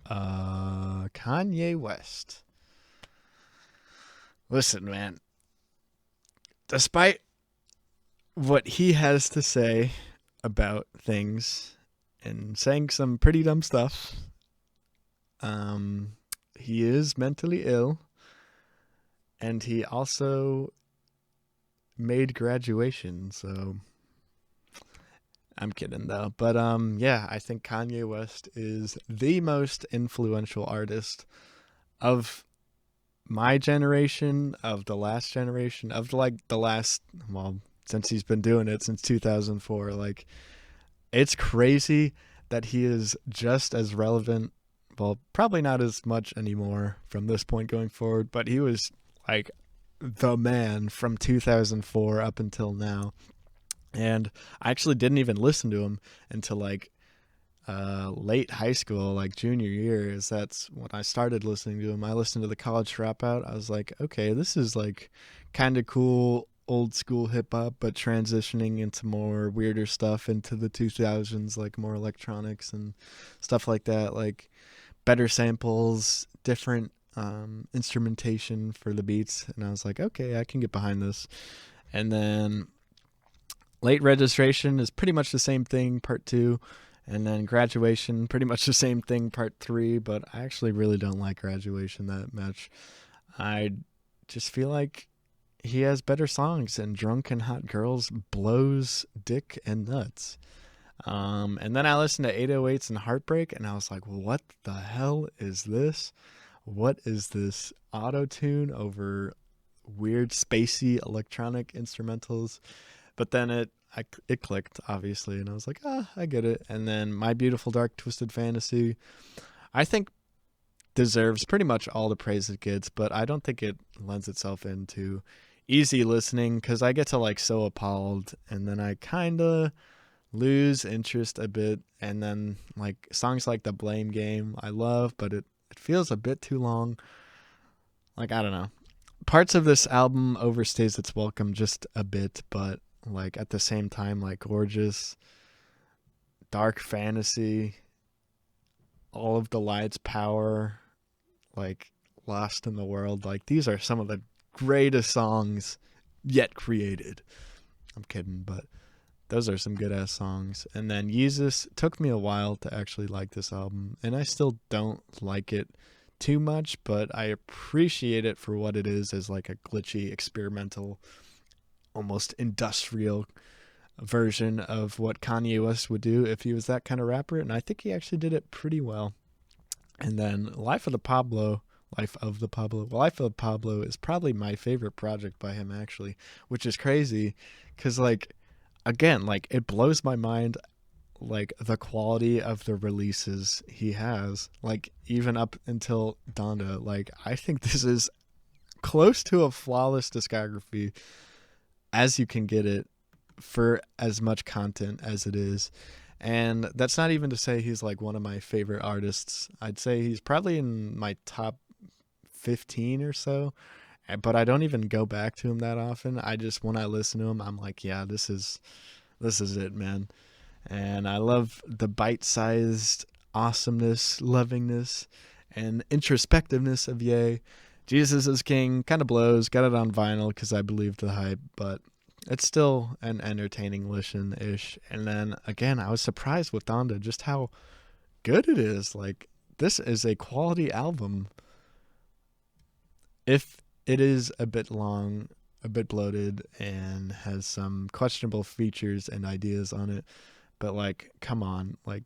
Kanye West. Listen, man. Despite what he has to say about things and saying some pretty dumb stuff, he is mentally ill, and he also made Graduation, so I'm kidding though. But yeah, I think Kanye West is the most influential artist of my generation, of the last generation, of like the last, well, since he's been doing it since 2004. Like, it's crazy that he is just as relevant. Well, probably not as much anymore from this point going forward, but he was like the man from 2004 up until now. And I actually didn't even listen to him until like late high school, like junior year. That's when I started listening to him. I listened to the College Dropout. I was like, okay, this is like kind of cool old school hip hop, but transitioning into more weirder stuff into the 2000s, like more electronics and stuff like that, like better samples, different instrumentation for the beats. And I was like, okay, I can get behind this. And then Late Registration is pretty much the same thing, part 2. And then Graduation, pretty much the same thing, part 3. But I actually really don't like Graduation that much. I just feel like he has better songs, and Drunk and Hot Girls blows dick and nuts. And then I listened to 808s and Heartbreak, and I was like, what the hell is this? What is this auto-tune over weird spacey electronic instrumentals? But then it clicked, obviously, and I was like, I get it. And then My Beautiful Dark Twisted Fantasy, I think, deserves pretty much all the praise it gets, but I don't think it lends itself into easy listening, because I get to like So Appalled, and then I kind of lose interest a bit. And then like songs like The Blame Game I love, but it feels a bit too long. Like, I don't know. Parts of this album overstays its welcome just a bit, but like at the same time, like Gorgeous, Dark Fantasy, All of the Lights, Power, like Lost in the World, like these are some of the greatest songs yet created. I'm kidding, but those are some good ass songs. And then Yeezus, took me a while to actually like this album, and I still don't like it too much, but I appreciate it for what it is, as like a glitchy, experimental, almost industrial version of what Kanye West would do if he was that kind of rapper, and I think he actually did it pretty well. And then Life of the Pablo is probably my favorite project by him, actually, which is crazy because, like, again, like, it blows my mind, like, the quality of the releases he has, like, even up until Donda. Like, I think this is close to a flawless discography as you can get it for as much content as it is. And that's not even to say he's like one of my favorite artists. I'd say he's probably in my top 15 or so, but I don't even go back to him that often. I just, when I listen to him, I'm like, yeah, this is it, man. And I love the bite-sized awesomeness, lovingness, and introspectiveness of Ye. Jesus is King kind of blows. Got it on vinyl because I believed the hype, but it's still an entertaining listen-ish. And then again, I was surprised with Donda just how good it is. Like, this is a quality album. If it is a bit long, a bit bloated, and has some questionable features and ideas on it, but like, come on, like,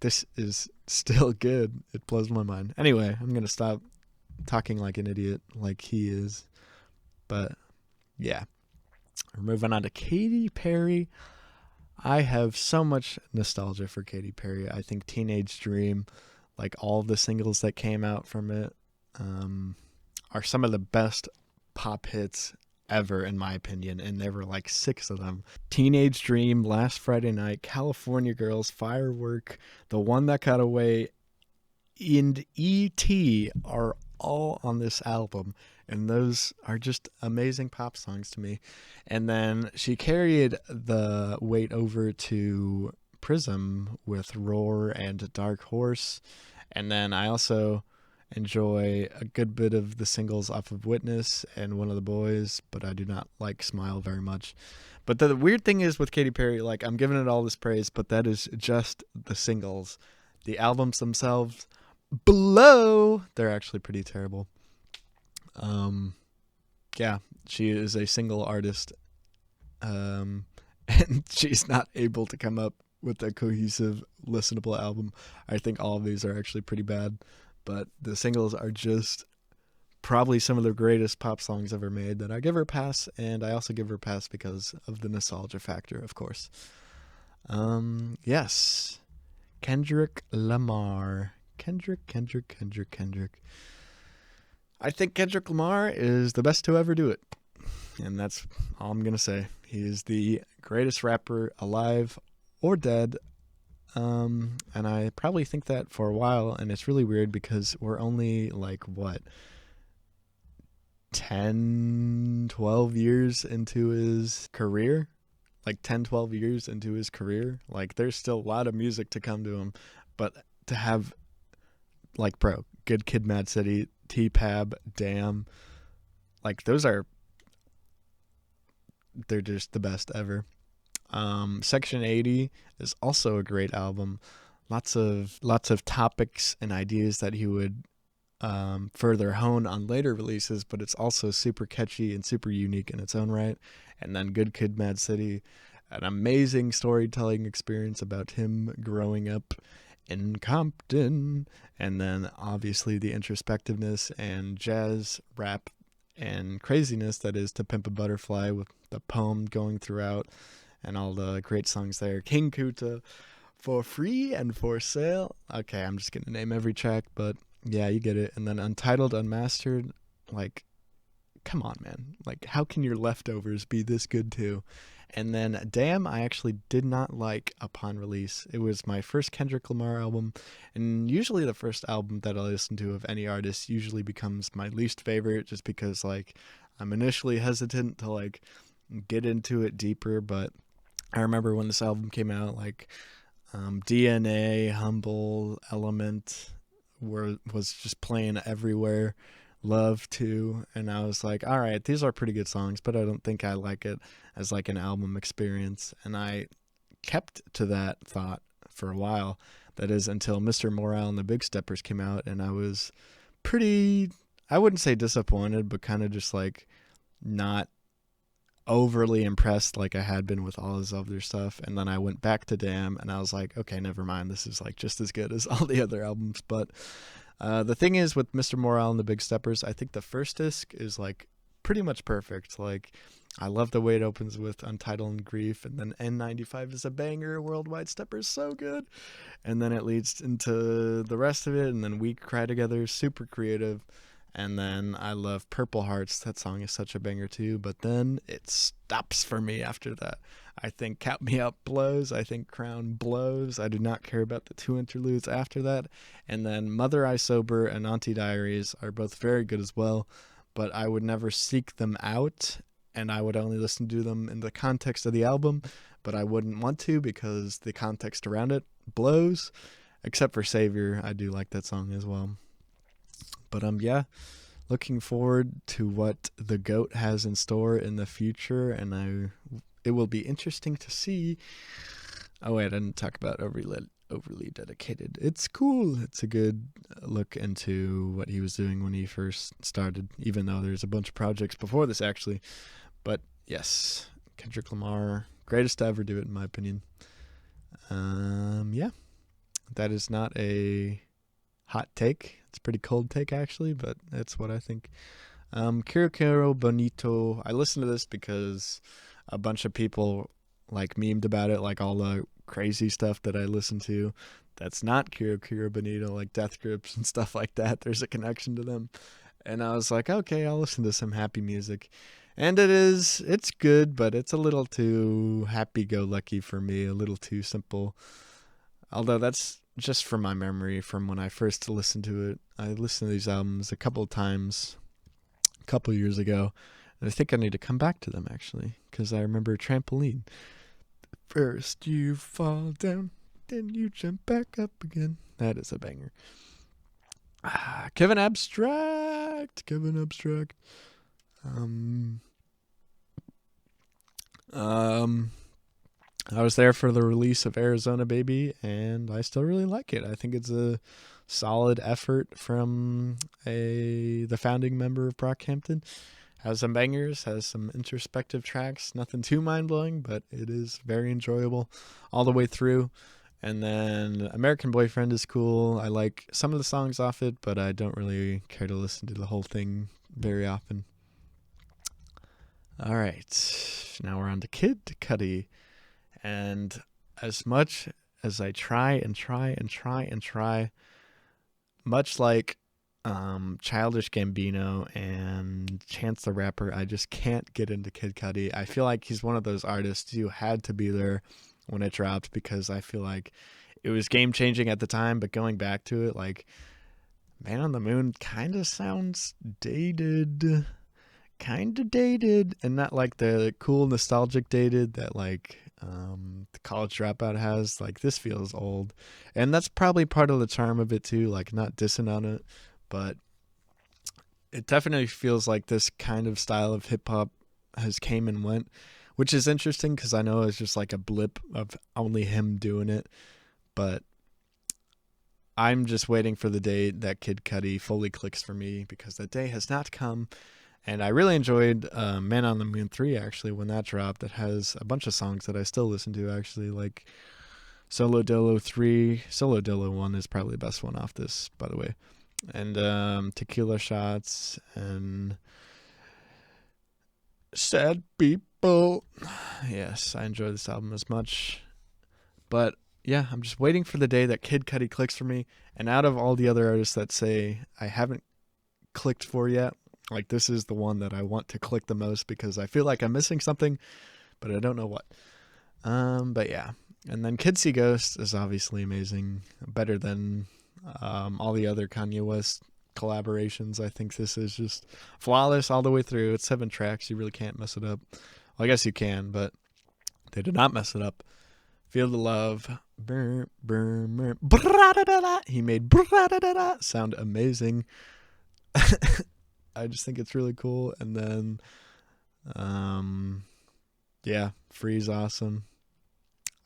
this is still good. It blows my mind. Anyway, I'm gonna stop talking like an idiot like he is. But yeah, we're moving on to Katy Perry. I have so much nostalgia for Katy Perry. I think Teenage Dream, like all the singles that came out from it, are some of the best pop hits ever, in my opinion, and there were like 6 of them. Teenage Dream, Last Friday Night, California Girls, Firework, The One That Got Away, and E.T. are all on this album, and those are just amazing pop songs to me. And then she carried the weight over to Prism with Roar and Dark Horse, and then I also enjoy a good bit of the singles off of Witness and One of the Boys, but I do not like Smile very much. But the weird thing is with Katy Perry, like, I'm giving it all this praise, but that is just the singles. The albums themselves, below, they're actually pretty terrible. Yeah, she is a single artist, and she's not able to come up with a cohesive, listenable album. I think all of these are actually pretty bad, but the singles are just probably some of the greatest pop songs ever made. That I give her a pass, and I also give her a pass because of the nostalgia factor, of course. Yes, Kendrick Lamar. Kendrick. I think Kendrick Lamar is the best to ever do it, and that's all I'm gonna say. He is the greatest rapper alive or dead. And I probably think that for a while, and it's really weird because we're only like, what, 10, 12 years into his career? Like 10, 12 years into his career. Like, there's still a lot of music to come to him, but to have, like, bro, Good Kid, Mad City, T-Pab, D.R.A.M, like, they're just the best ever. Section 80 is also a great album. Lots of topics and ideas that he would further hone on later releases, but it's also super catchy and super unique in its own right. And then Good Kid, Mad City, an amazing storytelling experience about him growing up in Compton, and then obviously the introspectiveness and jazz rap and craziness that is To Pimp a Butterfly, with the poem going throughout and all the great songs there. King Kuta, For Free and For Sale. Okay, I'm just gonna name every track, but yeah, you get it. And then Untitled, Unmastered, like, come on, man. Like, how can your Leftovers be this good too? And then D.R.A.M, I actually did not like upon release. It was my first Kendrick Lamar album, and usually the first album that I listen to of any artist usually becomes my least favorite, just because, like, I'm initially hesitant to, like, get into it deeper. But I remember when this album came out, like, DNA, Humble, Element was just playing everywhere. Love too, and I was like, all right, these are pretty good songs, but I don't think I like it as like an album experience. And I kept to that thought for a while. That is until Mr. Morale and the Big Steppers came out, and I was pretty, I wouldn't say disappointed, but kind of just like not overly impressed like I had been with all his other stuff. And then I went back to D.R.A.M, and I was like, okay, never mind, this is like just as good as all the other albums. But the thing is with Mr. Morale and the Big Steppers, I think the first disc is like pretty much perfect. Like, I love the way it opens with Untitled and Grief, and then N95 is a banger. Worldwide Steppers, so good. And then it leads into the rest of it, and then We Cry Together, super creative. And then I love Purple Hearts. That song is such a banger too. But then it stops for me after that. I think Count Me Out blows. I think Crown blows. I do not care about the 2 interludes after that. And then Mother I Sober and Auntie Diaries are both very good as well. But I would never seek them out. And I would only listen to them in the context of the album. But I wouldn't want to because the context around it blows. Except for Savior. I do like that song as well. But yeah, looking forward to what the GOAT has in store in the future, and it will be interesting to see. Oh wait, I didn't talk about overly dedicated. It's cool. It's a good look into what he was doing when he first started, even though there's a bunch of projects before this actually. But yes, Kendrick Lamar, greatest to ever do it in my opinion. Yeah, that is not a hot take. It's a pretty cold take actually, but that's what I think. Quiero Quiero Bonito. I listened to this because a bunch of people like memed about it, like all the crazy stuff that I listen to. That's not Quiero Quiero Bonito, like Death Grips and stuff like that. There's a connection to them. And I was like, okay, I'll listen to some happy music. And it's good, but it's a little too happy-go-lucky for me, a little too simple. Although that's just from my memory from when I first listened to it. I listened to these albums a couple of times a couple years ago, and I think I need to come back to them actually, because I remember Trampoline. First you fall down, then you jump back up again. That is a banger. Kevin Abstract. I was there for the release of Arizona Baby, and I still really like it. I think it's a solid effort from the founding member of Brockhampton. Has some bangers, has some introspective tracks. Nothing too mind-blowing, but it is very enjoyable all the way through. And then American Boyfriend is cool. I like some of the songs off it, but I don't really care to listen to the whole thing very often. All right, now we're on to Kid Cudi. And as much as I try, much like Childish Gambino and Chance the Rapper, I just can't get into Kid Cudi. I feel like he's one of those artists who had to be there when it dropped, because I feel like it was game-changing at the time, but going back to it, like, Man on the Moon kind of sounds dated. And not like the cool nostalgic dated that like the College Dropout has. Like, this feels old, and that's probably part of the charm of it too, like not dissing on it, but it definitely feels like this kind of style of hip-hop has came and went, which is interesting because I know it's just like a blip of only him doing it, but I'm just waiting for the day that Kid Cudi fully clicks for me, because that day has not come. And I really enjoyed Man on the Moon 3, actually, when that dropped. It has a bunch of songs that I still listen to, actually, like Solo Dolo 3. Solo Dolo 1 is probably the best one off this, by the way. And Tequila Shots and Sad People. Yes, I enjoy this album as much. But yeah, I'm just waiting for the day that Kid Cudi clicks for me. And out of all the other artists that say I haven't clicked for yet, like, this is the one that I want to click the most, because I feel like I'm missing something, but I don't know what. But yeah. And then Kid See Ghost is obviously amazing. Better than all the other Kanye West collaborations. I think this is just flawless all the way through. It's 7 tracks. You really can't mess it up. Well, I guess you can, but they did not mess it up. Feel the Love. He made sound amazing. I just think it's really cool. And then, yeah, Free's awesome.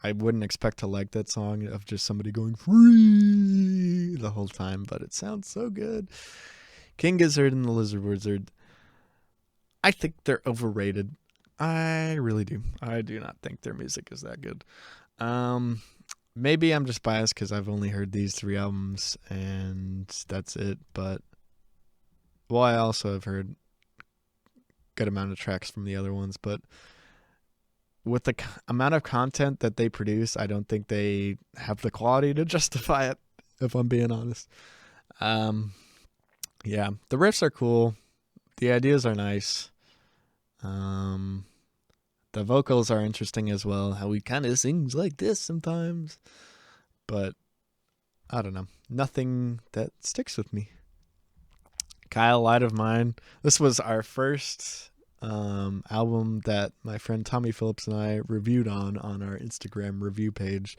I wouldn't expect to like that song of just somebody going free the whole time, but it sounds so good. King Gizzard and the Lizard Wizard. I think they're overrated. I really do. I do not think their music is that good. Maybe I'm just biased because I've only heard these 3 albums and that's it, but well, I also have heard a good amount of tracks from the other ones, but with the amount of content that they produce, I don't think they have the quality to justify it, if I'm being honest. Yeah, the riffs are cool. The ideas are nice. Um, the vocals are interesting as well. How he kind of sings like this sometimes, but I don't know. Nothing that sticks with me. Kyle, Light of Mine. This was our first album that my friend Tommy Phillips and I reviewed on our Instagram review page.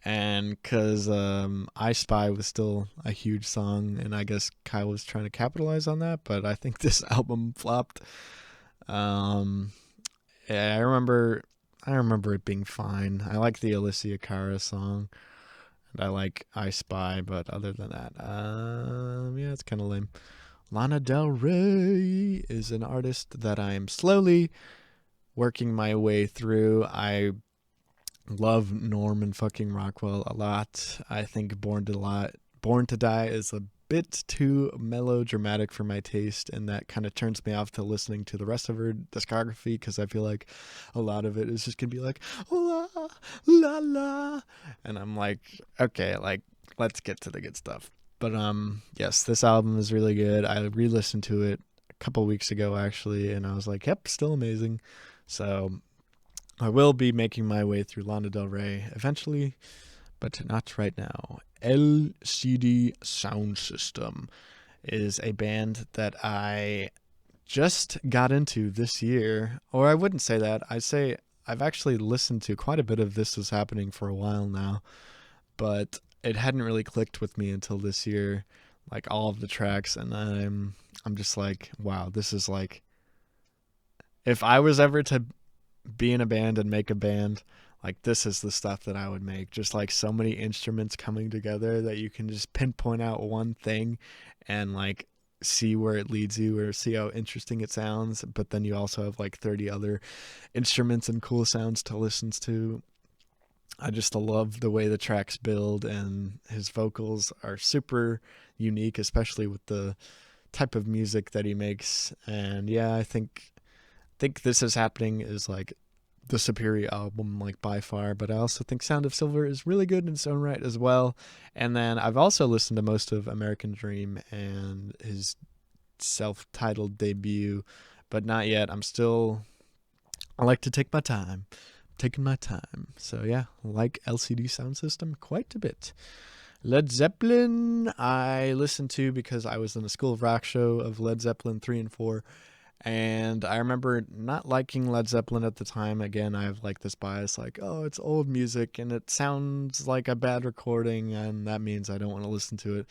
And because I Spy was still a huge song, and I guess Kyle was trying to capitalize on that, but I think this album flopped. Um, yeah, I remember it being fine. I like the Alicia Cara song, and I like I Spy, but other than that, yeah, it's kind of lame. Lana Del Rey is an artist that I am slowly working my way through. I love Norman fucking Rockwell a lot. I think Born to Die is a bit too melodramatic for my taste, and that kind of turns me off to listening to the rest of her discography, because I feel like a lot of it is just gonna be like la la la, and I'm like, okay, like let's get to the good stuff. But yes, this album is really good. I re-listened to it a couple weeks ago actually, and I was like, yep, still amazing. So I will be making my way through Lana Del Rey eventually, but not right now. LCD Sound System is a band that I just got into this year. Or I wouldn't say that. I'd say I've actually listened to quite a bit of This Is Happening for a while now, but it hadn't really clicked with me until this year, like all of the tracks, and I'm just like, wow, this is like, if I was ever to be in a band and make a band, like this is the stuff that I would make. Just like so many instruments coming together that you can just pinpoint out one thing and like see where it leads you or see how interesting it sounds, but then you also have like 30 other instruments and cool sounds to listen to. I just love the way the tracks build, and his vocals are super unique, especially with the type of music that he makes. And yeah, I think This Is Happening is like the superior album, like by far, but I also think Sound of Silver is really good in its own right as well. And then I've also listened to most of American Dream and his self-titled debut, but not yet. I like to take my time. Taking my time. So yeah, like LCD Sound System quite a bit. Led Zeppelin I listened to because I was in a School of Rock show of Led Zeppelin 3 and 4. And I remember not liking Led Zeppelin at the time. Again, I have like this bias, like, oh, it's old music and it sounds like a bad recording, and that means I don't want to listen to it.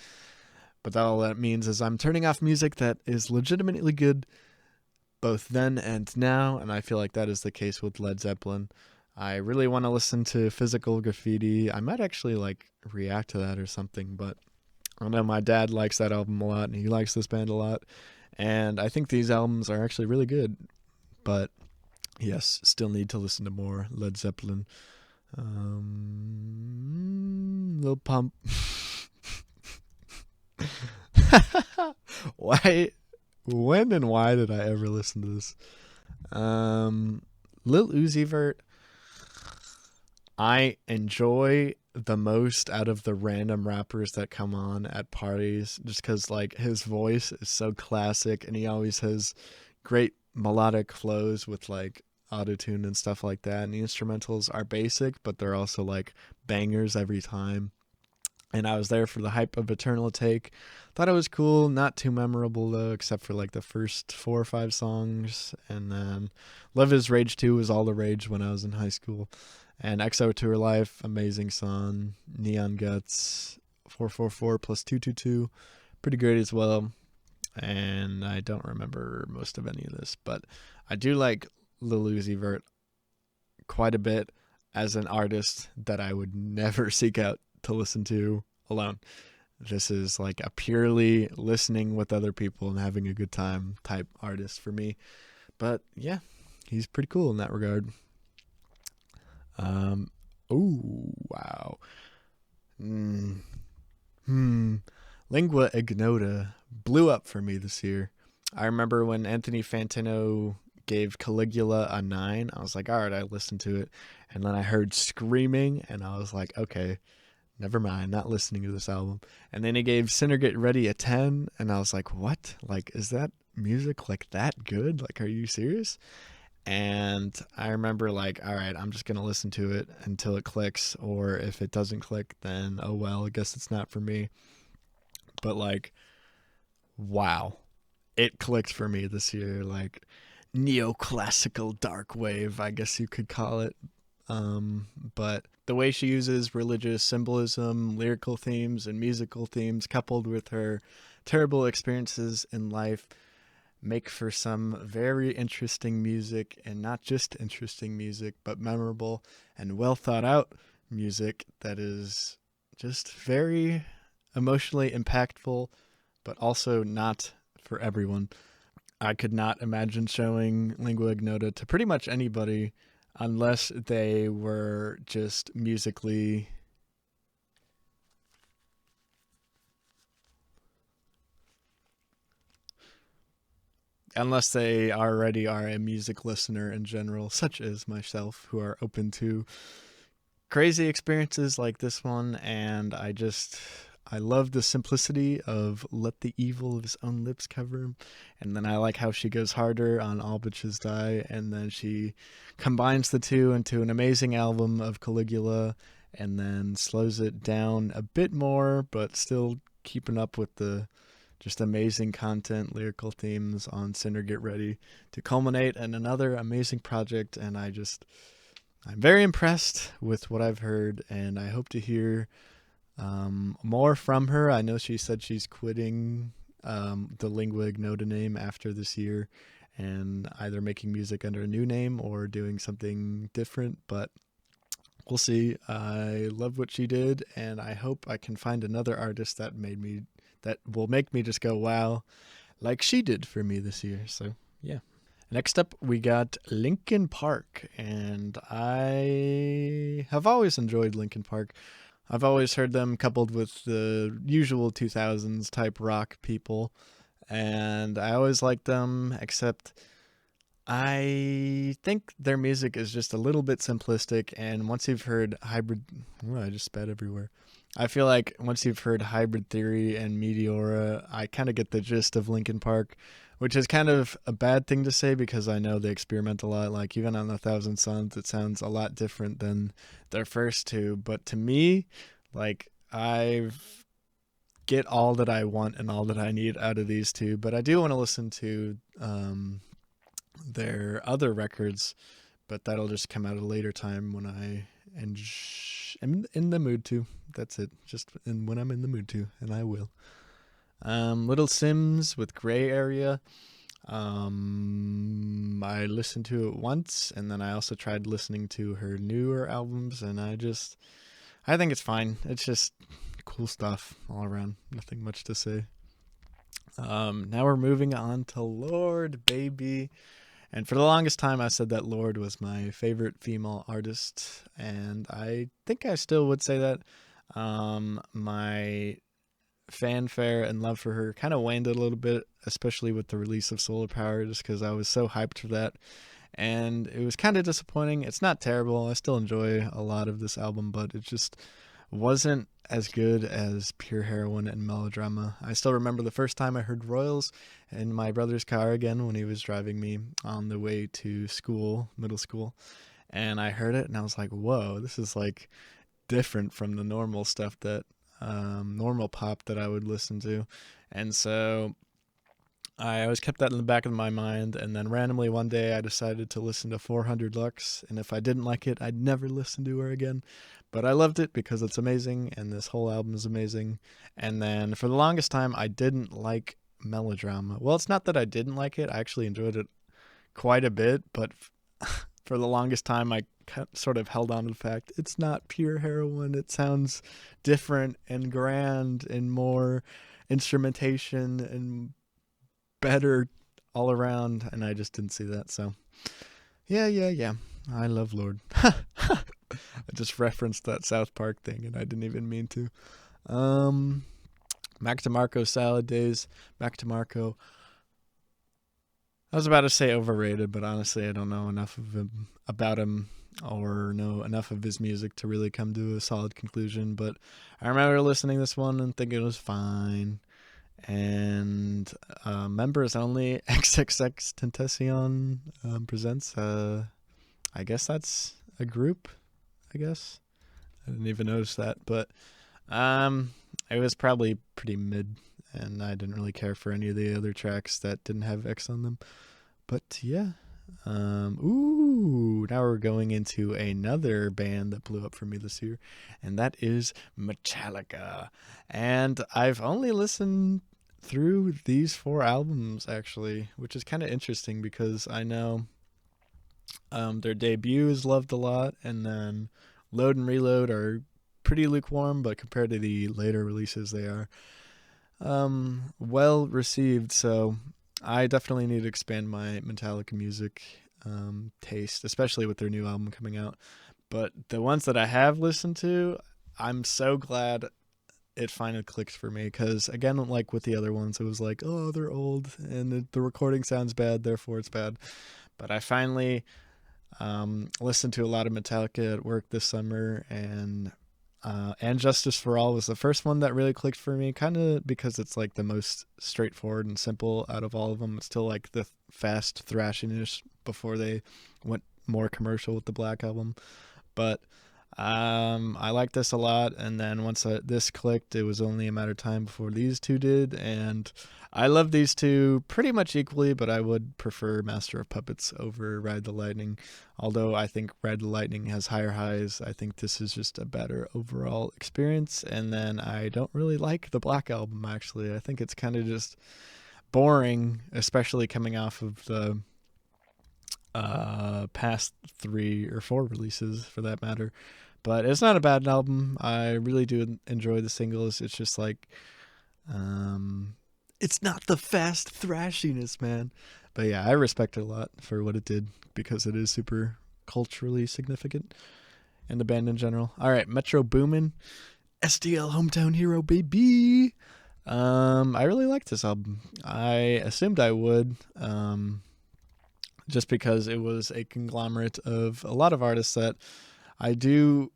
But all that means is I'm turning off music that is legitimately good both then and now, and I feel like that is the case with Led Zeppelin. I really want to listen to Physical Graffiti. I might actually like react to that or something, but I know my dad likes that album a lot, and he likes this band a lot. And I think these albums are actually really good. But yes, still need to listen to more Led Zeppelin. Lil Pump. Why? When and why did I ever listen to this? Lil Uzi Vert, I enjoy the most out of the random rappers that come on at parties, just because like his voice is so classic, and he always has great melodic flows with like autotune and stuff like that, and the instrumentals are basic, but they're also like bangers every time. And I was there for the hype of Eternal Take. Thought it was cool, not too memorable though, except for like the first 4 or 5 songs. And then Love Is Rage 2 was all the rage when I was in high school. And XO Tour Life, amazing song. Neon Guts, 444 plus 222, pretty great as well. And I don't remember most of any of this, but I do like Lil Uzi Vert quite a bit as an artist that I would never seek out to listen to alone. This is like a purely listening with other people and having a good time type artist for me. But yeah, he's pretty cool in that regard. Oh wow. Lingua Ignota blew up for me this year. I remember when Anthony Fantino gave Caligula a 9. I was like, all right, I listened to it. And then I heard screaming, and I was like, okay, never mind, not listening to this album. And then he gave Sinner Get Ready a 10, and I was like, what? Like, is that music like that good? Like, are you serious? And I remember like, all right, I'm just going to listen to it until it clicks, or if it doesn't click, then oh well, I guess it's not for me. But like, wow, it clicked for me this year. Like, neoclassical dark wave, I guess you could call it. But the way she uses religious symbolism, lyrical themes, and musical themes, coupled with her terrible experiences in life, make for some very interesting music, and not just interesting music, but memorable and well thought out music that is just very emotionally impactful, but also not for everyone. I could not imagine showing Lingua Ignota to pretty much anybody unless they were just musically unless they already are a music listener in general, such as myself, who are open to crazy experiences like this one. And I love the simplicity of Let the Evil of His Own Lips cover him. And then I like how she goes harder on All Bitches Die, and then she combines the two into an amazing album of Caligula, and then slows it down a bit more, but still keeping up with the just amazing content, lyrical themes on Sinner Get Ready, to culminate in another amazing project. And I'm very impressed with what I've heard, and I hope to hear more from her. I know she said she's quitting the Lingua Ignota name after this year, and either making music under a new name or doing something different, but we'll see. I love what she did, and I hope I can find another artist that will make me just go wow, like she did for me this year. So yeah. Next up, we got Linkin Park, and I have always enjoyed Linkin Park. I've always heard them coupled with the usual 2000s type rock people, and I always liked them, except I think their music is just a little bit simplistic, and once you've heard Hybrid... Oh, I just spat everywhere. I feel like once you've heard Hybrid Theory and Meteora, I kind of get the gist of Linkin Park, which is kind of a bad thing to say because I know they experiment a lot. Like, even on 1,000 Suns, it sounds a lot different than their first two. But to me, like, I get all that I want and all that I need out of these two. But I do want to listen to their other records, but that'll just come out at a later time when I am in the mood to. That's it. Just when I'm in the mood to, and I will. Little Sims with Gray Area. I listened to it once, and then I also tried listening to her newer albums, and I think it's fine. It's just cool stuff all around. Nothing much to say. Now we're moving on to Lorde, baby. And for the longest time, I said that Lorde was my favorite female artist, and I think I still would say that. My fanfare and love for her kind of waned a little bit, especially with the release of Solar Power, just because I was so hyped for that, and it was kind of disappointing. It's not terrible. I still enjoy a lot of this album, but it just wasn't as good as Pure Heroine and Melodrama. I still remember the first time I heard Royals in my brother's car again when he was driving me on the way to school, middle school, and I heard it and I was like, whoa, this is like different from the normal stuff that normal pop that I would listen to. And so I always kept that in the back of my mind, and then randomly one day I decided to listen to 400 Lux, and if I didn't like it, I'd never listen to her again. But I loved it because it's amazing, and this whole album is amazing. And then for the longest time, I didn't like Melodrama. Well, it's not that I didn't like it. I actually enjoyed it quite a bit, but for the longest time, I sort of held on to the fact it's not Pure Heroine. It sounds different and grand and more instrumentation and better all around, and I just didn't see that. So yeah, I love Lorde. I just referenced that South Park thing, and I didn't even mean to. Mac DeMarco Salad Days. Mac DeMarco, I was about to say overrated, but honestly I don't know enough of him about him or know enough of his music to really come to a solid conclusion. But I remember listening to this one and thinking it was fine. And Members Only XXX Tentacion presents. I guess that's a group. I guess I didn't even notice that, but it was probably pretty mid, and I didn't really care for any of the other tracks that didn't have X on them. But yeah. Now we're going into another band that blew up for me this year, and that is Metallica. And I've only listened through these 4 albums, actually, which is kind of interesting because I know their debut is loved a lot, and then Load and Reload are pretty lukewarm, but compared to the later releases, they are well received. So I definitely need to expand my Metallica music taste, especially with their new album coming out. But the ones that I have listened to, I'm so glad it finally clicked for me, because again, like with the other ones, it was like, oh, they're old and the recording sounds bad, therefore it's bad. But I finally listened to a lot of Metallica at work this summer, and Justice for All was the first one that really clicked for me, kind of because it's like the most straightforward and simple out of all of them. It's still like the fast thrashiness before they went more commercial with the Black Album. But I liked this a lot, and then once this clicked, it was only a matter of time before these two did, and I love these two pretty much equally, but I would prefer Master of Puppets over Ride the Lightning. Although I think Ride the Lightning has higher highs, I think this is just a better overall experience. And then I don't really like the Black Album, actually. I think it's kind of just boring, especially coming off of the past 3 or 4 releases, for that matter. But it's not a bad album. I really do enjoy the singles. It's just like, it's not the fast thrashiness, man. But yeah, I respect it a lot for what it did, because it is super culturally significant, and the band in general. All right, Metro Boomin, STL Hometown Hero, baby. I really liked this album. I assumed I would, just because it was a conglomerate of a lot of artists that I do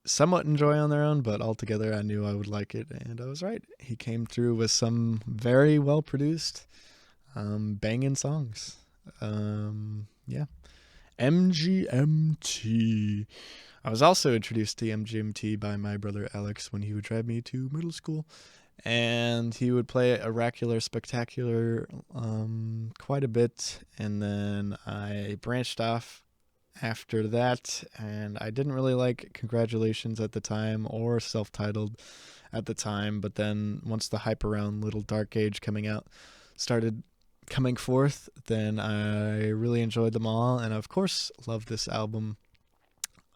somewhat enjoy on their own, but altogether I knew I would like it, and I was right. He came through with some very well produced banging songs. Yeah. MGMT. I was also introduced to MGMT by my brother Alex when he would drive me to middle school, and he would play Oracular Spectacular quite a bit, and then I branched off after that, and I didn't really like Congratulations at the time, or Self-Titled at the time, but then once the hype around Little Dark Age coming out started coming forth, then I really enjoyed them all, and of course love this album.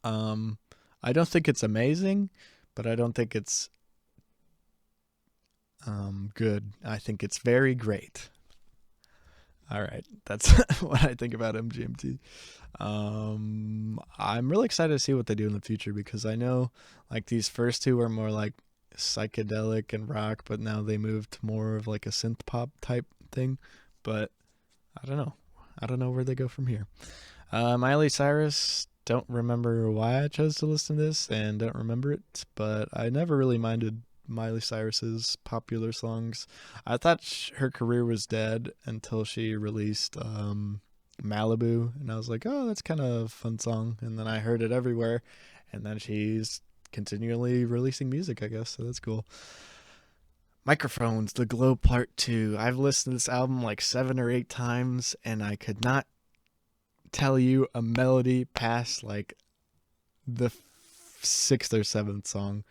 I don't think it's amazing, but I don't think it's good. I think it's very great. All right, that's what I think about MGMT. I'm really excited to see what they do in the future, because I know like these first 2 were more like psychedelic and rock, but now they moved to more of like a synth pop type thing. But I don't know where they go from here. Miley Cyrus, don't remember why I chose to listen to this, and don't remember it, but I never really minded Miley Cyrus's popular songs. I thought her career was dead until she released Malibu, and I was like, oh, that's kind of a fun song, and then I heard it everywhere, and then she's continually releasing music, I guess, so that's cool. Microphones, The Glow Part 2. I've listened to this album like 7 or 8 times, and I could not tell you a melody past like the 6th or 7th song.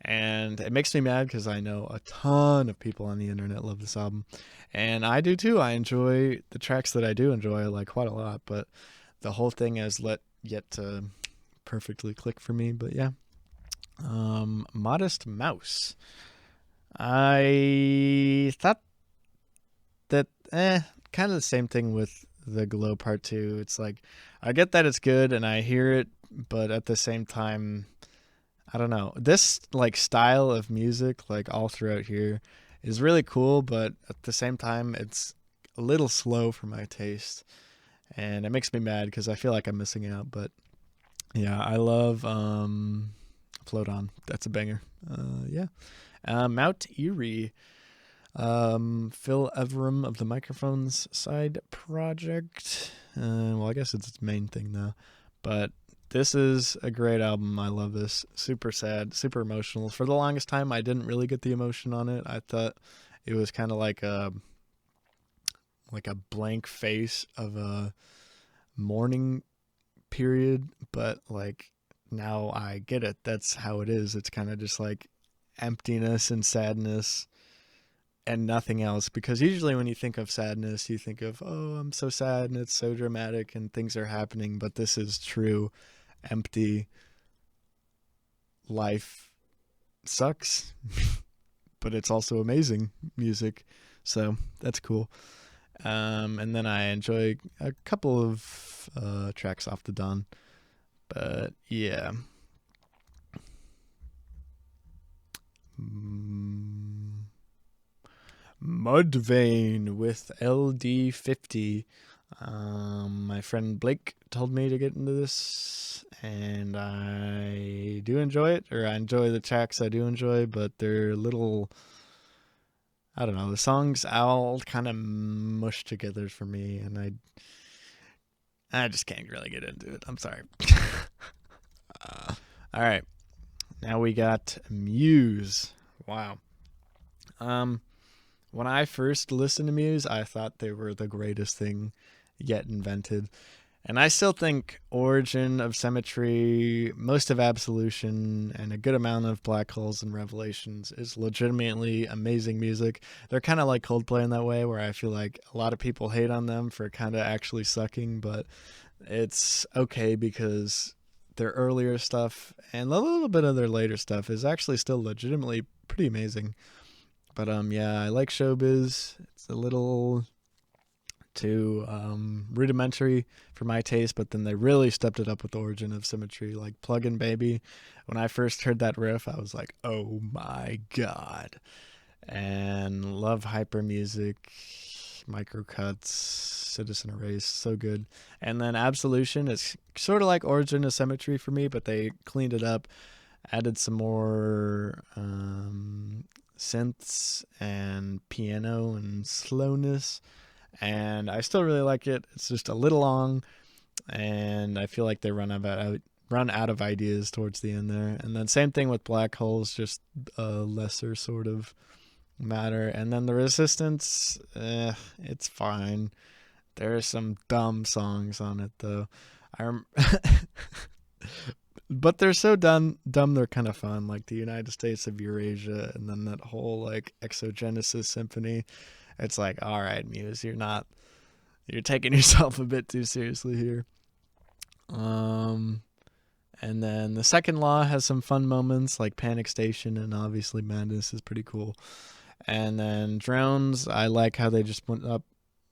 And it makes me mad, because I know a ton of people on the internet love this album, and I do too. I enjoy the tracks that I do enjoy, like, quite a lot, but the whole thing has yet to perfectly click for me. But yeah. Modest Mouse. I thought that kind of the same thing with The Glow Part 2. It's like, I get that it's good and I hear it, but at the same time, I don't know. This like style of music, like all throughout here, is really cool, but at the same time, it's a little slow for my taste, and it makes me mad because I feel like I'm missing out. But Yeah, I love Float On. That's a banger. Yeah. Mount Erie. Phil Everum of the Microphones side project. Well, I guess it's its main thing though. But this is a great album. I love this. Super sad, super emotional. For the longest time, I didn't really get the emotion on it. I thought it was kind of like a blank face of a mourning period, but like now I get it. That's how it is. It's kind of just like emptiness and sadness and nothing else, because usually when you think of sadness you think of, oh, I'm so sad and it's so dramatic and things are happening, but this is true empty. Life sucks but it's also amazing music, so that's cool. And then I enjoy a couple of tracks off the Dawn, but yeah. Mudvayne with LD50. My friend Blake told me to get into this, and I do enjoy it, or I enjoy the tracks I do enjoy, but they're little, I don't know, the songs all kind of mush together for me, and I just can't really get into it. I'm sorry. All right, now we got Muse. Wow. When I first listened to Muse, I thought they were the greatest thing yet invented. And I still think Origin of Symmetry, most of Absolution, and a good amount of Black Holes and Revelations is legitimately amazing music. They're kind of like Coldplay in that way, where I feel like a lot of people hate on them for kind of actually sucking, but it's okay because their earlier stuff and a little bit of their later stuff is actually still legitimately pretty amazing. But yeah, I like Showbiz. It's a little too rudimentary for my taste, but then they really stepped it up with Origin of Symmetry. Like Plug-in Baby, when I first heard that riff, I was like, oh my god. And love Hyper Music, Microcuts, Citizen Erase, so good. And then Absolution is sort of like Origin of Symmetry for me, but they cleaned it up, added some more synths and piano and slowness, and I still really like it. It's just a little long, and I feel like they run out of ideas towards the end there. And then same thing with Black Holes, just a lesser sort of matter. And then the Resistance, it's fine. There are some dumb songs on it though. But they're so dumb they're kind of fun, like the United States of Eurasia, and then that whole like Exogenesis symphony. It's like, all right, Muse, you're taking yourself a bit too seriously here. And then the Second Law has some fun moments like Panic Station, and obviously Madness is pretty cool. And then Drones, I like how they just went up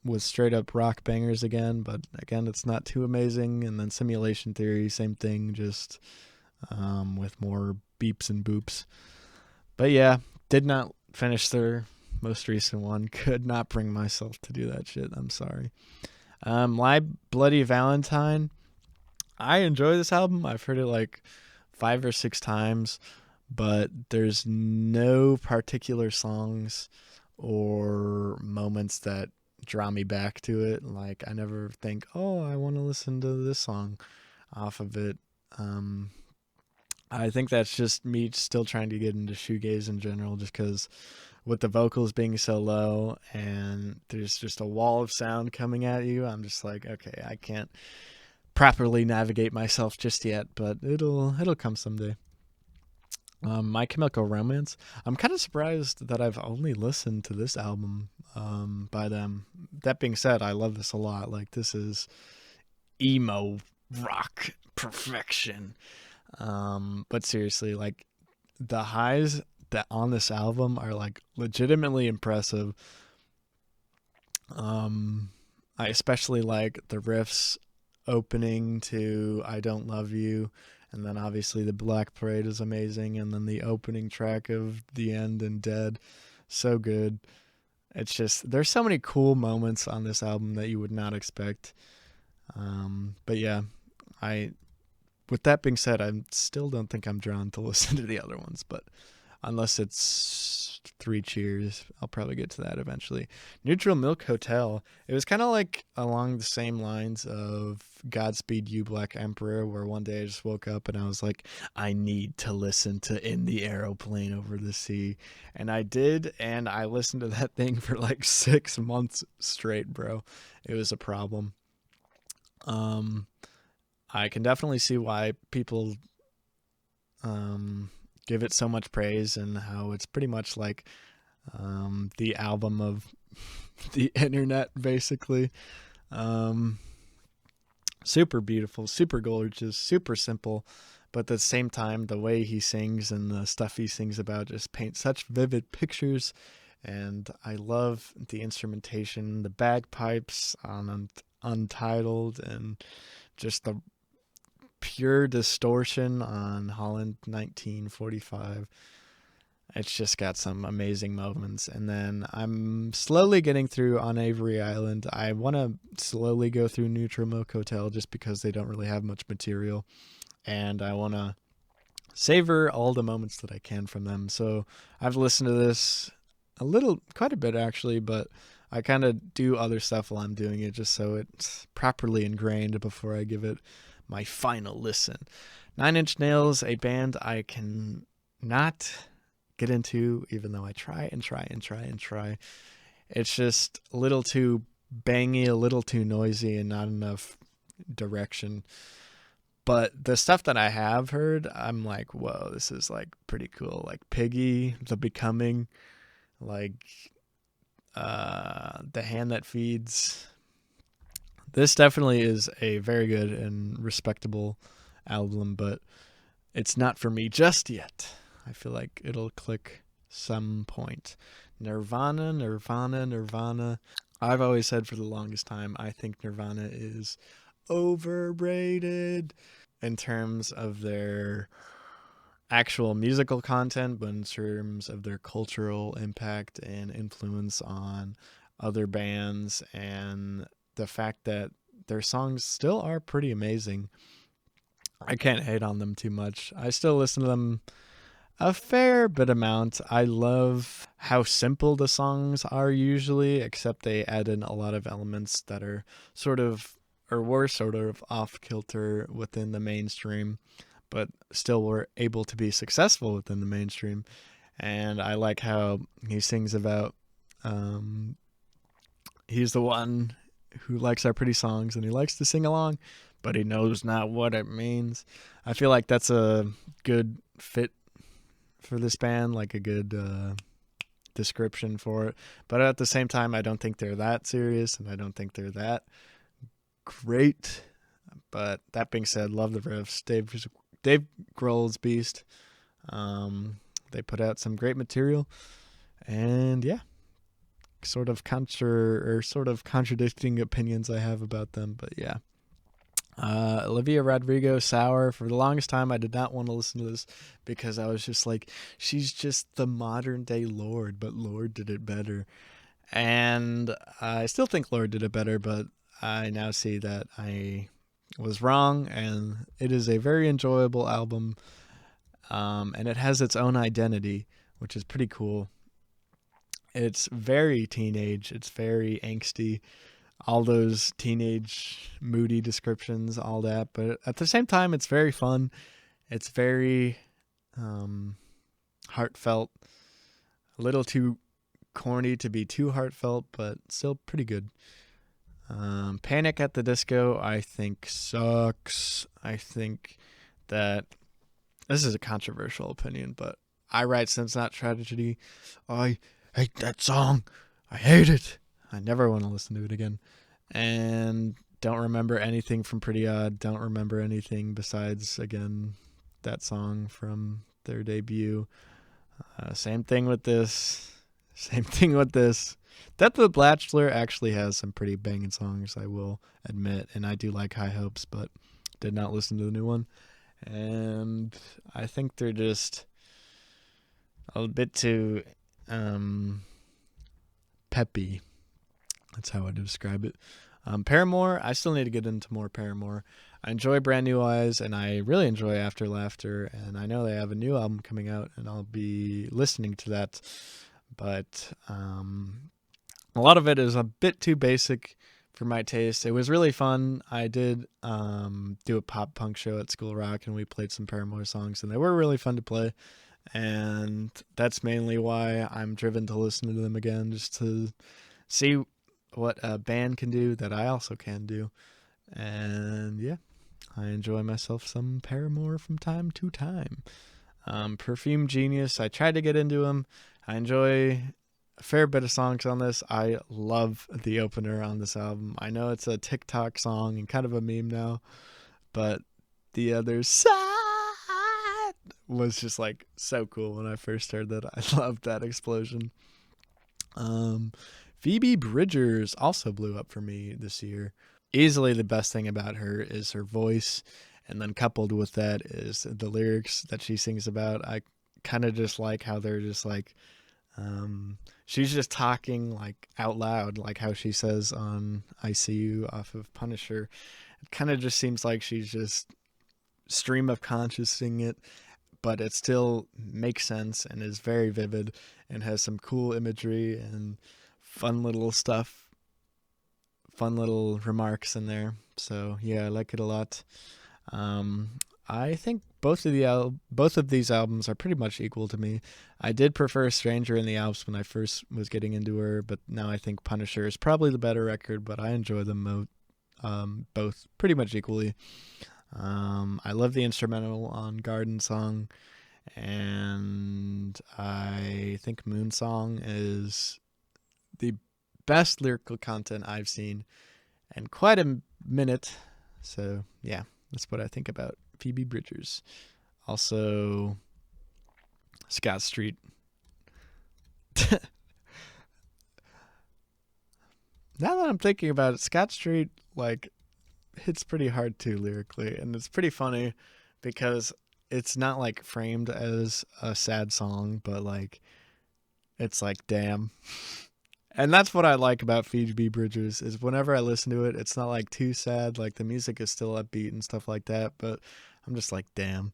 with straight up rock bangers again, but again, it's not too amazing. And then Simulation Theory, same thing, just with more beeps and boops. But yeah, did not finish their most recent one. Could not bring myself to do that shit. I'm sorry. My Bloody Valentine, I enjoy this album. I've heard it like 5 or 6 times, but there's no particular songs or moments that draw me back to it. Like I never think, oh, I want to listen to this song off of it. I think that's just me still trying to get into shoegaze in general, just because with the vocals being so low and there's just a wall of sound coming at you, I'm just like, okay, I can't properly navigate myself just yet, but it'll come someday. My Chemical Romance, I'm kind of surprised that I've only listened to this album by them. That being said, I love this a lot. Like, this is emo rock perfection. But seriously, like, the highs that on this album are like legitimately impressive. I especially like the riffs opening to I Don't Love You, and then obviously the Black Parade is amazing, and then the opening track of The End and Dead, so good. It's just, there's so many cool moments on this album that you would not expect. But yeah, I with that being said, I still don't think I'm drawn to listen to the other ones, but unless it's Three Cheers, I'll probably get to that eventually. Neutral Milk Hotel, it was kind of like along the same lines of Godspeed You Black Emperor, where one day I just woke up and I was like, I need to listen to In the Aeroplane Over the Sea. And I did, and I listened to that thing for like 6 months straight, bro. It was a problem. I can definitely see why people give it so much praise, and how it's pretty much like the album of the internet, basically. Super beautiful, super gorgeous, super simple, but at the same time, the way he sings and the stuff he sings about just paint such vivid pictures. And I love the instrumentation, the bagpipes on Untitled, and just the pure distortion on Holland 1945. It's just got some amazing moments. And then I'm slowly getting through On Avery Island. I want to slowly go through Neutral Milk Hotel just because they don't really have much material. And I want to savor all the moments that I can from them. So I've listened to this quite a bit actually, but I kind of do other stuff while I'm doing it just so it's properly ingrained before I give it my final listen. Nine Inch Nails, a band I can not get into, even though I try and try and try and try. It's just a little too bangy, a little too noisy, and not enough direction. But the stuff that I have heard, I'm like, whoa, this is like pretty cool. Like Piggy, The Becoming, like The Hand That Feeds. This definitely is a very good and respectable album, but it's not for me just yet. I feel like it'll click some point. Nirvana. I've always said for the longest time, I think Nirvana is overrated in terms of their actual musical content, but in terms of their cultural impact and influence on other bands, and the fact that their songs still are pretty amazing. I can't hate on them too much. I still listen to them a fair bit amount. I love how simple the songs are usually, except they add in a lot of elements that are were sort of off kilter within the mainstream, but still were able to be successful within the mainstream. And I like how he sings about he's the one who likes our pretty songs and he likes to sing along, but he knows not what it means. I feel like that's a good fit for this band, like a good description for it. But at the same time, I don't think they're that serious, and I don't think they're that great. But that being said, love the riffs. Dave Grohl's beast. They put out some great material, and yeah, sort of contradicting opinions I have about them, but yeah. Olivia Rodrigo, Sour. For the longest time, I did not want to listen to this because I was just like, she's just the modern day Lorde, but Lorde did it better. And I still think Lorde did it better, but I now see that I was wrong, and it is a very enjoyable album, and it has its own identity, which is pretty cool. It's very teenage, it's very angsty, all those teenage moody descriptions, all that, but at the same time, it's very fun. It's very heartfelt, a little too corny to be too heartfelt, but still pretty good. Panic at the Disco, I think, sucks. I think that this is a controversial opinion, but I Write Sin's Not Tragedy. I hate that song. I hate it. I never want to listen to it again. And don't remember anything from Pretty Odd. Don't remember anything besides, again, that song from their debut. Same thing with this. Death of the Bachelor actually has some pretty banging songs, I will admit. And I do like High Hopes, but did not listen to the new one. And I think they're just a bit too peppy. That's how I describe it. Paramore, I still need to get into more Paramore. I enjoy Brand New Eyes, and I really enjoy After Laughter, and I know they have a new album coming out, and I'll be listening to that. But a lot of it is a bit too basic for my taste. It was really fun. I did do a pop punk show at School Rock, and we played some Paramore songs, and they were really fun to play. And that's mainly why I'm driven to listen to them again, just to see what a band can do that I also can do. And yeah, I enjoy myself some Paramore from time to time. Perfume Genius, I tried to get into them. I enjoy a fair bit of songs on this. I love the opener on this album. I know it's a TikTok song and kind of a meme now, but The Other Side was just like so cool when I first heard that. I loved that explosion. Phoebe Bridgers also blew up for me this year. Easily the best thing about her is her voice, and then coupled with that is the lyrics that she sings about. I kind of just like how they're just like, she's just talking like out loud, like how she says on I See You off of Punisher. It kind of just seems like she's just stream of consciousing it, but it still makes sense and is very vivid and has some cool imagery and fun little stuff, fun little remarks in there. So yeah, I like it a lot. I think both of these albums are pretty much equal to me. I did prefer Stranger in the Alps when I first was getting into her, but now I think Punisher is probably the better record, but I enjoy them both pretty much equally. I love the instrumental on Garden Song, and I think Moon Song is the best lyrical content I've seen in quite a minute. So yeah, that's what I think about Phoebe Bridgers. Also, Scott Street. Now that I'm thinking about it, Scott Street like hits pretty hard too lyrically, and it's pretty funny because it's not like framed as a sad song, but like it's like damn. And that's what I like about Phoebe Bridgers is whenever I listen to it, it's not like too sad. Like the music is still upbeat and stuff like that, but I'm just like, damn,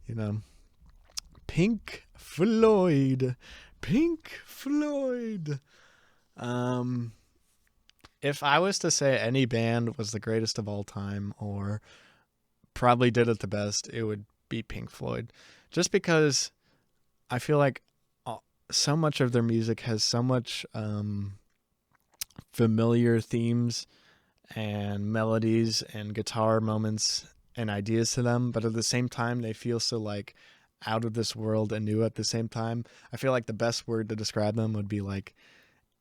you know. Pink Floyd. If I was to say any band was the greatest of all time or probably did it the best, it would be Pink Floyd. Just because I feel like so much of their music has so much familiar themes and melodies and guitar moments and ideas to them, but at the same time they feel so like out of this world and new at the same time. I feel like the best word to describe them would be like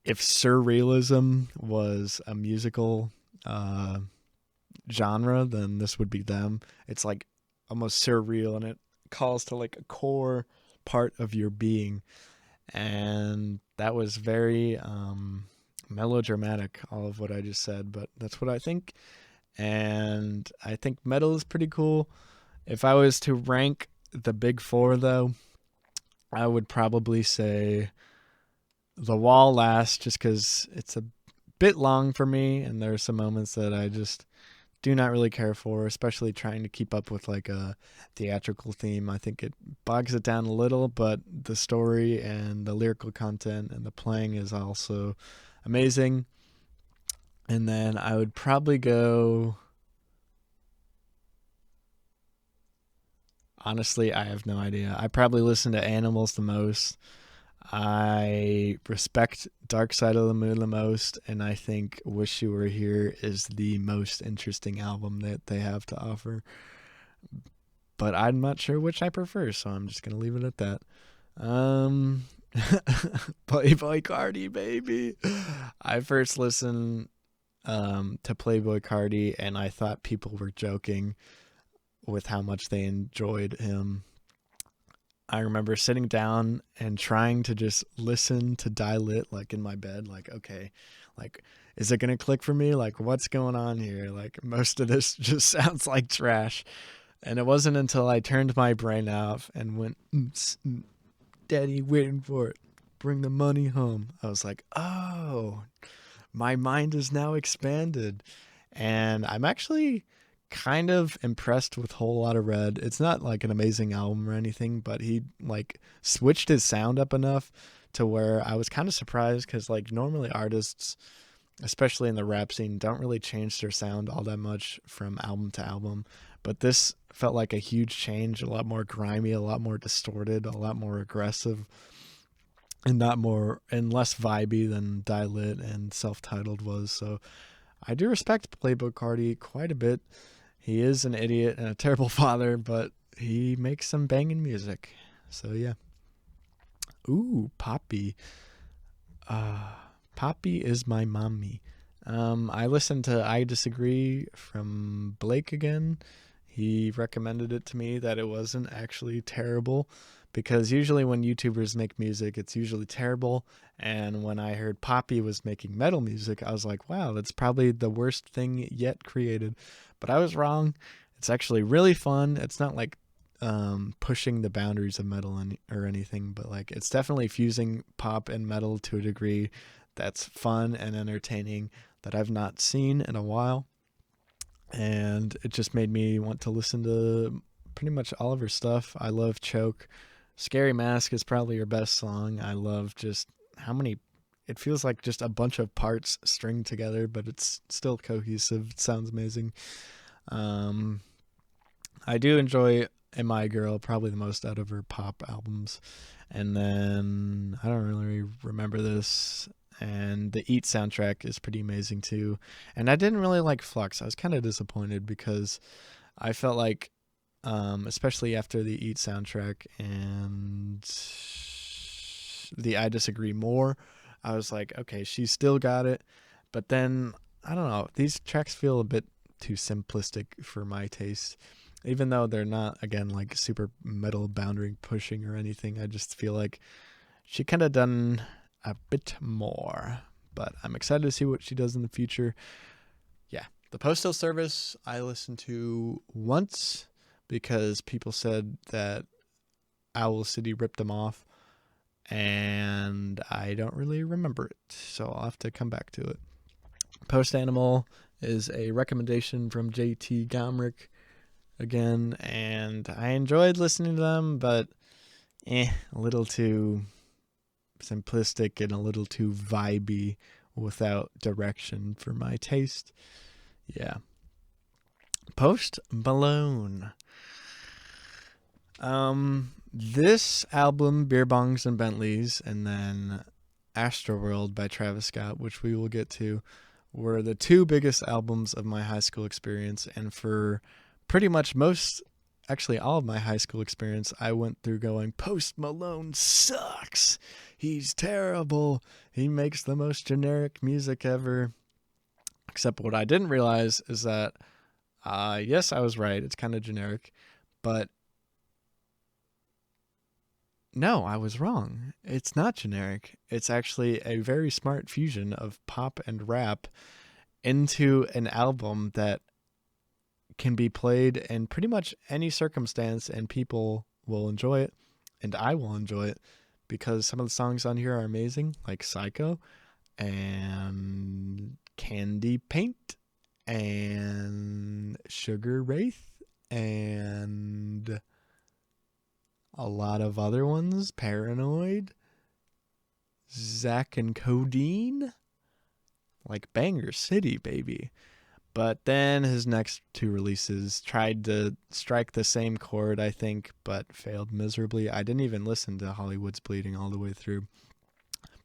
if surrealism was a musical genre, then this would be them. It's like almost surreal, and it calls to like a core part of your being. And that was very melodramatic, all of what I just said, but that's what I think. And I think metal is pretty cool. If I was to rank the big four, though, I would probably say The Wall last, just because it's a bit long for me, and there are some moments that I just do not really care for, especially trying to keep up with like a theatrical theme. I think it bogs it down a little, but the story and the lyrical content and the playing is also amazing. And then I would probably go, honestly, I have no idea. I probably listen to Animals the most. I respect Dark Side of the Moon the most, and I think Wish You Were Here is the most interesting album that they have to offer. But I'm not sure which I prefer, so I'm just going to leave it at that. Playboy Cardi, baby. I first listened to Playboy Cardi, and I thought people were joking with how much they enjoyed him. I remember sitting down and trying to just listen to Die Lit, like in my bed, like, okay, like, is it going to click for me? Like, what's going on here? Like, most of this just sounds like trash. And it wasn't until I turned my brain off and went, Daddy, waiting for it. Bring the money home. I was like, oh, my mind is now expanded. And I'm actually kind of impressed with Whole Lotta Red. It's not like an amazing album or anything, but he like switched his sound up enough to where I was kind of surprised, because like normally artists, especially in the rap scene, don't really change their sound all that much from album to album. But this felt like a huge change, a lot more grimy, a lot more distorted, a lot more aggressive, and less vibey than Die Lit and Self-Titled was. So I do respect Playboi Carti quite a bit. He is an idiot and a terrible father, but he makes some banging music. So yeah. Ooh, Poppy. Poppy is my mommy. I listened to I Disagree from Blake again. He recommended it to me that it wasn't actually terrible, because usually when YouTubers make music, it's usually terrible. And when I heard Poppy was making metal music, I was like, wow, that's probably the worst thing yet created. But I was wrong. It's actually really fun. It's not like pushing the boundaries of metal or anything, but like it's definitely fusing pop and metal to a degree that's fun and entertaining that I've not seen in a while. And it just made me want to listen to pretty much all of her stuff. I love Choke. Scary Mask is probably her best song. I love just how many, it feels like just a bunch of parts stringed together, but it's still cohesive. It sounds amazing. I do enjoy Am I Girl probably the most out of her pop albums. And then I don't really remember this. And the Eat soundtrack is pretty amazing too. And I didn't really like Flux. I was kind of disappointed because I felt like, especially after the Eat soundtrack and the I Disagree More, I was like, okay, she's still got it. But then, I don't know, these tracks feel a bit too simplistic for my taste. Even though they're not, again, like super metal boundary pushing or anything, I just feel like she kind of done a bit more. But I'm excited to see what she does in the future. Yeah, the Postal Service I listened to once because people said that Owl City ripped them off, and I don't really remember it, so I'll have to come back to it. Post Animal is a recommendation from JT Gomrick again, and I enjoyed listening to them, but a little too simplistic and a little too vibey without direction for my taste. Yeah. Post Malone. This album, Beer Bongs and Bentleys, and then Astroworld by Travis Scott, which we will get to, were the two biggest albums of my high school experience. And for pretty much actually all of my high school experience, I went through going, Post Malone sucks. He's terrible. He makes the most generic music ever. Except what I didn't realize is that, yes, I was right. It's kind of generic. But no, I was wrong. It's not generic. It's actually a very smart fusion of pop and rap into an album that can be played in pretty much any circumstance and people will enjoy it, and I will enjoy it because some of the songs on here are amazing, like Psycho and Candy Paint and Sugar Wraith and a lot of other ones, Paranoid, Zack and Codeine, like Banger City, baby. But then his next two releases tried to strike the same chord, I think, but failed miserably. I didn't even listen to Hollywood's Bleeding all the way through.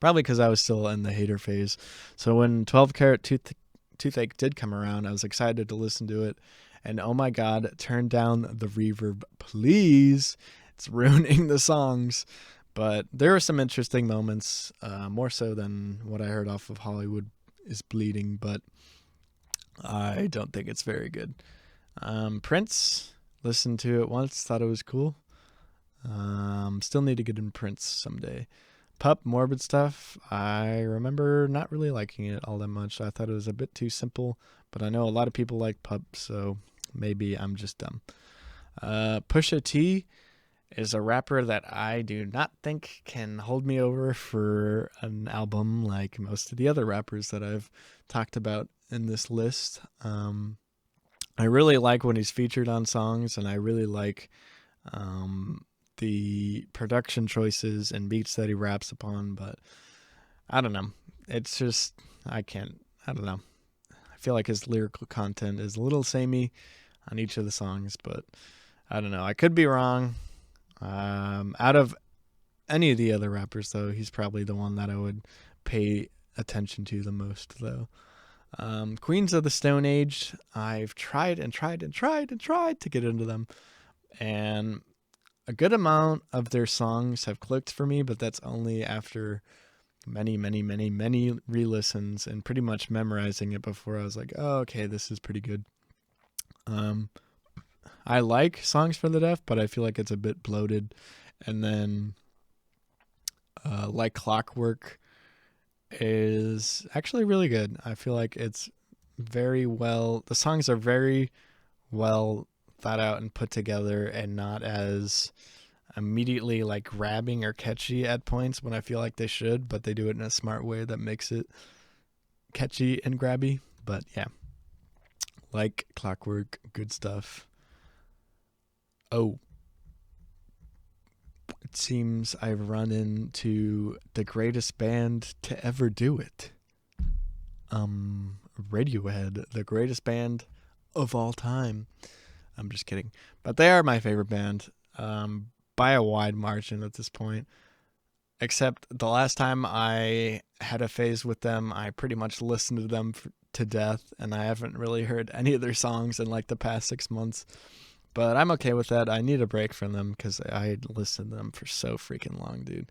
Probably because I was still in the hater phase. So when 12 Karat Toothache did come around, I was excited to listen to it. And oh my God, turn down the reverb, please. It's ruining the songs. But there were some interesting moments, more so than what I heard off of Hollywood is Bleeding, but I don't think it's very good. Prince, listened to it once, thought it was cool. Still need to get in Prince someday. Pup, Morbid Stuff, I remember not really liking it all that much. I thought it was a bit too simple, but I know a lot of people like Pup, so maybe I'm just dumb. Pusha T is a rapper that I do not think can hold me over for an album like most of the other rappers that I've talked about in this list. I really like when he's featured on songs, and I really like the production choices and beats that he raps upon, but I don't know. It's just, I don't know. I feel like his lyrical content is a little samey on each of the songs, but I don't know. I could be wrong. Out of any of the other rappers, though, he's probably the one that I would pay attention to the most, though. Queens of the Stone Age, I've tried to get into them, and a good amount of their songs have clicked for me, but that's only after many re-listens and pretty much memorizing it before I was like, oh, okay, this is pretty good. I like Songs for the Deaf, but I feel like it's a bit bloated. And then Like Clockwork is actually really good. I feel like it's very well, the songs are very well thought out and put together, and not as immediately like grabbing or catchy at points when I feel like they should, but they do it in a smart way that makes it catchy and grabby. But yeah, Like Clockwork, good stuff. Oh, it seems I've run into the greatest band to ever do it. Radiohead, the greatest band of all time. I'm just kidding. But they are my favorite band, by a wide margin at this point. Except the last time I had a phase with them, I pretty much listened to them to death, and I haven't really heard any of their songs in like the past 6 months. But I'm okay with that. I need a break from them because I listened to them for so freaking long, dude.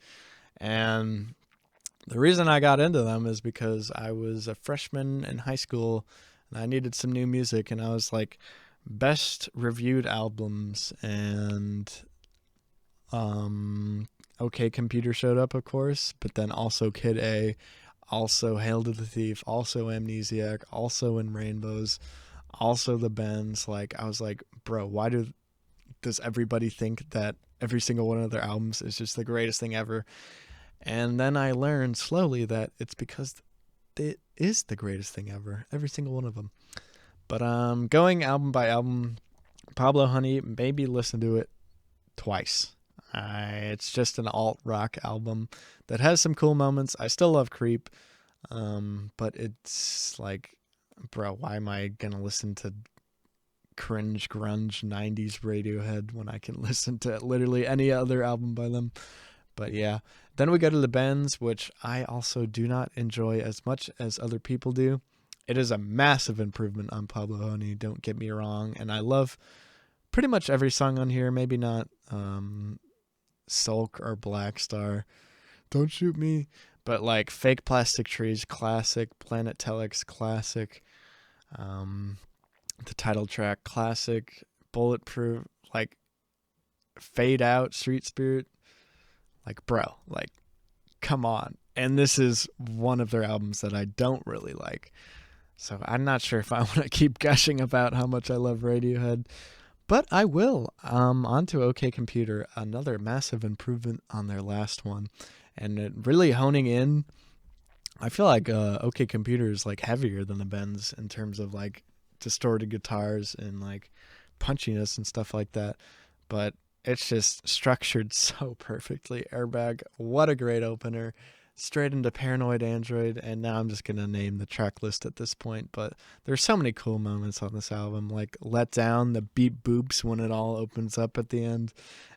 And the reason I got into them is because I was a freshman in high school and I needed some new music, and I was like, best reviewed albums, and OK Computer showed up, of course, but then also Kid A, also Hail to the Thief, also Amnesiac, also In Rainbows, also the Bends. Like, I was like, bro, why does everybody think that every single one of their albums is just the greatest thing ever? And then I learned slowly that it's because it is the greatest thing ever, every single one of them. But going album by album, Pablo Honey, maybe listen to it twice. It's just an alt rock album that has some cool moments. I still love Creep, but it's like, bro, why am I gonna listen to cringe grunge 90s Radiohead when I can listen to literally any other album by them? But yeah, then we go to the Bends, which I also do not enjoy as much as other people do. It is a massive improvement on Pablo Honey, don't get me wrong, and I love pretty much every song on here. Maybe not Sulk or Black Star, Don't Shoot Me, but like Fake Plastic Trees, classic. Planet Telex, classic. The title track, classic. Bulletproof, like Fade Out, Street Spirit. Like, bro, like, come on. And this is one of their albums that I don't really like. So I'm not sure if I want to keep gushing about how much I love Radiohead, but I will. On to OK Computer, another massive improvement on their last one, and it really honing in. I feel like OK Computer is like heavier than the Bends in terms of like distorted guitars and like punchiness and stuff like that, but it's just structured so perfectly. Airbag, what a great opener. Straight into Paranoid Android, and now I'm just going to name the track list at this point, but there's so many cool moments on this album, like Let Down, the beat boops when it all opens up at the end,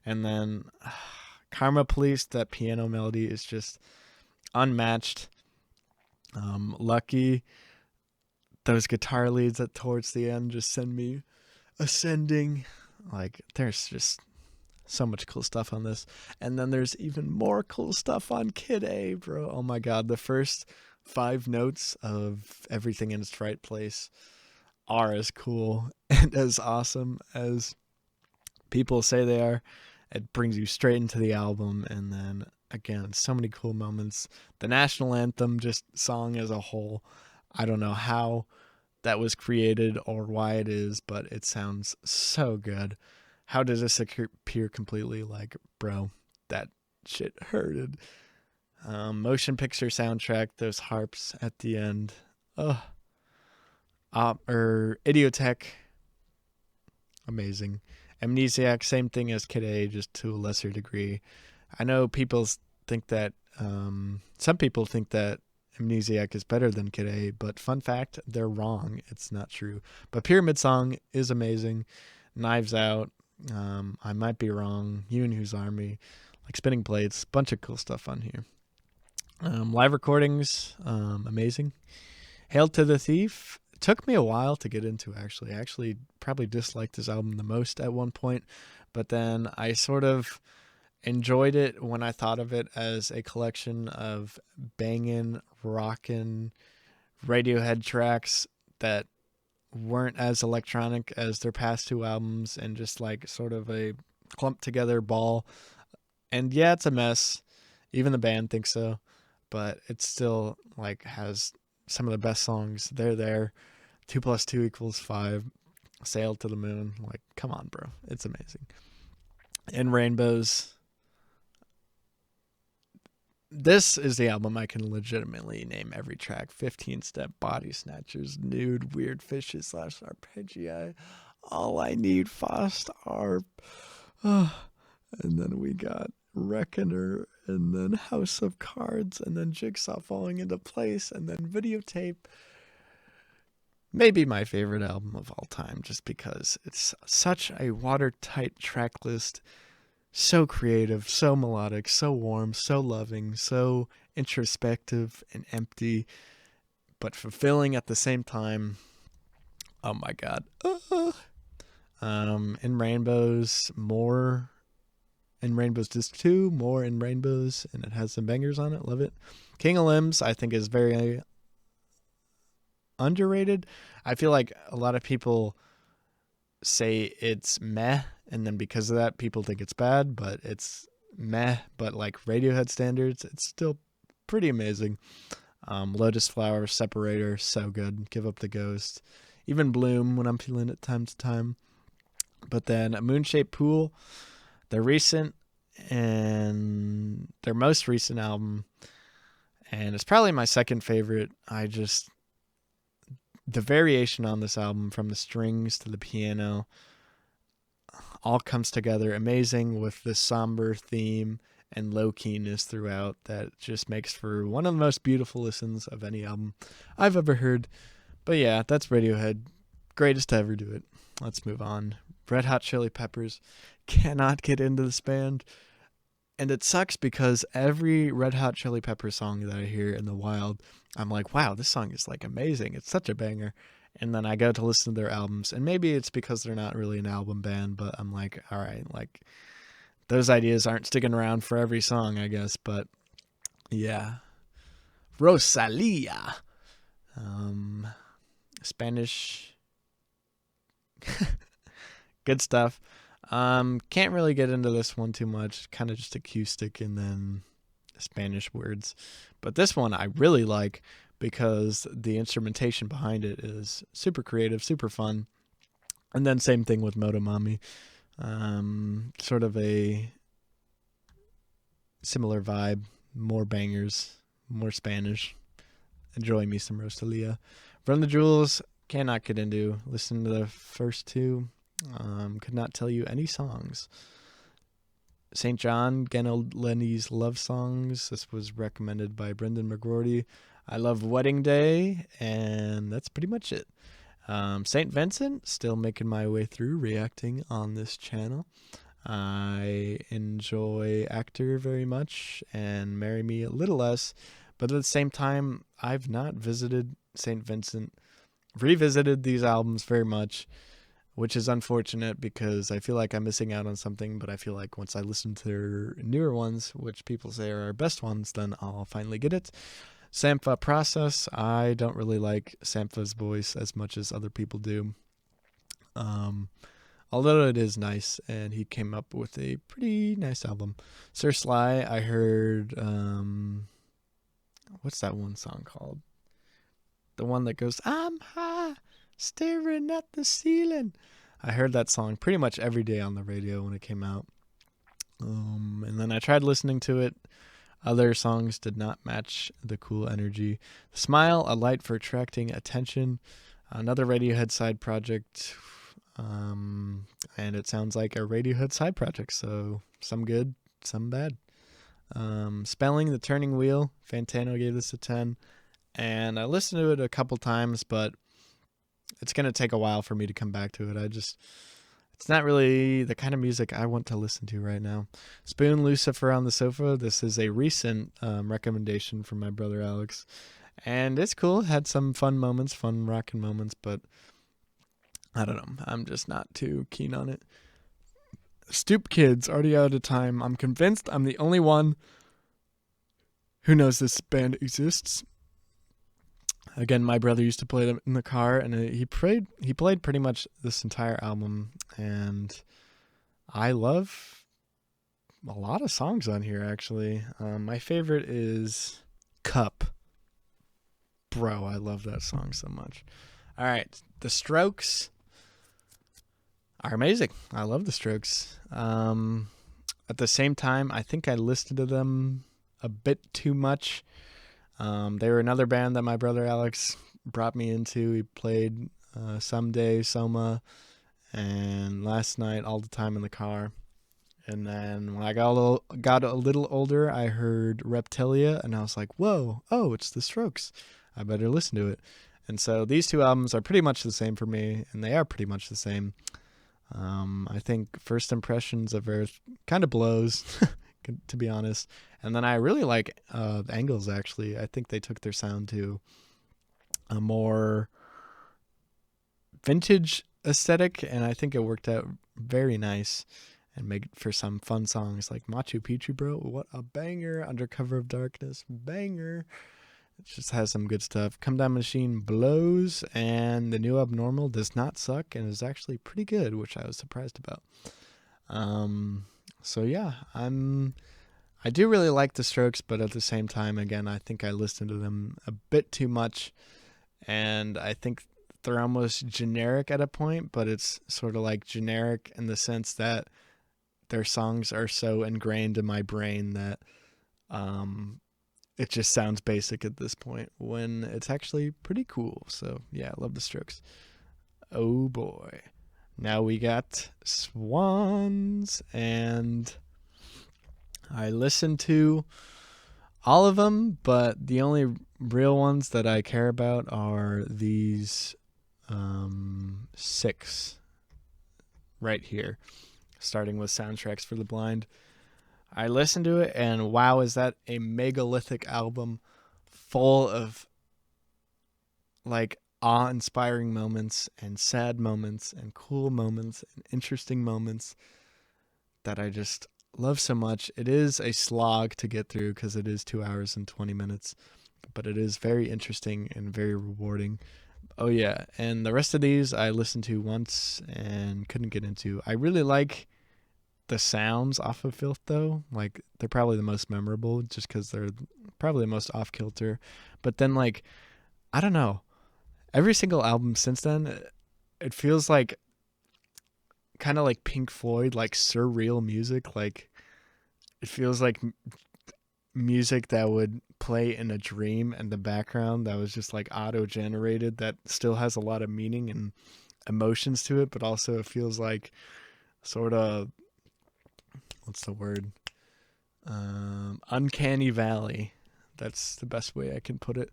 and then Karma Police, that piano melody is just unmatched. Lucky, those guitar leads at towards the end just send me ascending. Like, there's just so much cool stuff on this. And then there's even more cool stuff on Kid A, bro. Oh my god, the first 5 notes of Everything in Its Right Place are as cool and as awesome as people say they are. It brings you straight into the album, and then again, so many cool moments. The national anthem, just song as a whole, I don't know how that was created or why it is, but it sounds so good. how does this appear completely? Like, bro, that shit hurted. Motion picture soundtrack, those harps at the end. Ugh. Idiotech, amazing. Amnesiac, same thing as Kid A, just to a lesser degree. I know people think that, some people think that Amnesiac is better than Kid A, but fun fact, they're wrong. It's not true. But Pyramid Song is amazing. Knives Out, I might be wrong. You and Whose Army, like Spinning Plates, bunch of cool stuff on here. Live recordings, amazing. Hail to the Thief, took me a while to get into, actually. I actually probably disliked this album the most at one point, but then I sort of enjoyed it when I thought of it as a collection of banging, rockin' Radiohead tracks that weren't as electronic as their past two albums, and just like sort of a clumped together ball. And yeah, it's a mess. Even the band thinks so, but it still like has some of the best songs. They're there. 2 + 2 = 5. Sail to the Moon. Like, come on, bro. It's amazing. In Rainbows. This is the album I can legitimately name every track. 15 Step, Body Snatchers, Nude, Weird Fishes / Arpeggii, All I Need, Fast Arp. And then we got Reckoner, and then House of Cards, and then Jigsaw Falling Into Place, and then Videotape. Maybe my favorite album of all time, just because it's such a watertight track list. So creative, so melodic, so warm, so loving, so introspective and empty, but fulfilling at the same time. Oh my God. In Rainbows, more. In Rainbows Disc 2, more In Rainbows, and it has some bangers on it. Love it. King of Limbs, I think, is very underrated. I feel like a lot of people say it's meh, and then because of that, people think it's bad, but it's meh. But like Radiohead standards, it's still pretty amazing. Lotus Flower, Separator, so good. Give Up the Ghost. Even Bloom when I'm feeling it time to time. But then a Moonshaped Pool, their recent and their most recent album, and it's probably my second favorite. The variation on this album, from the strings to the piano, all comes together amazing with this somber theme and low keyness throughout that just makes for one of the most beautiful listens of any album I've ever heard. But yeah, that's Radiohead. Greatest to ever do it. Let's move on. Red Hot Chili Peppers. Cannot get into this band. And it sucks because every Red Hot Chili Peppers song that I hear in the wild, I'm like, wow, this song is like amazing. It's such a banger. And then I go to listen to their albums, and maybe it's because they're not really an album band, but I'm like, all right, like those ideas aren't sticking around for every song, I guess. But yeah. Rosalia. Spanish. Good stuff. Can't really get into this one too much. Kind of just acoustic and then Spanish words. But this one I really like because the instrumentation behind it is super creative, super fun. And then same thing with Motomami. Sort of a similar vibe. More bangers, more Spanish. Enjoy me some Rosalia. Run the Jewels, cannot get into. Listen to the first two. Could not tell you any songs. St. John, Lenny's Love Songs. This was recommended by Brendan McGroarty. I love Wedding Day, and that's pretty much it. St. Vincent, still making my way through, reacting on this channel. I enjoy Actor very much, and Marry Me a little less, but at the same time, I've not visited St. Vincent, revisited these albums very much, which is unfortunate because I feel like I'm missing out on something, but I feel like once I listen to their newer ones, which people say are our best ones, then I'll finally get it. Sampha Process, I don't really like Sampha's voice as much as other people do. Although it is nice, and he came up with a pretty nice album. Sir Sly, I heard, what's that one song called? The one that goes, I'm high, staring at the ceiling. I heard that song pretty much every day on the radio when it came out. And then I tried listening to it. Other songs did not match the cool energy. Smile, a light for attracting attention. Another Radiohead side project. And it sounds like a Radiohead side project. So some good, some bad. Spelling, The Turning Wheel. Fantano gave this a 10. And I listened to it a couple times, but it's going to take a while for me to come back to it. It's not really the kind of music I want to listen to right now. Spoon, Lucifer on the Sofa. This is a recent recommendation from my brother Alex. And it's cool. It had some fun moments, fun rockin' moments, but I don't know. I'm just not too keen on it. Stoop Kids, already out of time. I'm convinced I'm the only one who knows this band exists. Again, my brother used to play them in the car, and he played pretty much this entire album, and I love a lot of songs on here, actually. My favorite is Cup. Bro, I love that song so much. All right, The Strokes are amazing. I love The Strokes. At the same time, I think I listened to them a bit too much. They were another band that my brother Alex brought me into. He played Someday, Soma, and Last Night all the time in the car. And then when I got a little older, I heard Reptilia, and I was like, whoa, oh, it's The Strokes. I better listen to it. And so these two albums are pretty much the same for me, and they are pretty much the same. I think First Impressions of Earth kind of blows, to be honest. And then I really like the Angles, actually. I think they took their sound to a more vintage aesthetic, and I think it worked out very nice and made for some fun songs like Machu Picchu, bro. What a banger. Under Cover of Darkness, banger. It just has some good stuff. Come Down Machine blows, and The New Abnormal does not suck and is actually pretty good, which I was surprised about. So yeah, I do really like The Strokes, but at the same time, again, I think I listened to them a bit too much, and I think they're almost generic at a point, but it's sort of like generic in the sense that their songs are so ingrained in my brain that it just sounds basic at this point when it's actually pretty cool. So yeah, I love The Strokes. Oh boy. Now we got Swans, and I listened to all of them, but the only real ones that I care about are these 6 right here, starting with Soundtracks for the Blind. I listened to it, and wow, is that a megalithic album full of like awe-inspiring moments and sad moments and cool moments and interesting moments that I just love so much. It is a slog to get through because it is 2 hours and 20 minutes, but it is very interesting and very rewarding. Oh yeah, and the rest of these I listened to once and couldn't get into. I really like the sounds off of Filth, though. Like, they're probably the most memorable just because they're probably the most off-kilter. But then, like, I don't know. Every single album since then, it feels like kind of like Pink Floyd, like surreal music. Like, it feels like music that would play in a dream in the background that was just like auto-generated, that still has a lot of meaning and emotions to it, but also it feels like sort of, what's the word? Uncanny Valley. That's the best way I can put it.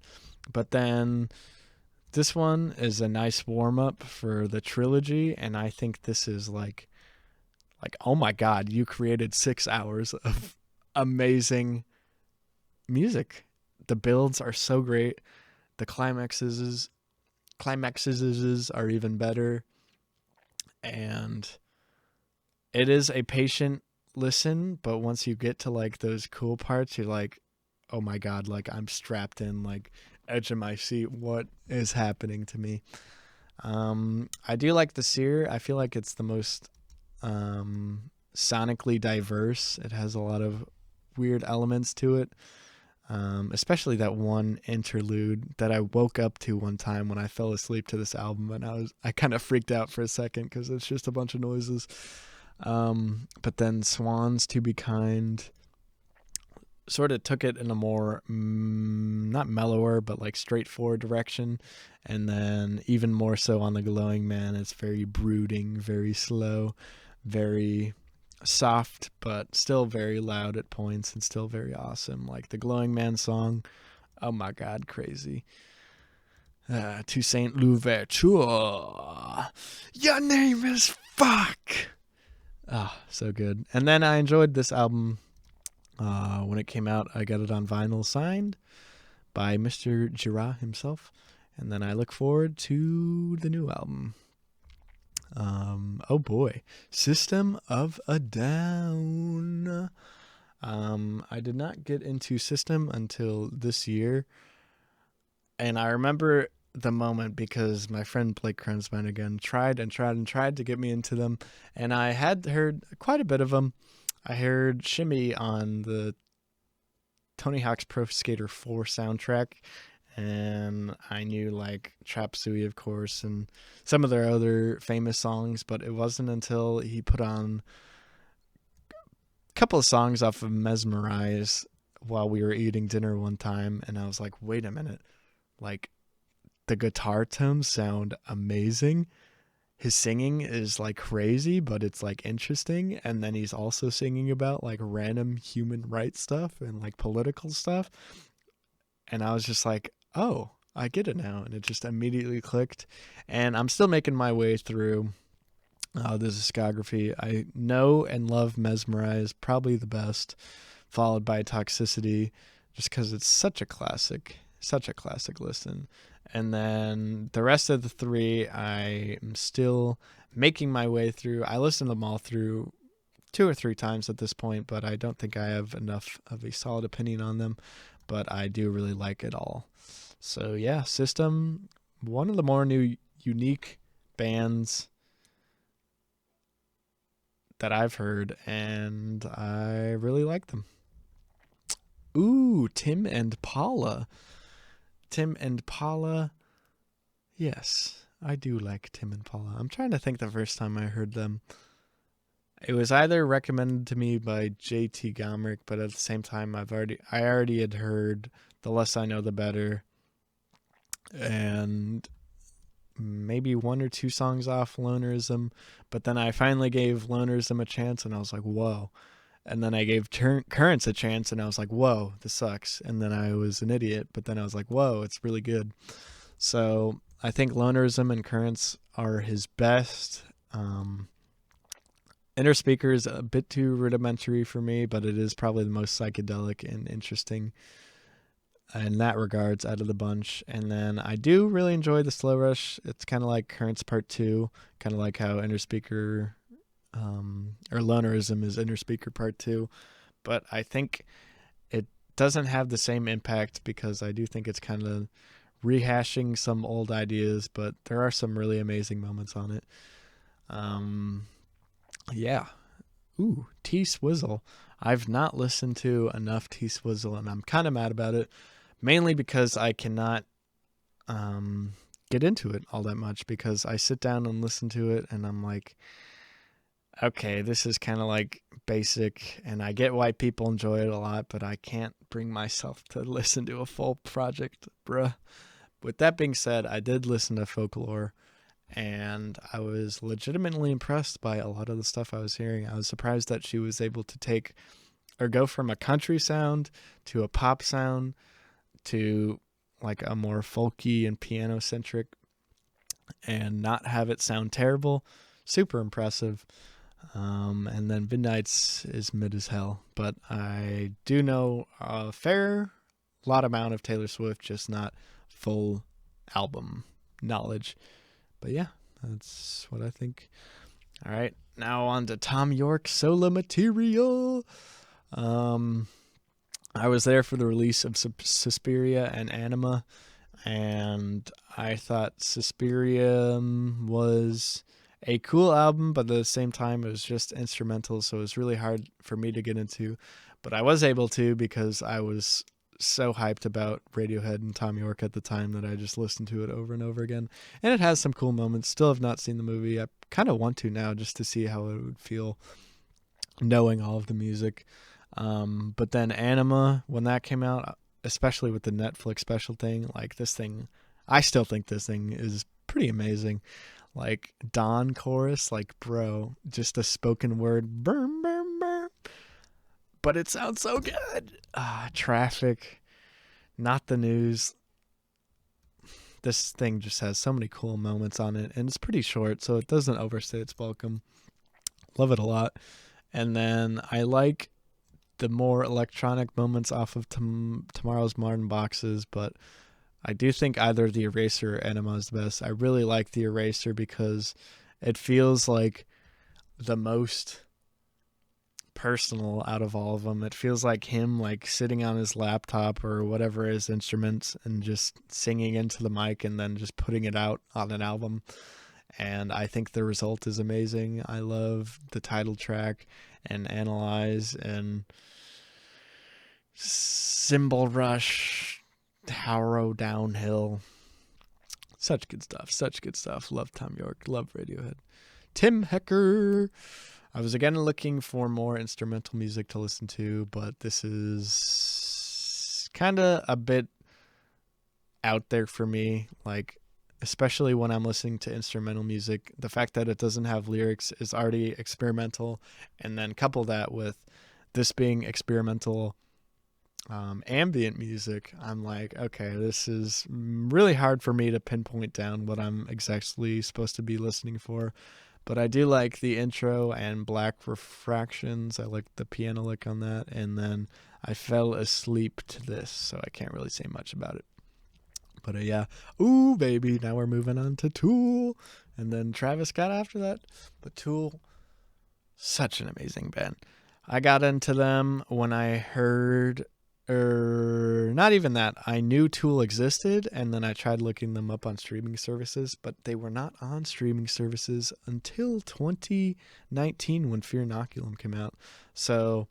But then this one is a nice warm-up for the trilogy, and I think this is like, oh my God, you created 6 hours of amazing music. The builds are so great. The climaxes are even better. And it is a patient listen, but once you get to like those cool parts, you're like, oh my God, like I'm strapped in, like edge of my seat. What is happening to me? I do like the Seer. I feel like it's the most sonically diverse. It has a lot of weird elements to it. especially that one interlude that I woke up to one time when I fell asleep to this album, and I kind of freaked out for a second because it's just a bunch of noises. But then Swans, To Be Kind sort of took it in a more not mellower but like straightforward direction, and then even more so on The Glowing Man, it's very brooding, very slow, very soft, but still very loud at points and still very awesome. Like the Glowing Man song, oh my god, crazy. To Saint Louverture, your name is fuck. Ah, so good. And then I enjoyed this album when it came out. I got it on vinyl, signed by Mr. D.R.A.M himself. And then I look forward to the new album. Oh boy, System of a Down. I did not get into System until this year. And I remember the moment because my friend Blake Krensman again tried to get me into them. And I had heard quite a bit of them. I heard Shimmy on the Tony Hawk's Pro Skater 4 soundtrack, and I knew like Chop Suey, of course, and some of their other famous songs, but it wasn't until he put on a couple of songs off of Mesmerize while we were eating dinner one time, and I was like, wait a minute, like the guitar tones sound amazing. His singing is like crazy, but it's like interesting. And then he's also singing about like random human rights stuff and like political stuff. And I was just like, oh, I get it now. And it just immediately clicked. And I'm still making my way through the discography. I know and love Mesmerize, probably the best, followed by Toxicity, just because it's such a classic listen. And then the rest of the three, I am still making my way through. I listened to them all through 2 or 3 times at this point, but I don't think I have enough of a solid opinion on them. But I do really like it all. So yeah, System, one of the more unique bands that I've heard, and I really like them. Ooh, Tim and Paula. Yes, I do like Tim and Paula. I'm trying to think the first time I heard them. It was either recommended to me by JT Gomrick, but at the same time, I already had heard The Less I Know, The Better, and maybe 1 or 2 songs off Lonerism. But then I finally gave Lonerism a chance, and I was like, whoa. And then I gave Currents a chance, and I was like, whoa, this sucks. And then I was an idiot, but then I was like, whoa, it's really good. So I think Lonerism and Currents are his best. Inner Speaker is a bit too rudimentary for me, but it is probably the most psychedelic and interesting in that regards out of the bunch. And then I do really enjoy the Slow Rush. It's kind of like Currents Part 2, kind of like how Inner Speaker... or Lonerism is Inner Speaker Part 2, but I think it doesn't have the same impact because I do think it's kind of rehashing some old ideas, but there are some really amazing moments on it. Yeah. Ooh, T-Swizzle. I've not listened to enough T-Swizzle, and I'm kind of mad about it, mainly because I cannot get into it all that much, because I sit down and listen to it, and I'm like, okay, this is kind of like basic, and I get why people enjoy it a lot, but I can't bring myself to listen to a full project, bruh. With that being said, I did listen to Folklore, and I was legitimately impressed by a lot of the stuff I was hearing. I was surprised that she was able to take or go from a country sound to a pop sound to like a more folky and piano-centric and not have it sound terrible. Super impressive. And then Midnight's is mid as hell, but I do know a fair lot amount of Taylor Swift, just not full album knowledge. But yeah, that's what I think. All right, now on to Thom Yorke solo material. I was there for the release of Suspiria and Anima, and I thought Suspiria was a cool album, but at the same time, it was just instrumental, so it was really hard for me to get into. But I was able to because I was so hyped about Radiohead and Tom York at the time that I just listened to it over and over again. And it has some cool moments. Still have not seen the movie. I kind of want to now just to see how it would feel knowing all of the music. But then Anima, when that came out, especially with the Netflix special thing, like this thing, I still think this thing is pretty amazing. Like Dawn chorus, like bro, just a spoken word, burn, burn, burn. But it sounds so good. Traffic, Not the News. This thing just has so many cool moments on it, and it's pretty short, so it doesn't overstay its welcome. Love it a lot. And then I like the more electronic moments off of Tomorrow's Modern Boxes, but I do think either The Eraser or Enema is the best. I really like The Eraser because it feels like the most personal out of all of them. It feels like him like sitting on his laptop or whatever his instruments and just singing into the mic and then just putting it out on an album. And I think the result is amazing. I love the title track and Analyze and Cymbal Rush, Harrow Downhill. Such good stuff. Such good stuff. Love Tom York. Love Radiohead. Tim Hecker. I was again looking for more instrumental music to listen to, but this is kind of a bit out there for me. Like, especially when I'm listening to instrumental music, the fact that it doesn't have lyrics is already experimental. And then couple that with this being experimental ambient music, I'm like, okay, this is really hard for me to pinpoint down what I'm exactly supposed to be listening for. But I do like the intro and Black Refractions. I like the piano lick on that. And then I fell asleep to this, so I can't really say much about it. But yeah, ooh, baby, now we're moving on to Tool. And then Travis Scott after that. But Tool, such an amazing band. I got into them when I heard, not even that, I knew Tool existed, and then I tried looking them up on streaming services, but they were not on streaming services until 2019 when Fear Inoculum came out. So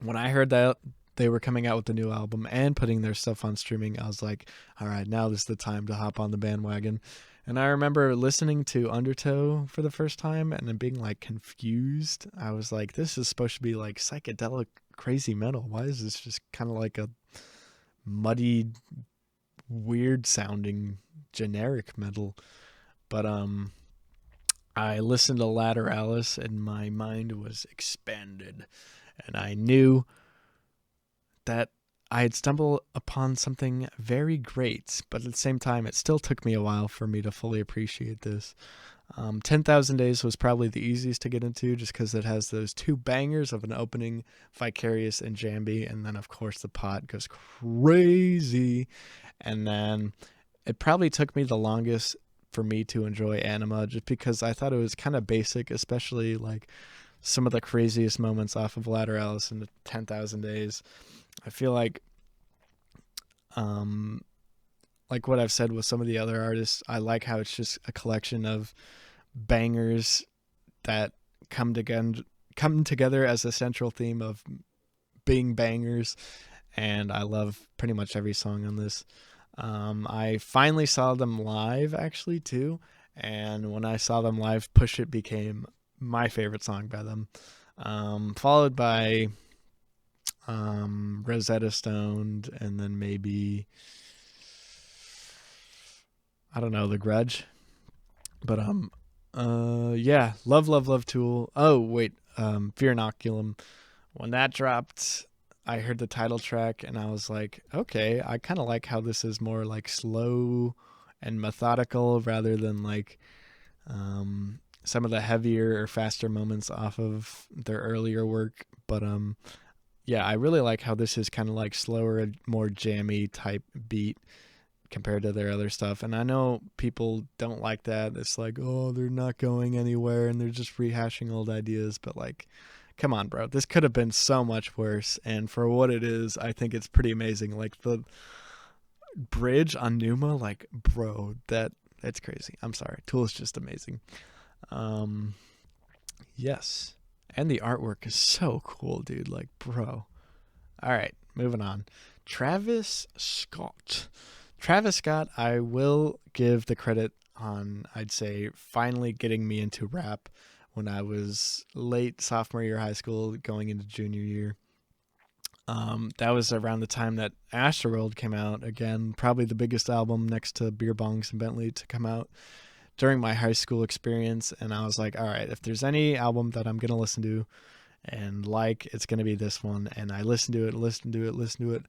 when I heard that they were coming out with the new album and putting their stuff on streaming, I was like, all right, now is the time to hop on the bandwagon. And I remember listening to Undertow for the first time and then being like confused. I was like, this is supposed to be like psychedelic crazy metal. Why is this just kind of like a muddied, weird sounding generic metal? But I listened to Lateralis and my mind was expanded, and I knew that I had stumbled upon something very great, but at the same time, it still took me a while for me to fully appreciate this. 10,000 Days was probably the easiest to get into just because it has those two bangers of an opening, Vicarious and Jambi, and then, of course, the pot goes crazy. And then it probably took me the longest for me to enjoy Anima just because I thought it was kind of basic, especially like some of the craziest moments off of Lateralis and the 10,000 Days. I feel like what I've said with some of the other artists, I like how it's just a collection of bangers that come together as a central theme of being bangers, and I love pretty much every song on this. I finally saw them live, actually, too, and when I saw them live, Push It became my favorite song by them, followed by Rosetta Stone, and then maybe, I don't know, The Grudge. But yeah, love Tool. Oh wait, Fear Inoculum. When that dropped, I heard the title track and I was like, okay, I kind of like how this is more like slow and methodical rather than like some of the heavier or faster moments off of their earlier work. But yeah, I really like how this is kind of like slower, more jammy type beat compared to their other stuff. And I know people don't like that. It's like, oh, they're not going anywhere and they're just rehashing old ideas. But like, come on, bro. This could have been so much worse. And for what it is, I think it's pretty amazing. Like the bridge on Numa, like, bro, that's crazy. I'm sorry. Tool is just amazing. Yes. And the artwork is so cool, dude. Like, bro. All right, moving on. Travis Scott. Travis Scott, I will give the credit on, I'd say, finally getting me into rap when I was late sophomore year of high school, going into junior year. That was around the time that Astroworld came out. Again, probably the biggest album next to Beer Bongs and Bentley to come out during my high school experience. And I was like, all right, if there's any album that I'm going to listen to and like, it's going to be this one. And I listened to it,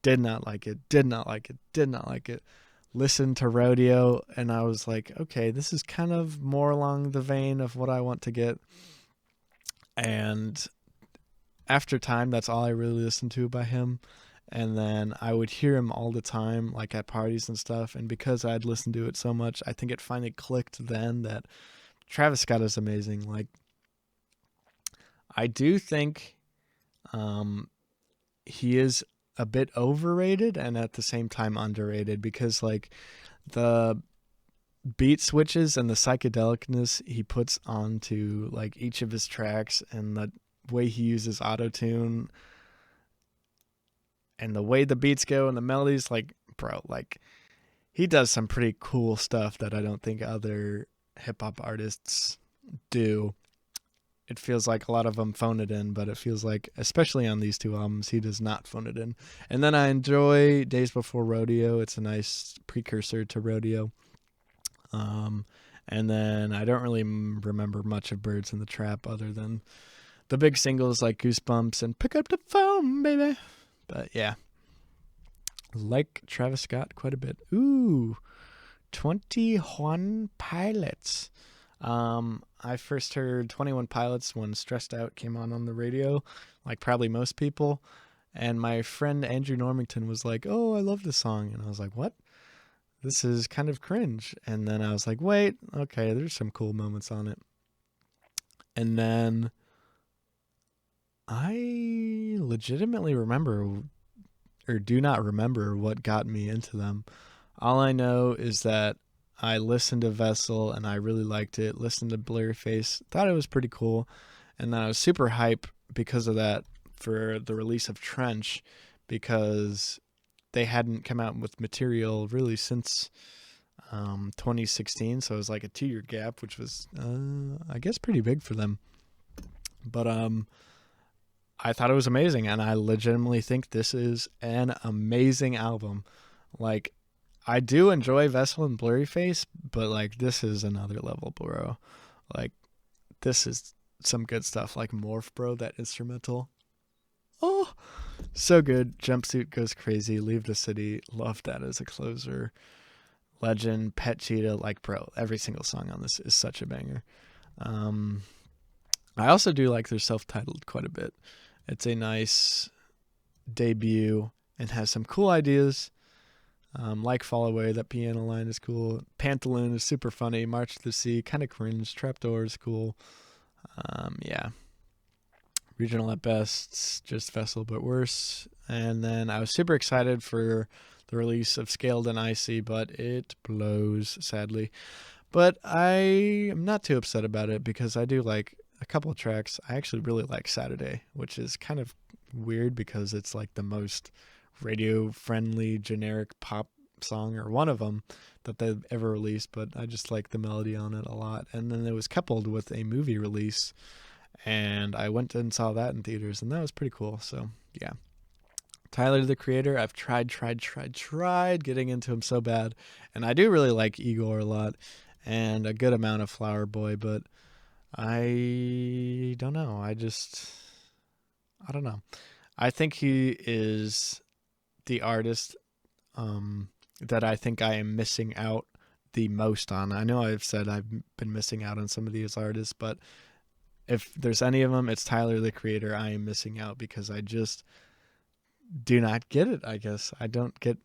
did not like it, did not like it. Listened to Rodeo, and I was like, okay, this is kind of more along the vein of what I want to get. And after time, that's all I really listened to by him. And then I would hear him all the time, like at parties and stuff. And because I'd listened to it so much, I think it finally clicked then that Travis Scott is amazing. Like, I do think he is a bit overrated and at the same time underrated, because like the beat switches and the psychedelicness he puts onto like each of his tracks, and the way he uses auto-tune and the way the beats go and the melodies, like, bro, like, he does some pretty cool stuff that I don't think other hip-hop artists do. It feels like a lot of them phone it in, but it feels like, especially on these two albums, he does not phone it in. And then I enjoy Days Before Rodeo. It's a nice precursor to Rodeo. And then I don't really remember much of Birds in the Trap other than the big singles like Goosebumps and Pick Up the Phone, Baby. But yeah, like Travis Scott quite a bit. Ooh, 21 Pilots. I first heard 21 Pilots when Stressed Out came on the radio, like probably most people. And my friend Andrew Normington was like, oh, I love this song. And I was like, what? This is kind of cringe. And then I was like, wait, okay, there's some cool moments on it. And then I legitimately remember, or do not remember, what got me into them. All I know is that I listened to Vessel and I really liked it. Listened to Blurryface, thought it was pretty cool. And then I was super hype because of that for the release of Trench, because they hadn't come out with material really since 2016. So it was like a 2-year gap, which was, I guess, pretty big for them. But I thought it was amazing, and I legitimately think this is an amazing album. Like, I do enjoy Vessel and Blurryface, but like, this is another level, bro. Like, this is some good stuff. Like Morph, bro, that instrumental. Oh, so good. Jumpsuit Goes Crazy, Leave the City. Love that as a closer. Legend, Pet Cheetah. Like, bro, every single song on this is such a banger. I also do like their self-titled quite a bit. It's a nice debut and has some cool ideas. Like Fall Away, that piano line is cool. Pantaloon is super funny. March to the Sea, kind of cringe. Trapdoor is cool. Yeah. Regional at best, just Vessel but worse. And then I was super excited for the release of Scaled and Icy, but it blows, sadly. But I am not too upset about it, because I do like a couple of tracks. I actually really like Saturday, which is kind of weird because it's like the most radio-friendly generic pop song, or one of them, that they've ever released, but I just like the melody on it a lot. And then it was coupled with a movie release, and I went and saw that in theaters, and that was pretty cool. So yeah, Tyler, the Creator, I've tried getting into him so bad, and I do really like Igor a lot, and a good amount of Flower Boy, but I don't know. I don't know. I think he is the artist that I think I am missing out the most on. I know I've said I've been missing out on some of these artists, but if there's any of them, it's Tyler, the Creator. I am missing out because I just do not get it, I guess. I don't get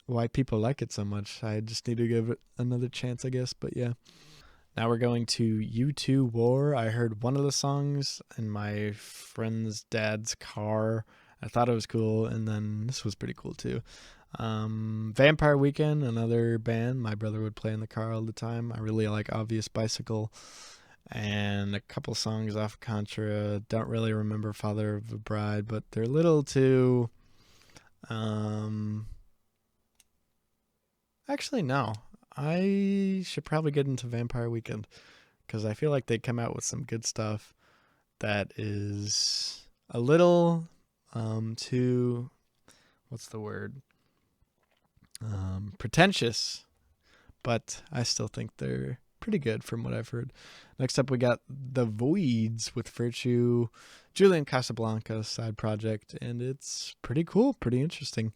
why people like it so much. I just need to give it another chance, I guess. But yeah. Now we're going to U2 War. I heard one of the songs in my friend's dad's car. I thought it was cool, and then this was pretty cool too. Vampire Weekend, another band my brother would play in the car all the time. I really like Obvious Bicycle, and a couple songs off Contra. Don't really remember Father of the Bride, but they're a little too Actually, no. I should probably get into Vampire Weekend because I feel like they come out with some good stuff that is a little too, what's the word? Pretentious, but I still think they're pretty good from what I've heard. Next up, we got The Voids with Virtue, Julian Casablancas side project, and it's pretty cool, pretty interesting.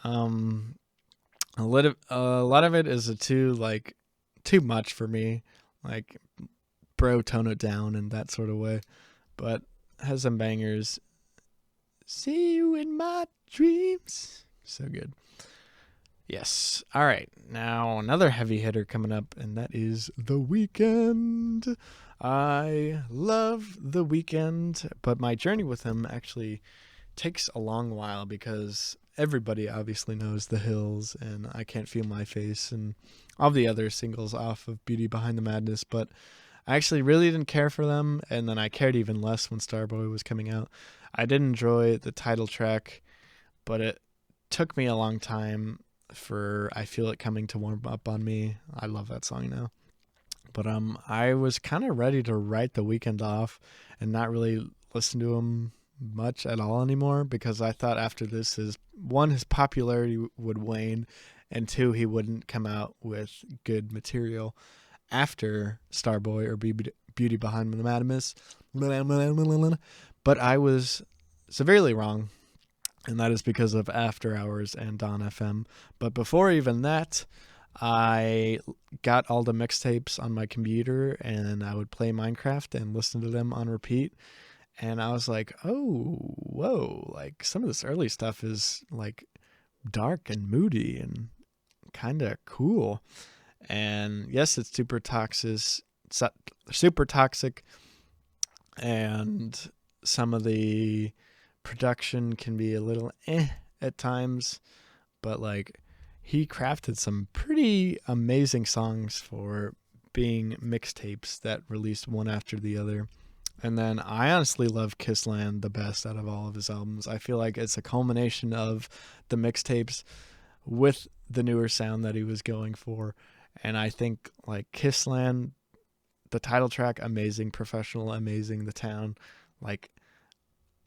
A lot of it is too much for me, like bro, tone it down in that sort of way, but has some bangers. See you in my dreams, so good. Yes. All right. Now another heavy hitter coming up, and that is The Weeknd. I love The Weeknd, but my journey with him actually takes a long while because everybody obviously knows The Hills and I Can't Feel My Face and all the other singles off of Beauty Behind the Madness, but I actually really didn't care for them, and then I cared even less when Starboy was coming out. I did enjoy the title track, but it took me a long time for I Feel It Coming to warm up on me. I love that song now. But I was kind of ready to write The Weeknd off and not really listen to him much at all anymore, because I thought after this, his popularity would wane, and two, he wouldn't come out with good material after Starboy or Beauty Behind the Madness. But I was severely wrong, and that is because of After Hours and Dawn FM. But before even that, I got all the mixtapes on my computer, and I would play Minecraft and listen to them on repeat. And I was like, oh, whoa, like some of this early stuff is like dark and moody and kind of cool. And yes, it's super toxic, and some of the production can be a little at times, but like he crafted some pretty amazing songs for being mixtapes that released one after the other. And then I honestly love Kissland the best out of all of his albums. I feel like it's a culmination of the mixtapes with the newer sound that he was going for. And I think like Kissland, the title track, amazing. Professional, amazing. The Town, like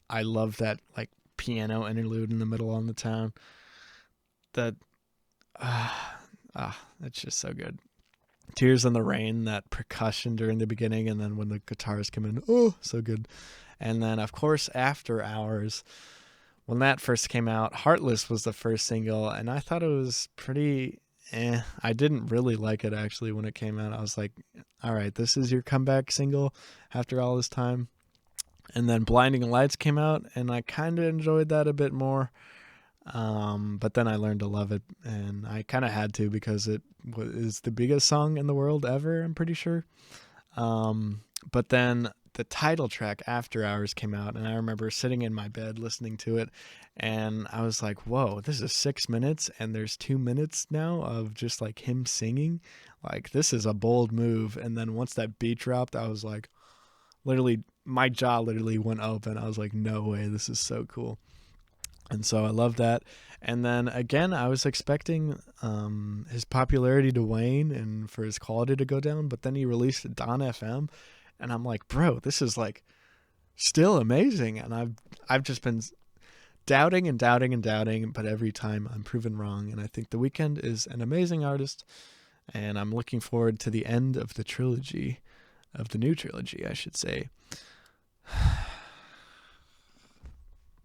I love that like piano interlude in the middle on The Town. That it's just so good. Tears in the Rain, that percussion during the beginning, and then when the guitars come in, oh, so good. And then, of course, After Hours, when that first came out, Heartless was the first single, and I thought it was pretty I didn't really like it, actually, when it came out. I was like, all right, this is your comeback single after all this time. And then Blinding Lights came out, and I kind of enjoyed that a bit more. But then I learned to love it, and I kind of had to because it is the biggest song in the world ever, I'm pretty sure. But then the title track, After Hours, came out, and I remember sitting in my bed listening to it, and I was like, whoa, this is 6 minutes, and there's 2 minutes now of just like him singing. Like, this is a bold move. And then once that beat dropped, I was like, literally, my jaw literally went open. I was like, no way, this is so cool. And so I love that. And then again, I was expecting his popularity to wane and for his quality to go down, but then he released Dawn FM, and I'm like, bro, this is like still amazing. And I've just been doubting, but every time I'm proven wrong. And I think The Weeknd is an amazing artist, and I'm looking forward to the end of the trilogy, of the new trilogy, I should say.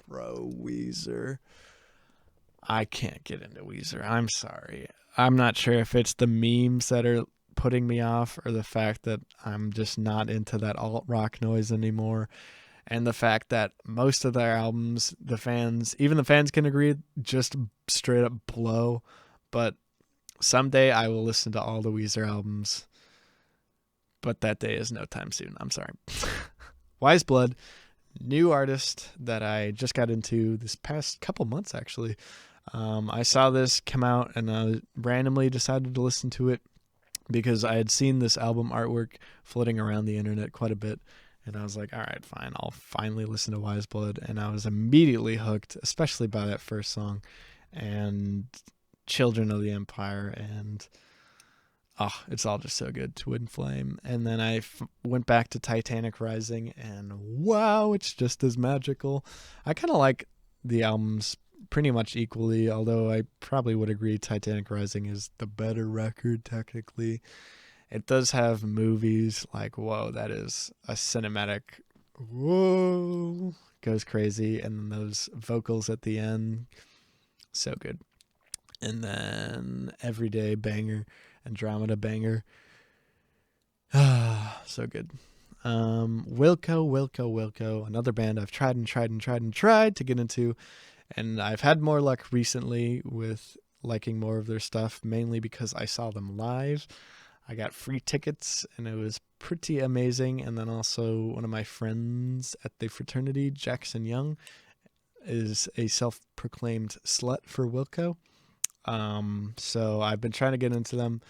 Bro, Weezer. I can't get into Weezer. I'm sorry. I'm not sure if it's the memes that are putting me off or the fact that I'm just not into that alt rock noise anymore. And the fact that most of their albums, even the fans can agree, just straight up blow. But someday I will listen to all the Weezer albums. But that day is no time soon. I'm sorry. Wise Blood. New artist that I just got into this past couple months, actually. I saw this come out, and I randomly decided to listen to it because I had seen this album artwork floating around the internet quite a bit, And I was like, all right, fine, I'll finally listen to Wise Blood. And I was immediately hooked, especially by that first song and Children of the Empire. And oh, it's all just so good. Twin Flame. And then I went back to Titanic Rising, and wow, it's just as magical. I kind of like the albums pretty much equally, although I probably would agree Titanic Rising is the better record technically. It does have movies like, whoa, that is a cinematic, whoa, goes crazy. And then those vocals at the end, so good. And then Everyday banger, Andromeda banger. Ah, so good. Wilco, another band I've tried to get into. And I've had more luck recently with liking more of their stuff, mainly because I saw them live. I got free tickets, and it was pretty amazing. And then also one of my friends at the fraternity, Jackson Young, is a self-proclaimed slut for Wilco. So I've been trying to get into them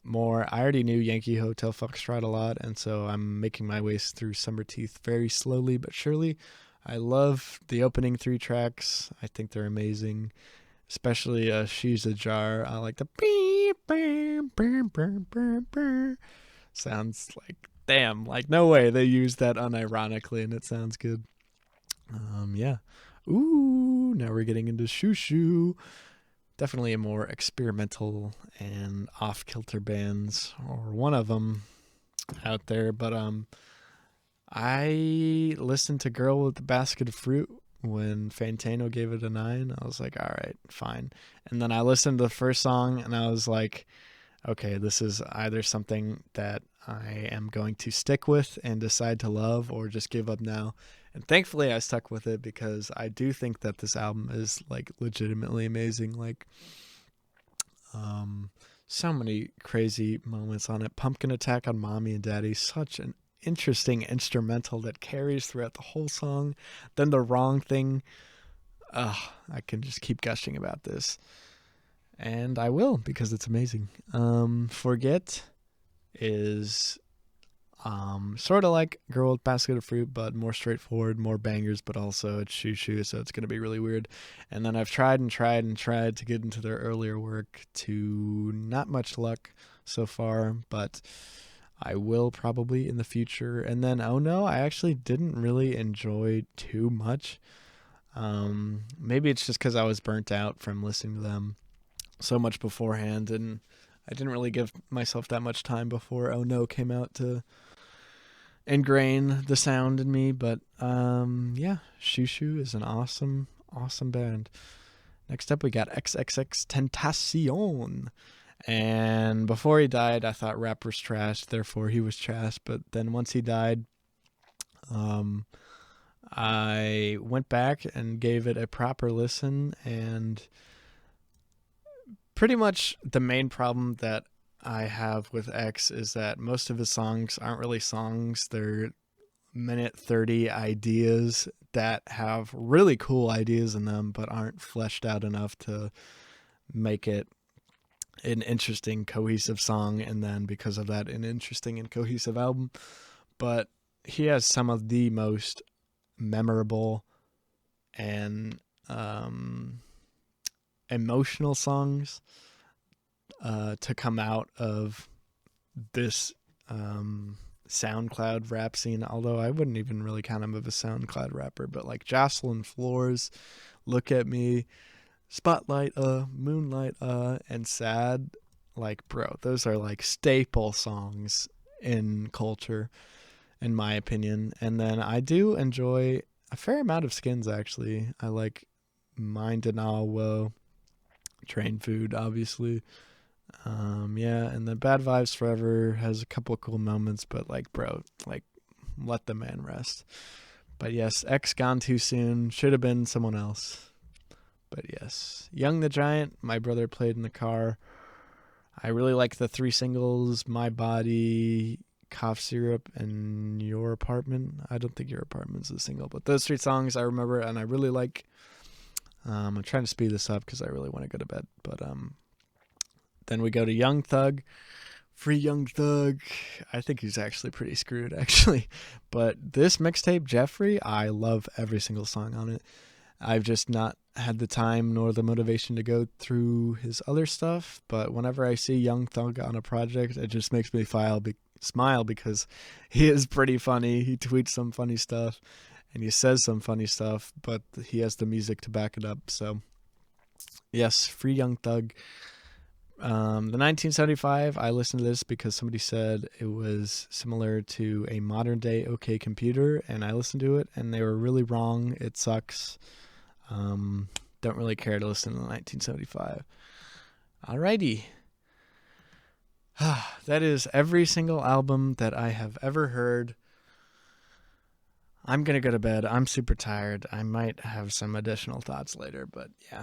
more. I already knew Yankee Hotel Foxtrot a lot, and so I'm making my way through Summer Teeth very slowly but surely. I love the opening 3 tracks. I think they're amazing. Especially She's a Jar. I like the beep, beep, beep, beep, beep, beep. Sounds like, damn, like no way they used that unironically, and it sounds good. Yeah. Ooh, now we're getting into Shoo Shoo. Definitely a more experimental and off-kilter bands, or one of them out there. But I listened to Girl with the Basket of Fruit when Fantano gave it a 9. I was like, all right, fine. And then I listened to the first song, and I was like, okay, this is either something that I am going to stick with and decide to love, or just give up now. And thankfully I stuck with it, because I do think that this album is like legitimately amazing. Like, so many crazy moments on it. Pumpkin Attack on Mommy and Daddy, such an interesting instrumental that carries throughout the whole song. Then The Wrong Thing. I can just keep gushing about this, and I will, because it's amazing. Forget is sort of like Girl with Basket of Fruit, but more straightforward, more bangers, but also it's Shoo Shoo, so it's going to be really weird. And then I've tried to get into their earlier work, to not much luck so far, but I will probably in the future. And then Oh No, I actually didn't really enjoy too much. Maybe it's just because I was burnt out from listening to them so much beforehand, and I didn't really give myself that much time before Oh No came out to ingrain the sound in me. But yeah, Shoo Shoo is an awesome band. Next up we got XXX Tentacion. And before he died, I thought rap was trash, therefore he was trash. But then once he died, I went back and gave it a proper listen, and pretty much the main problem that I have with X is that most of his songs aren't really songs. They're minute 30 ideas that have really cool ideas in them, but aren't fleshed out enough to make it an interesting, cohesive song, and then because of that, an interesting and cohesive album. But he has some of the most memorable and emotional songs to come out of this SoundCloud rap scene, although I wouldn't even really count him as a SoundCloud rapper. But like Jocelyn Floors, Look at Me, Spotlight, Moonlight, and Sad, like, bro, those are like staple songs in culture, in my opinion. And then I do enjoy a fair amount of Skins, actually. I like Mind and Woe, Train Food, obviously. Yeah, and then Bad Vibes Forever has a couple of cool moments, but like, bro, like, let the man rest. But yes, X gone too soon, should have been someone else. But yes, Young the Giant, my brother played in the car. I really like the 3 singles, My Body, Cough Syrup, and Your Apartment. I don't think Your Apartment's a single, but those 3 songs I remember and I really like. I'm trying to speed this up because I really want to go to bed. But then we go to Young Thug, Free Young Thug. I think he's actually pretty screwed, actually. But this mixtape, Jeffrey, I love every single song on it. I've just not had the time nor the motivation to go through his other stuff. But whenever I see Young Thug on a project, it just makes me smile because he is pretty funny. He tweets some funny stuff and he says some funny stuff, but he has the music to back it up. So, yes, Free Young Thug. The 1975, I listened to this because somebody said it was similar to a modern day OK Computer, and I listened to it, and they were really wrong. It sucks. Don't really care to listen to the 1975. Alrighty. That is every single album that I have ever heard. I'm going to go to bed. I'm super tired. I might have some additional thoughts later, but yeah.